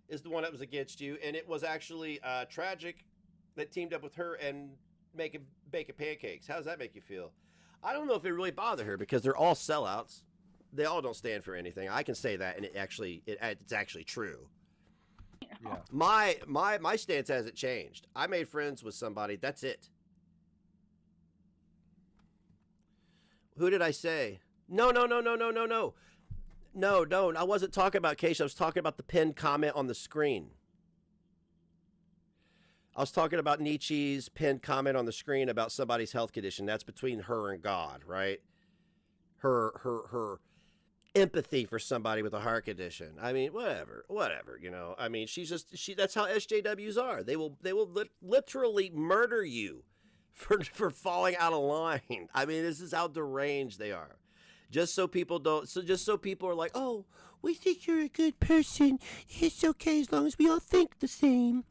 Speaker 2: is the one that was against you, and it was actually Tragic that teamed up with her and making bacon pancakes. How does that make you feel? I don't know if it really bothered her because they're all sellouts. They all don't stand for anything. I can say that, and it's actually true.
Speaker 9: Yeah.
Speaker 2: My stance hasn't changed. I made friends with somebody. That's it. Who did I say? No. No, don't. I wasn't talking about Keisha. I was talking about the pinned comment on the screen. I was talking about Nietzsche's pinned comment on the screen about somebody's health condition. That's between her and God, right? Her empathy for somebody with a heart condition. I mean, whatever, you know. I mean, that's how SJWs are. They will literally murder you for falling out of line. I mean, this is how deranged they are. Just so people are like, "Oh, we think you're a good person. It's okay as long as we all think the same."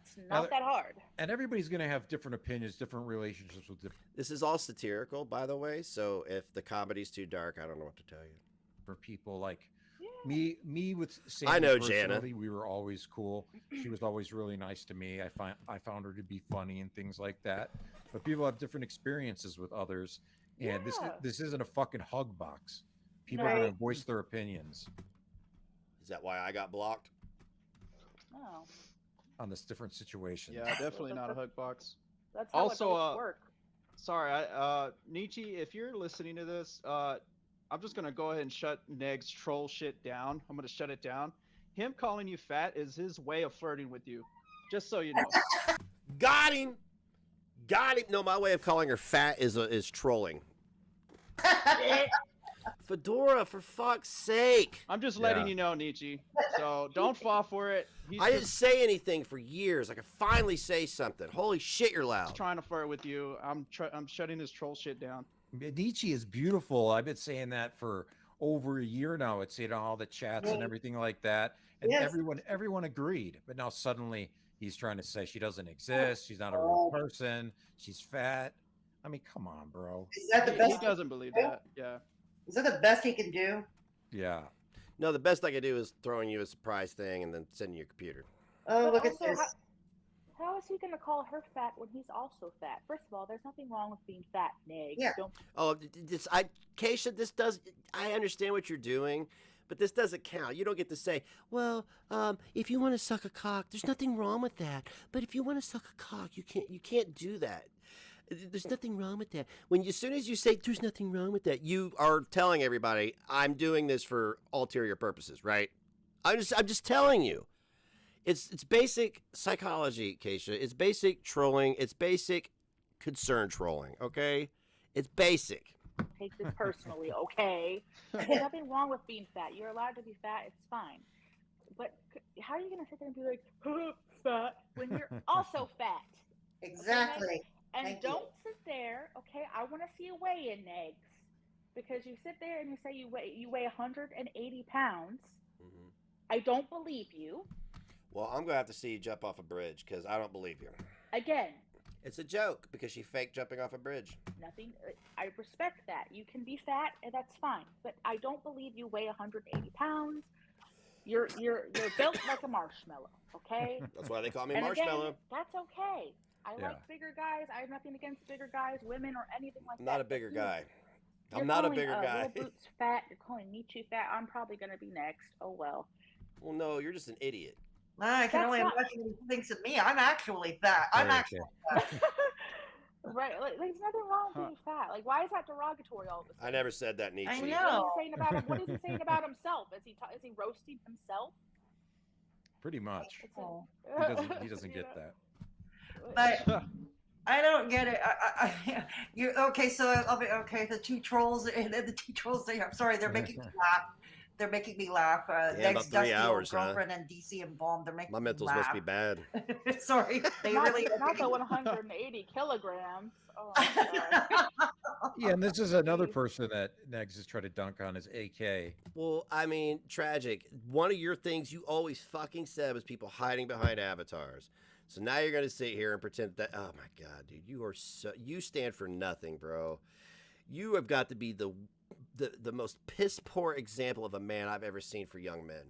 Speaker 12: It's not that hard.
Speaker 9: And everybody's going to have different opinions, different relationships with different...
Speaker 2: This is all satirical, by the way, so if the comedy's too dark, I don't know what to tell you.
Speaker 9: For people like me with Sandy,
Speaker 2: I know
Speaker 9: personally,
Speaker 2: Jana.
Speaker 9: we were always cool. She was always really nice to me. I found her to be funny and things like that. But people have different experiences with others, and this isn't a fucking hug box. People are going to voice their opinions.
Speaker 2: Is that why I got blocked?
Speaker 12: No.
Speaker 9: On this different situation.
Speaker 13: Yeah, definitely not a hug box.
Speaker 12: That's how
Speaker 13: Also,
Speaker 12: adults work.
Speaker 13: Sorry, Nietzsche, if you're listening to this, I'm just gonna go ahead and shut Neg's troll shit down. I'm gonna shut it down. Him calling you fat is his way of flirting with you. Just so you know.
Speaker 2: Got him. No, my way of calling her fat is trolling. Fedora, for fuck's sake.
Speaker 13: I'm just letting you know, Nietzsche. So don't fall for it.
Speaker 2: I didn't say anything for years. I could finally say something. Holy shit, you're loud.
Speaker 13: He's trying to flirt with you. I'm shutting this troll shit down.
Speaker 9: Nietzsche is beautiful. I've been saying that for over a year now. It's in all the chats and everything like that. And everyone agreed. But now suddenly he's trying to say she doesn't exist. She's not a real person. She's fat. I mean, come on, bro.
Speaker 11: Is that the best?
Speaker 13: He doesn't believe that. Yeah.
Speaker 11: Is that the best he can do?
Speaker 9: Yeah.
Speaker 2: No, the best I could do is throwing you a surprise thing and then sending you a computer.
Speaker 11: Oh, look at
Speaker 12: Also,
Speaker 11: this.
Speaker 12: How is he going to call her fat when he's also fat? First of all, there's nothing wrong with being fat, Neg.
Speaker 11: Yeah.
Speaker 2: Keisha, I understand what you're doing, but this doesn't count. You don't get to say, well, if you want to suck a cock, there's nothing wrong with that. But if you want to suck a cock, you can't do that. There's nothing wrong with that. As soon as you say there's nothing wrong with that, you are telling everybody I'm doing this for ulterior purposes, right? I'm just telling you. It's basic psychology, Keisha. It's basic trolling. It's basic concern trolling, okay? It's basic.
Speaker 12: Take this personally, okay? There's nothing wrong with being fat. You're allowed to be fat. It's fine. But how are you going to sit there and be like, fat, when you're also fat?
Speaker 11: Exactly.
Speaker 12: Okay? And
Speaker 11: Thank
Speaker 12: don't sit there, okay? I want to see a weigh-in, Eggs, because you sit there and you say you weigh 180 pounds.
Speaker 2: Mm-hmm.
Speaker 12: I don't believe you.
Speaker 2: Well, I'm going to have to see you jump off a bridge because I don't believe you.
Speaker 12: Again.
Speaker 2: It's a joke because she faked jumping off a bridge.
Speaker 12: Nothing. I respect that. You can be fat, and that's fine. But I don't believe you weigh 180 pounds. You're built like a marshmallow, okay?
Speaker 2: That's why they call me
Speaker 12: And
Speaker 2: Marshmallow.
Speaker 12: again, that's okay. I
Speaker 9: Yeah.
Speaker 12: like bigger guys. I have nothing against bigger guys, women, or anything like
Speaker 2: I'm
Speaker 12: that.
Speaker 2: not a bigger guy.
Speaker 12: You're
Speaker 2: I'm not a
Speaker 12: calling,
Speaker 2: bigger guy.
Speaker 12: Little Boots fat. You're calling me too fat. I'm probably gonna be next. Oh well.
Speaker 2: Well, no, you're just an idiot.
Speaker 8: I can
Speaker 12: That's
Speaker 8: only
Speaker 12: not-
Speaker 8: imagine what he thinks of me. I'm actually fat. I'm
Speaker 9: Okay.
Speaker 8: actually fat.
Speaker 12: Right? Like, there's nothing wrong with being fat. Like, why is that derogatory all of a sudden?
Speaker 2: I never said that, Nietzsche.
Speaker 8: I
Speaker 12: What is
Speaker 8: know.
Speaker 12: he saying about him? What is he saying about himself? Is he roasting himself?
Speaker 9: Pretty much.
Speaker 8: Oh.
Speaker 9: He doesn't
Speaker 12: You
Speaker 9: get
Speaker 12: know?
Speaker 9: that.
Speaker 8: But I don't get it. You okay? So I'll be okay. The two trolls and the two trolls. I'm sorry. They're making me laugh. They're making me laugh.
Speaker 2: Yeah,
Speaker 8: Next,
Speaker 2: about 3
Speaker 8: Dusty
Speaker 2: hours,
Speaker 8: old
Speaker 2: huh?
Speaker 8: girlfriend and DC and Bomb. They're making
Speaker 2: My
Speaker 8: me
Speaker 2: mentals
Speaker 8: laugh.
Speaker 2: must be bad.
Speaker 8: Sorry, they
Speaker 12: not,
Speaker 8: really.
Speaker 12: not the 180 kilograms. Oh my God.
Speaker 9: Yeah, and this is another person that Negs is trying to dunk on is AK.
Speaker 2: Well, I mean, tragic. One of your things you always fucking said was people hiding behind avatars. So now you're gonna sit here and pretend that. Oh my God, dude, you stand for nothing, bro. You have got to be the most piss poor example of a man I've ever seen for young men.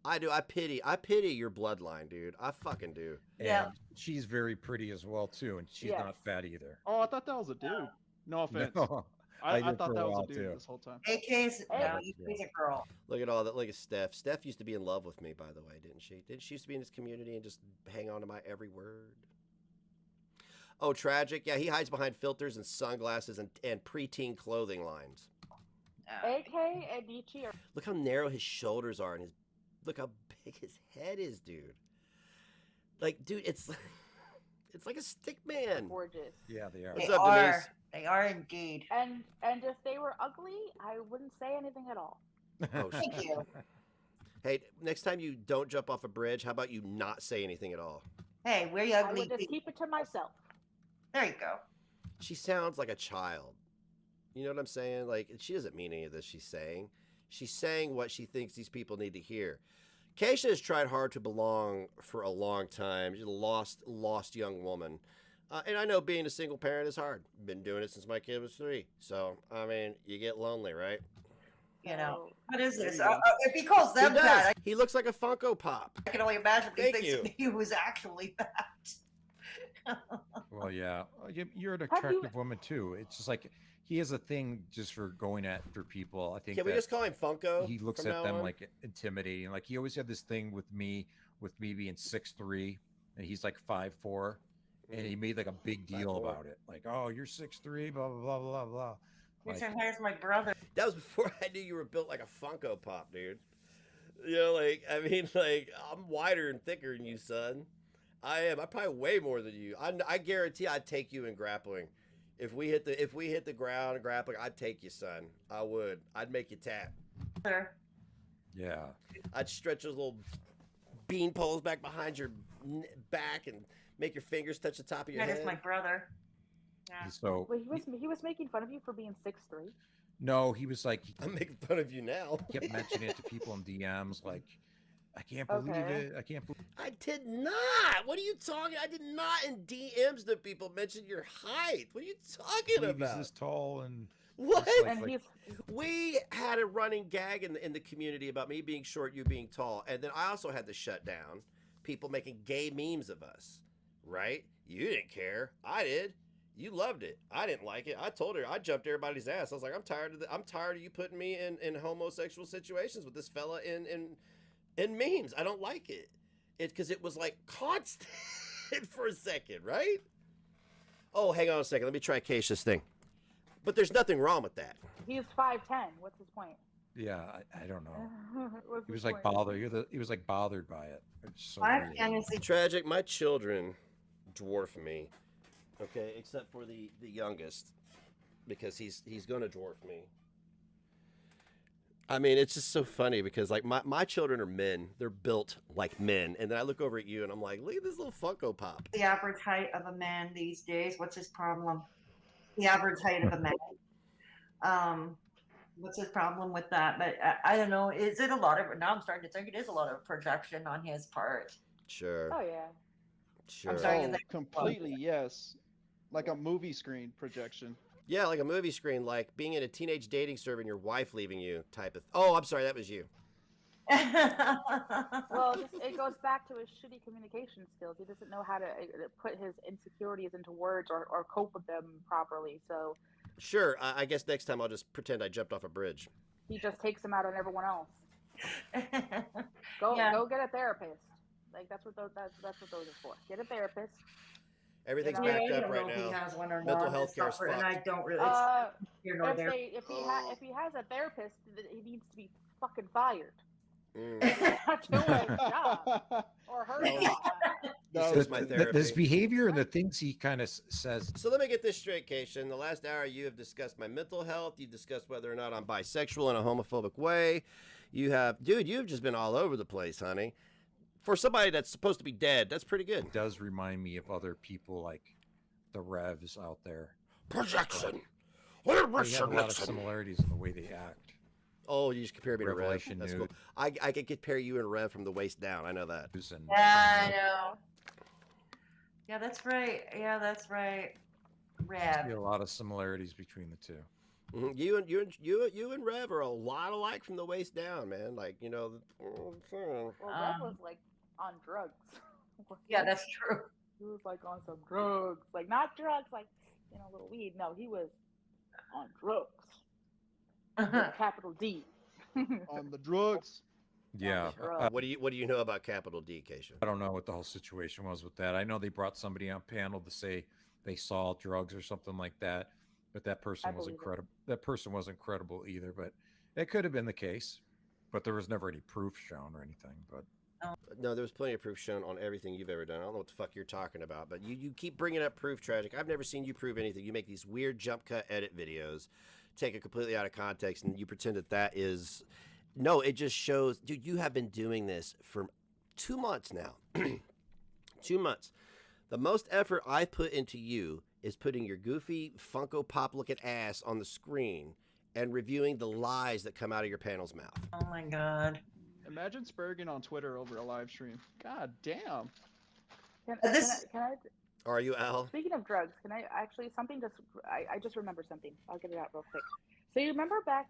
Speaker 2: I do. I pity your bloodline, dude. I fucking do.
Speaker 8: Yeah.
Speaker 9: And she's very pretty as well too, and she's
Speaker 12: Yes.
Speaker 9: not fat either.
Speaker 13: Oh, I thought that was a dude. No offense.
Speaker 9: No,
Speaker 13: I
Speaker 9: did
Speaker 13: thought
Speaker 9: for a
Speaker 13: that was
Speaker 9: while,
Speaker 13: a dude
Speaker 9: too.
Speaker 13: this whole time.
Speaker 8: AK's no,
Speaker 9: Yeah.
Speaker 8: AK's a girl.
Speaker 2: Look at all that. Look at Steph. Steph used to be in love with me, by the way, didn't she? Didn't she used to be in this community and just hang on to my every word? Oh, tragic. Yeah, he hides behind filters and sunglasses and preteen clothing lines.
Speaker 12: AK and Nietzsche are
Speaker 2: Look how narrow his shoulders are and look how big his head is, dude. Like, dude, it's like a stick man.
Speaker 12: gorgeous.
Speaker 9: Yeah, they are.
Speaker 2: What's
Speaker 8: They
Speaker 2: up,
Speaker 8: are.
Speaker 2: Denise?
Speaker 8: They are indeed.
Speaker 12: And if they were ugly, I wouldn't say anything at all.
Speaker 2: Oh,
Speaker 8: Thank you.
Speaker 2: Hey, next time you don't jump off a bridge, how about you not say anything at all?
Speaker 8: Hey, we're
Speaker 12: I
Speaker 8: ugly.
Speaker 12: would just keep it to myself.
Speaker 8: There you go.
Speaker 2: She sounds like a child. You know what I'm saying? Like, she doesn't mean any of this she's saying. She's saying what she thinks these people need to hear. Keisha has tried hard to belong for a long time. She's a lost young woman. And I know being a single parent is hard. Been doing it since my kid was 3. So, I mean, you get lonely, right?
Speaker 8: You know,
Speaker 12: So,
Speaker 8: what is this?
Speaker 13: There you go.
Speaker 8: If he calls
Speaker 2: He
Speaker 8: them
Speaker 2: does.
Speaker 8: that,
Speaker 2: He looks like a Funko Pop.
Speaker 8: I can only imagine what he
Speaker 2: Thank
Speaker 8: thinks
Speaker 2: you.
Speaker 8: of me who is actually that.
Speaker 9: Well, yeah, you're an
Speaker 12: Have you-
Speaker 9: attractive woman too. It's just like he has a thing just for going after people. I think
Speaker 2: Can we
Speaker 9: that
Speaker 2: just call him Funko?
Speaker 9: he looks
Speaker 2: from
Speaker 9: at
Speaker 2: now
Speaker 9: them
Speaker 2: on?
Speaker 9: like intimidating. Like he always had this thing with me being 6'3", and he's like 5'4", and he made like a big deal
Speaker 2: 5'4".
Speaker 9: about it. Like, oh, you're 6'3", blah blah blah blah blah.
Speaker 8: You're
Speaker 9: Like,
Speaker 8: saying, here's my brother.
Speaker 2: That was before I knew you were built like a Funko Pop, dude. You know, like, I mean, like, I'm wider and thicker than you, son. I am. I'm probably way more than you. I guarantee I'd take you in grappling. If we hit the ground in grappling, I'd take you, son. I would. I'd make you tap.
Speaker 8: Sure.
Speaker 9: yeah,
Speaker 2: I'd stretch those little bean poles back behind your back and make your fingers touch the top of your
Speaker 8: That
Speaker 2: head.
Speaker 8: is my brother. Yeah.
Speaker 9: so
Speaker 12: Wait, he was making fun of you for being 6'3".
Speaker 9: no, he was like,
Speaker 2: I'm making fun of you now.
Speaker 9: he kept mentioning it to people in DMs. Like, I can't believe
Speaker 12: Okay.
Speaker 9: it. I can't believe.
Speaker 2: I did not. What are you talking? I did not in DMs to people mention your height. What are you talking
Speaker 9: He's
Speaker 2: about?
Speaker 9: this tall and
Speaker 2: What?
Speaker 9: It's like-
Speaker 12: And
Speaker 9: like-
Speaker 12: he's
Speaker 2: We had a running gag in the community about me being short, you being tall, and then I also had to shut down people making gay memes of us. Right? You didn't care. I did. You loved it. I didn't like it. I told her. I jumped everybody's ass. I was like, I'm tired of you putting me in homosexual situations with this fella in memes. I don't like it. It's because it was like constant for a second, right? Oh, hang on a second. Let me try Keisha's thing. But there's nothing wrong with that.
Speaker 12: he's 5'10". What's his point?
Speaker 9: yeah, I don't know.
Speaker 12: What's
Speaker 9: He
Speaker 12: his
Speaker 9: was like
Speaker 12: point?
Speaker 9: bothered. He was like bothered by it. It's so
Speaker 8: I
Speaker 9: weird.
Speaker 8: can't see.
Speaker 2: Tragic. My children dwarf me. Okay, except for the youngest, because he's gonna dwarf me. I mean, it's just so funny because like my children are men. They're built like men. And then I look over at you and I'm like, look at this little Funko Pop.
Speaker 8: The average height of a man these days. What's his problem? The average height of a man. What's his problem with that? But I don't know. Is it a lot of? Now I'm starting to think it is a lot of projection on his part.
Speaker 2: Sure.
Speaker 12: Oh yeah.
Speaker 2: Sure.
Speaker 8: sorry.
Speaker 13: Oh, completely yes. Like a movie screen projection.
Speaker 2: Yeah, like a movie screen, like being in a teenage dating server and your wife leaving you type of. Oh, I'm sorry, that was you.
Speaker 12: Well, it goes back to his shitty communication skills. He doesn't know how to put his insecurities into words or cope with them properly. So
Speaker 2: Sure, I guess next time I'll just pretend I jumped off a bridge.
Speaker 12: he just takes them out on everyone else.
Speaker 8: Yeah.
Speaker 12: Go get a therapist. Like that's what those are for. Get a therapist.
Speaker 2: Everything's
Speaker 12: You know?
Speaker 2: backed
Speaker 8: I
Speaker 2: up
Speaker 8: don't
Speaker 2: right
Speaker 8: know if he
Speaker 2: now.
Speaker 8: has one or
Speaker 2: Mental
Speaker 8: not.
Speaker 2: health care is
Speaker 8: And I
Speaker 2: fucked.
Speaker 8: don't really. It's here nor there.
Speaker 12: If he has a therapist, he needs to be fucking fired.
Speaker 2: Mm.
Speaker 12: Not doing his job or her job.
Speaker 2: This is my therapy.
Speaker 9: His behavior and the things he kind of says.
Speaker 2: So let me get this straight, Keisha. In the last hour, you have discussed my mental health. You've discussed whether or not I'm bisexual in a homophobic way. You've just been all over the place, honey. For somebody that's supposed to be dead, that's pretty good.
Speaker 9: It does remind me of other people like the Revs out there.
Speaker 2: Projection.
Speaker 9: They have a lot of similarities in the way they act.
Speaker 2: Oh, you just compare me to Rev.
Speaker 9: Revelation
Speaker 2: That's
Speaker 9: Nude.
Speaker 2: cool. I could compare you and Rev from the waist down. I know that.
Speaker 8: Yeah, I know. Yeah, that's right. Yeah, that's right. Rev.
Speaker 9: See a lot of similarities between the two.
Speaker 2: Mm-hmm. You and Rev are a lot alike from the waist down, man. Like, you know.
Speaker 12: Well, Rev was like on drugs.
Speaker 8: Yeah, that's true.
Speaker 12: He was like on some drugs, like not drugs, like a little weed. No, he was on drugs. With capital D.
Speaker 13: On the drugs.
Speaker 9: Yeah.
Speaker 2: What do you know about capital D, Keisha?
Speaker 9: I don't know what the whole situation was with that. I know they brought somebody on panel to say they saw drugs or something like that, but that person wasn't credible. That person wasn't credible either. But it could have been the case, but there was never any proof shown or anything. But
Speaker 2: no, there was plenty of proof shown on everything you've ever done. I don't know what the fuck you're talking about, but you keep bringing up proof, Tragic. I've never seen you prove anything. You make these weird jump cut edit videos, take it completely out of context, and you pretend that is. No, it just shows, dude, you have been doing this for 2 months now. 2 months. The most effort I've put into you is putting your goofy Funko Pop looking ass on the screen and reviewing the lies that come out of your panel's mouth.
Speaker 8: Oh my God.
Speaker 13: Imagine Spurgeon on Twitter over a live stream. God damn.
Speaker 12: Can I
Speaker 2: Are you, Al?
Speaker 12: Speaking of drugs, can I actually I just remember something. I'll get it out real quick. So you remember back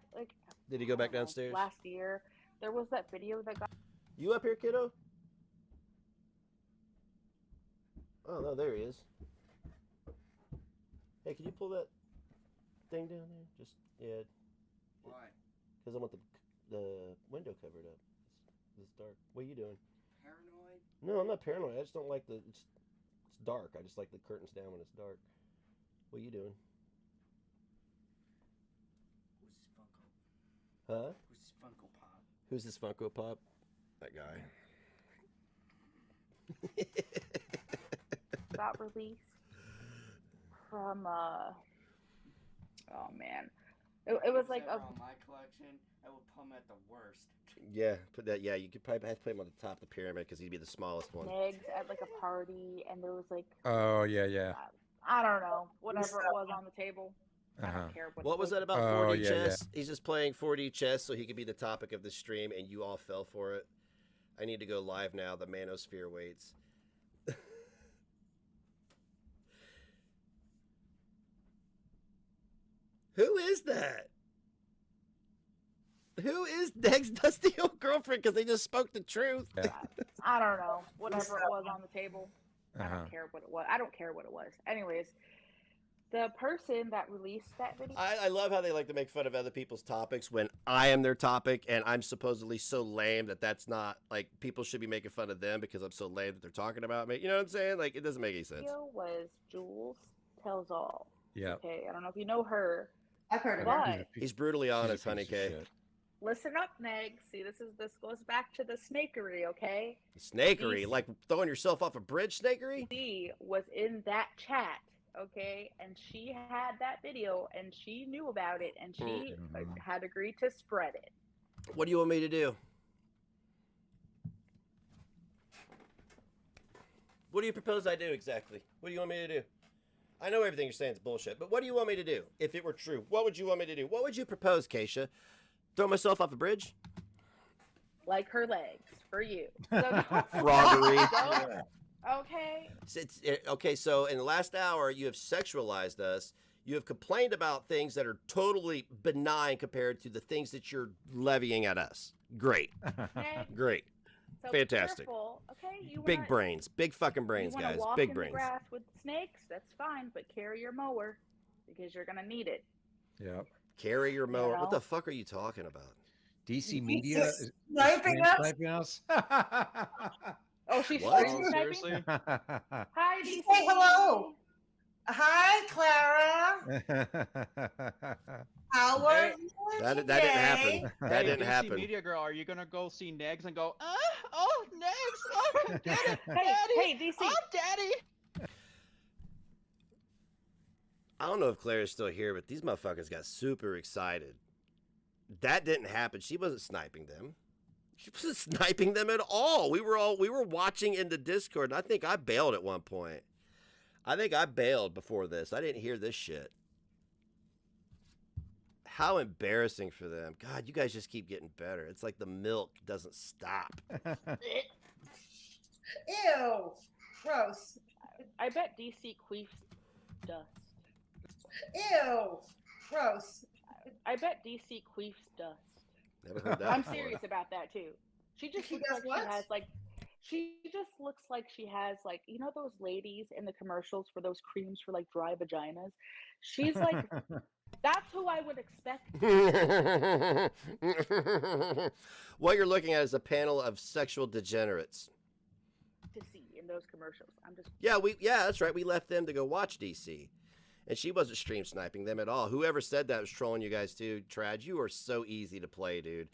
Speaker 2: Did he go back downstairs?
Speaker 12: Last year, there was that video that got.
Speaker 2: You up here, kiddo? Oh no, there he is. Hey, can you pull that thing down there? Just Why? Because I want the window covered up. It's dark. What are you doing?
Speaker 14: Paranoid?
Speaker 2: No, I'm not paranoid. I just don't like it's dark. I just like the curtains down when it's dark. What are you doing? Huh?
Speaker 14: Who's Funko Pop?
Speaker 2: Who's this Funko Pop? That guy.
Speaker 12: Got released from oh man, it was like
Speaker 14: on my collection. I will put him at the worst.
Speaker 2: Yeah, put that. Yeah, you could probably have to put him on the top of the pyramid because he'd be the smallest one.
Speaker 12: Negs at like a party, and there was like
Speaker 9: oh yeah.
Speaker 12: I don't know, whatever it was on the table. I don't care
Speaker 2: what was that about 4D chess? Yeah. He's just playing 4D chess so he could be the topic of the stream, and you all fell for it. I need to go live now. The manosphere waits. Who is that? Who is Neg's dusty old girlfriend? Because they just spoke the truth.
Speaker 9: Yeah.
Speaker 12: I don't know. Whatever it was on the table. I
Speaker 9: Uh-huh.
Speaker 12: don't care what it was. I don't care what it was. Anyways, the person that released that video.
Speaker 2: I love how they like to make fun of other people's topics when I am their topic and I'm supposedly so lame that's not like people should be making fun of them because I'm so lame that they're talking about me. You know what I'm saying? Like it doesn't make any sense.
Speaker 12: Video was Jules Tells All.
Speaker 9: Yeah.
Speaker 12: Okay, I don't know if you know her.
Speaker 8: I've heard of
Speaker 12: but
Speaker 8: her.
Speaker 2: He's brutally honest, honey K.
Speaker 12: Listen up, Meg. See, this goes back to the snakery, okay?
Speaker 2: Snakery, like throwing yourself off a bridge, snakery?
Speaker 12: She was in that chat, okay? And she had that video, and she knew about it, and she had agreed to spread it.
Speaker 2: What do you want me to do? What do you propose I do exactly? What do you want me to do? I know everything you're saying is bullshit, but what do you want me to do? If it were true, what would you want me to do? What would you propose, Keisha? Throw myself off a bridge?
Speaker 12: Like her legs, for you. So
Speaker 2: Froggery.
Speaker 12: Okay.
Speaker 2: Okay, so in the last hour, you have sexualized us. You have complained about things that are totally benign compared to the things that you're levying at us. Great.
Speaker 12: Next.
Speaker 2: Great.
Speaker 12: So
Speaker 2: Fantastic.
Speaker 12: careful, okay? You
Speaker 2: Big
Speaker 12: wanna,
Speaker 2: brains. Big fucking brains,
Speaker 12: you wanna
Speaker 2: guys.
Speaker 12: walk
Speaker 2: Big
Speaker 12: in
Speaker 2: brains.
Speaker 12: the grass with snakes? That's fine, but carry your mower because you're gonna need it.
Speaker 9: Yep.
Speaker 2: Carry your mower. What
Speaker 12: know?
Speaker 2: the fuck are you talking about?
Speaker 9: DC Media is
Speaker 8: sniping
Speaker 9: stream
Speaker 8: us?
Speaker 9: sniping us.
Speaker 12: Oh, she's
Speaker 2: What?
Speaker 12: stream
Speaker 13: Oh,
Speaker 12: sniping?
Speaker 13: seriously?
Speaker 12: Hi, DC.
Speaker 8: Say hello. Hi, Clara. How are you
Speaker 2: That
Speaker 8: today?
Speaker 2: didn't happen. That
Speaker 13: Hey,
Speaker 2: didn't
Speaker 13: DC
Speaker 2: happen.
Speaker 13: Media Girl, are you gonna go see Negs and go, oh, Negs, oh, come get it,
Speaker 12: Hey,
Speaker 13: Daddy,
Speaker 12: hey, DC.
Speaker 13: oh, Daddy.
Speaker 2: I don't know if Claire's still here, but these motherfuckers got super excited. That didn't happen. She wasn't sniping them. She wasn't sniping them at all. We were watching in the Discord, and I think I bailed at one point. I think I bailed before this. I didn't hear this shit. How embarrassing for them. God, you guys just keep getting better. It's like the milk doesn't stop.
Speaker 8: Ew. Gross.
Speaker 12: I bet DC queefs dust.
Speaker 8: Ew. Gross.
Speaker 12: I bet DC queefs dust.
Speaker 2: Never heard that
Speaker 12: I'm
Speaker 2: before.
Speaker 12: serious about that too. She just
Speaker 8: She
Speaker 12: looks
Speaker 8: does
Speaker 12: like
Speaker 8: what?
Speaker 12: she has like. She just looks like she has like, you know those ladies in the commercials for those creams for like dry vaginas. She's like, that's who I would expect.
Speaker 2: What you're looking at is a panel of sexual degenerates.
Speaker 12: To see in those commercials. I'm just.
Speaker 2: Yeah, that's right. We left them to go watch DC. And she wasn't stream sniping them at all. Whoever said that was trolling you guys too. Trad, you are so easy to play, dude.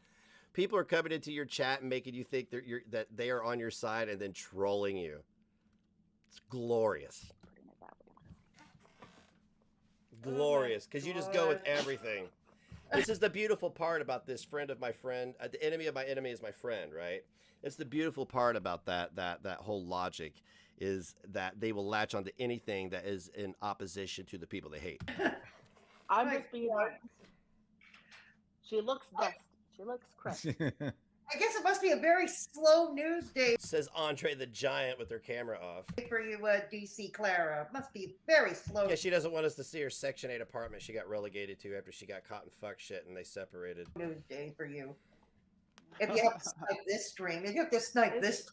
Speaker 2: People are coming into your chat and making you think that they are on your side and then trolling you. It's glorious. Glorious, because you just go with everything. This is the beautiful part about this friend of my friend. The enemy of my enemy is my friend, right? It's the beautiful part about that whole logic is that they will latch onto anything that is in opposition to the people they hate.
Speaker 12: I'm just being honest. She looks dust. She looks crushed.
Speaker 8: I guess it must be a very slow news day
Speaker 2: Says Andre the Giant with her camera off.
Speaker 8: for you, DC Clara. It must be very slow.
Speaker 2: Yeah, she doesn't want us to see her Section 8 apartment she got relegated to after she got caught in fuck shit and they separated.
Speaker 8: News day for you. If you have to snipe this stream, if you have to snipe this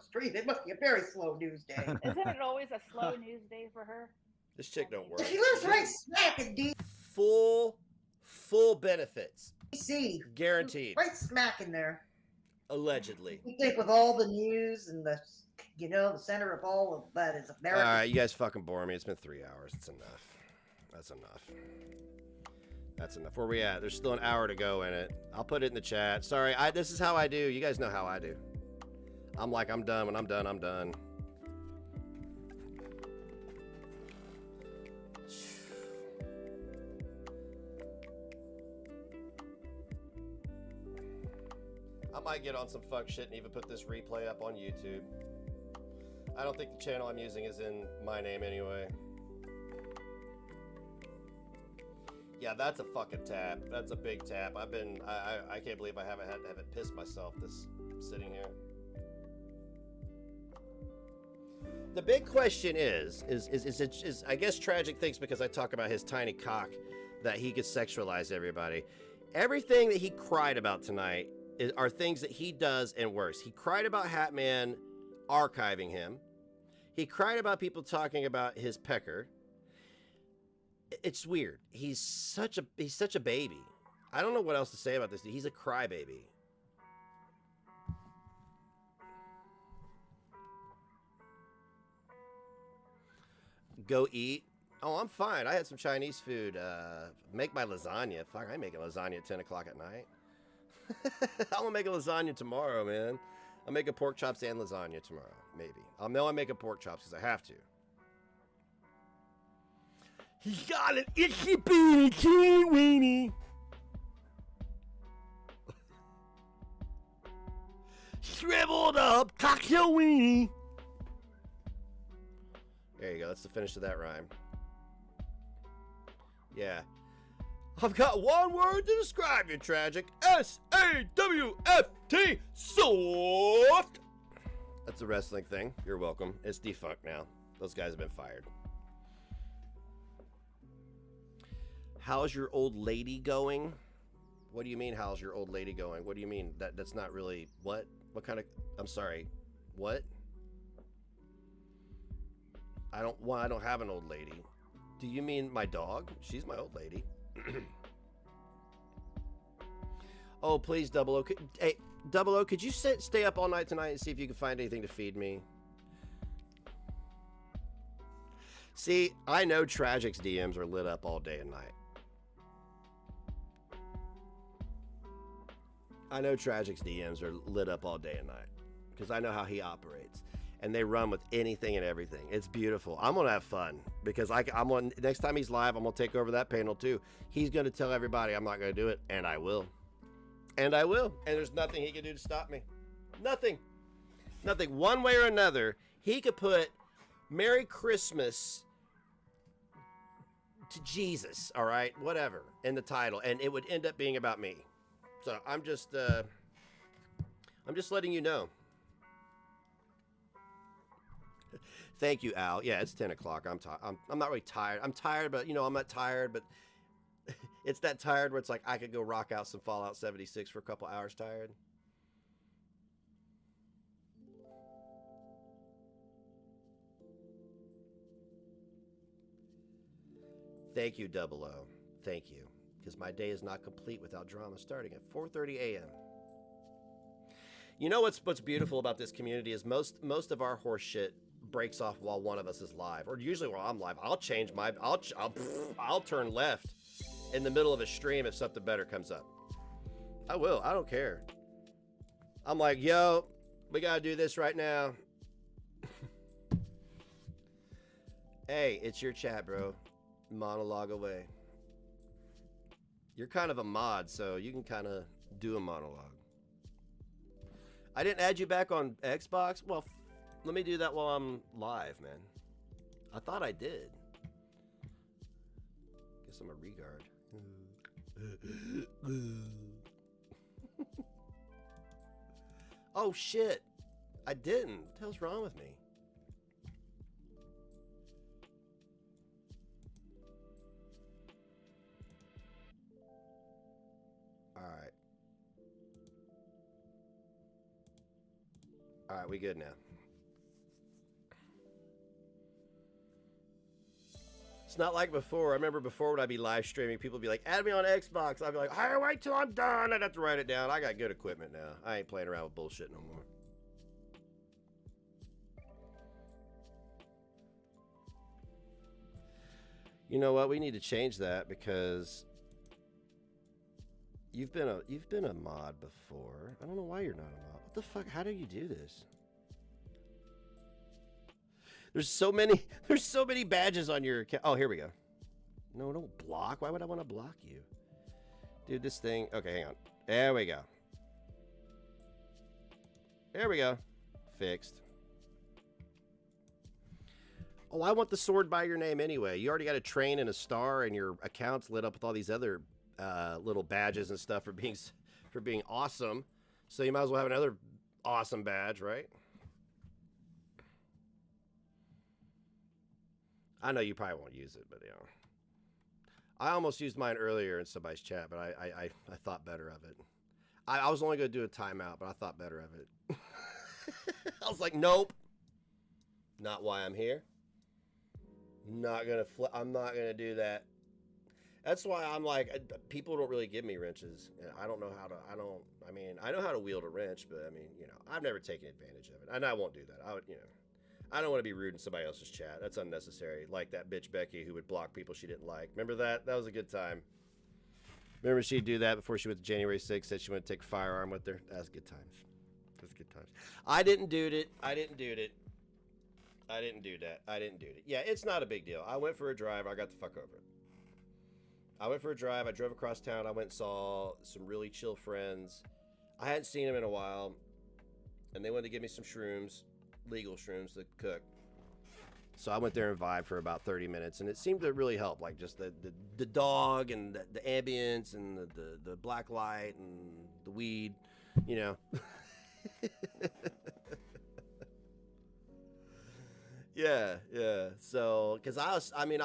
Speaker 8: stream, it must be a very slow news day.
Speaker 12: Isn't it always a slow news day for her?
Speaker 2: This chick don't work.
Speaker 8: She lives right smack in
Speaker 2: Full benefits.
Speaker 8: DC.
Speaker 2: Guaranteed.
Speaker 8: Right smack in there.
Speaker 2: Allegedly.
Speaker 8: You think with all the news and the center of all of that is America.
Speaker 2: All right, you guys fucking bore me. It's been 3 hours. It's enough. That's enough. That's enough. Where we at? There's still an hour to go in it. I'll put it in the chat. Sorry, this is how I do. You guys know how I do. I'm like, I'm done. When I'm done, I'm done. I might get on some fuck shit and even put this replay up on YouTube. I don't think the channel I'm using is in my name anyway. Yeah, that's a fucking tap. That's a big tap. I can't believe I haven't pissed myself this sitting here. The big question is I guess Tragic thinks because I talk about his tiny cock that he could sexualize everybody. Everything that he cried about tonight are things that he does and worse. He cried about Hatman archiving him. He cried about people talking about his pecker. It's weird. He's such a baby. I don't know what else to say about this dude. He's a crybaby. Go eat. Oh, I'm fine. I had some Chinese food. Make my lasagna. Fuck, I'm making lasagna at 10 o'clock at night. I'm gonna make a lasagna tomorrow, man. I'll make a pork chops and lasagna tomorrow, maybe. I'll know I make a pork chops because I have to. He got an itchy bitty teeny weeny. Shriveled up cocktail weenie. There you go. That's the finish of that rhyme. Yeah. I've got one word to describe you, Tragic. S-A-W-F-T. Soft. That's a wrestling thing. You're welcome. It's defunct now. Those guys have been fired. How's your old lady going? What do you mean, how's your old lady going? What do you mean? That's not really, what? What kind of, I'm sorry, what? I don't have an old lady. Do you mean my dog? She's my old lady. Oh, please, Double O. Hey, Double O, could you stay up all night tonight and see if you can find anything to feed me? See, I know Tragic's DMs are lit up all day and night. I know Tragic's DMs are lit up all day and night because I know how he operates, and they run with anything and everything. It's beautiful. I'm gonna have fun because I'm on. Next time he's live, I'm gonna take over that panel too. He's gonna tell everybody I'm not gonna do it, and I will. And I will. And there's nothing he can do to stop me. Nothing. Nothing. One way or another, he could put Merry Christmas to Jesus, all right, whatever, in the title, and it would end up being about me. So I'm just letting you know. Thank you, Al. Yeah, it's 10 o'clock. I'm not really tired. I'm tired, but you know, I'm not tired, but it's that tired where it's like I could go rock out some Fallout 76 for a couple hours tired. Thank you, Double O. Thank you. Because my day is not complete without drama starting at 4:30 a.m. You know what's beautiful about this community is most of our horse shit breaks off while one of us is live, or usually while I'm live. I'll change my I'll turn left in the middle of a stream if something better comes up. I will. I don't care. I'm like, yo, we gotta do this right now. Hey, it's your chat, bro. Monologue away. You're kind of a mod, so you can kind of do a monologue. I didn't add you back on Xbox. Well, let me do that while I'm live, man. I thought I did. Guess I'm a regard. Oh, shit. I didn't. What the hell's wrong with me? All right, we good now. It's not like before. I remember before when I'd be live streaming, people would be like, add me on Xbox. I'd be like, hey, wait till I'm done. I'd have to write it down. I got good equipment now. I ain't playing around with bullshit no more. You know what? We need to change that because you've been a mod before. I don't know why you're not a mod. What the fuck? How do you do this? There's so many badges on your account. Oh, here we go. No, don't block. Why would I want to block you? Dude, this thing. Okay, hang on. There we go. There we go. Fixed. Oh, I want the sword by your name anyway. You already got a train and a star, and your account's lit up with all these other little badges and stuff for being awesome. So you might as well have another awesome badge, right? I know you probably won't use it, but you know. I almost used mine earlier in somebody's chat, but I thought better of it. I was only going to do a timeout, but I thought better of it. I was like, nope. Not why I'm here. I'm not going to do that. That's why I'm like, people don't really give me wrenches. I don't know how to, I know how to wield a wrench, but I mean, you know, I've never taken advantage of it. And I won't do that. I don't want to be rude in somebody else's chat. That's unnecessary. Like that bitch Becky who would block people she didn't like. Remember that? That was a good time. Remember she'd do that before she went to January 6th, said she wanted to take a firearm with her. That was good times. That was good times. I didn't do it. I didn't do it. Yeah, it's not a big deal. I went for a drive. I got the fuck over it. I went for a drive. I drove across town. I went and saw some really chill friends. I hadn't seen them in a while. And they wanted to give me some shrooms. Legal shrooms to cook. So I went there and vibed for about 30 minutes, and it seemed to really help, like just the dog and the ambience and the black light and the weed, you know. Yeah. So, cause I mean,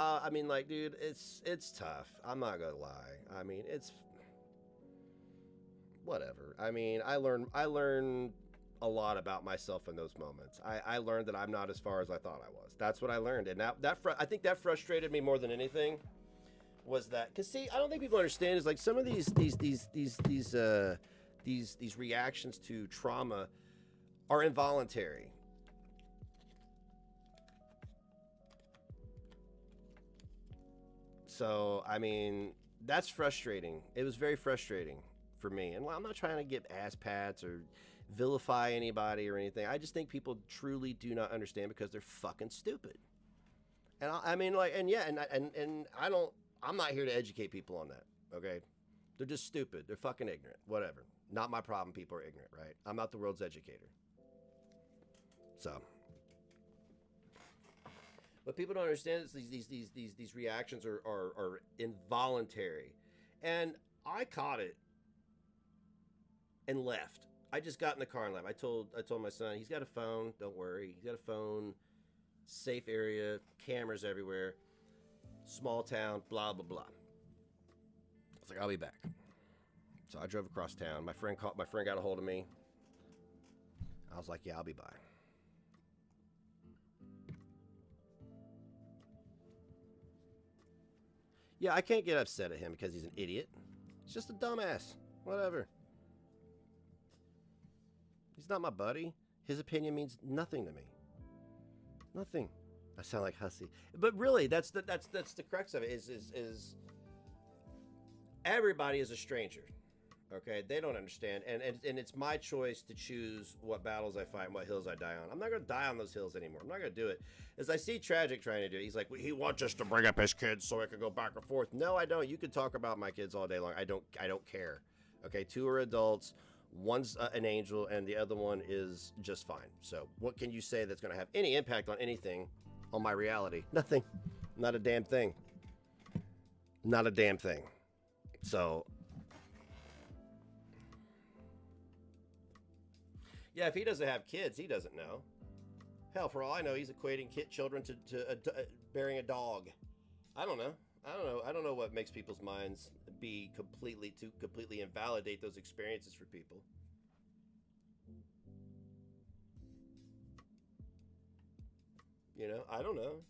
Speaker 2: like, dude, it's tough. I'm not gonna lie. I mean, whatever. I mean, I learned a lot about myself in those moments. I learned that I'm not as far as I thought I was. That's what I learned, and I think that frustrated me more than anything. Was that because see, I don't think people understand is like some of these reactions to trauma are involuntary. So I mean, that's frustrating. It was very frustrating for me, and I'm not trying to get ass pats or vilify anybody or anything. I just think people truly do not understand because they're fucking stupid. And I mean, like, and yeah, and I'm not here to educate people on that. Okay, they're just stupid. They're fucking ignorant. Whatever. Not my problem. People are ignorant, right? I'm not the world's educator. So, but people don't understand is these reactions are involuntary, and I caught it and left. I just got in the car and left. I told my son, he's got a phone. Don't worry, he's got a phone. Safe area, cameras everywhere. Small town, blah blah blah. I was like, I'll be back. So I drove across town. My friend got a hold of me. I was like, yeah, I'll be by. Yeah, I can't get upset at him because he's an idiot. He's just a dumbass. Whatever. He's not my buddy. His opinion means nothing to me. Nothing. I sound like hussy, but really, that's the crux of it. Is everybody is a stranger. Okay, they don't understand, and it's my choice to choose what battles I fight and what hills I die on. I'm not gonna die on those hills anymore. I'm not gonna do it. As I see Tragic trying to do it, he's like, he wants us to bring up his kids so I can go back and forth. No, I don't. You can talk about my kids all day long. I don't care. Okay, 2 are adults. One's an angel, and the other one is just fine. So what can you say that's gonna have any impact on anything, on my reality? Nothing. Not a damn thing. Not a damn thing. So. Yeah, if he doesn't have kids, he doesn't know. Hell, for all I know, he's equating children to burying a dog. I don't know. I don't know what makes people's minds be completely invalidate those experiences for people. You know, I don't know.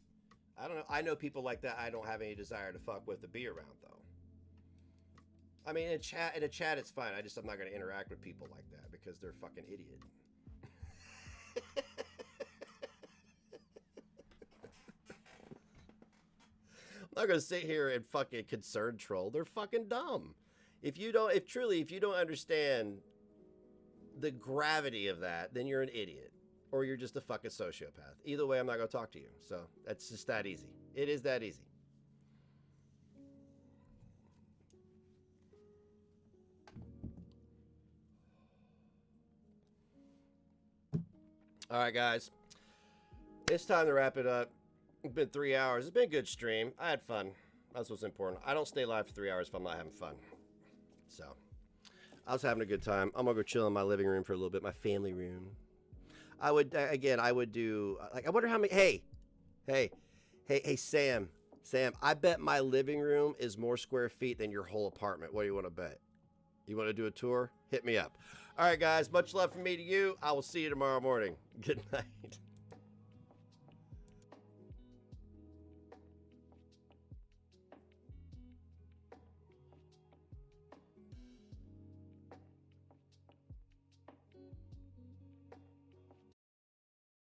Speaker 2: I know people like that I don't have any desire to fuck with to be around, though. I mean, in a chat, it's fine. I'm not going to interact with people like that because they're fucking idiot. I'm not going to sit here and fucking concern troll. They're fucking dumb. If you don't understand the gravity of that, then you're an idiot. Or you're just a fucking sociopath. Either way, I'm not going to talk to you. So, that's just that easy. It is that easy. All right, guys. It's time to wrap it up. It's been 3 hours. It's been a good stream. I had fun. That's what's important. I don't stay live for 3 hours if I'm not having fun. So, I was having a good time. I'm going to go chill in my living room for a little bit. My family room. I would do, like, I wonder how many, hey, Sam, I bet my living room is more square feet than your whole apartment. What do you want to bet? You want to do a tour? Hit me up. All right, guys, much love from me to you. I will see you tomorrow morning. Good night.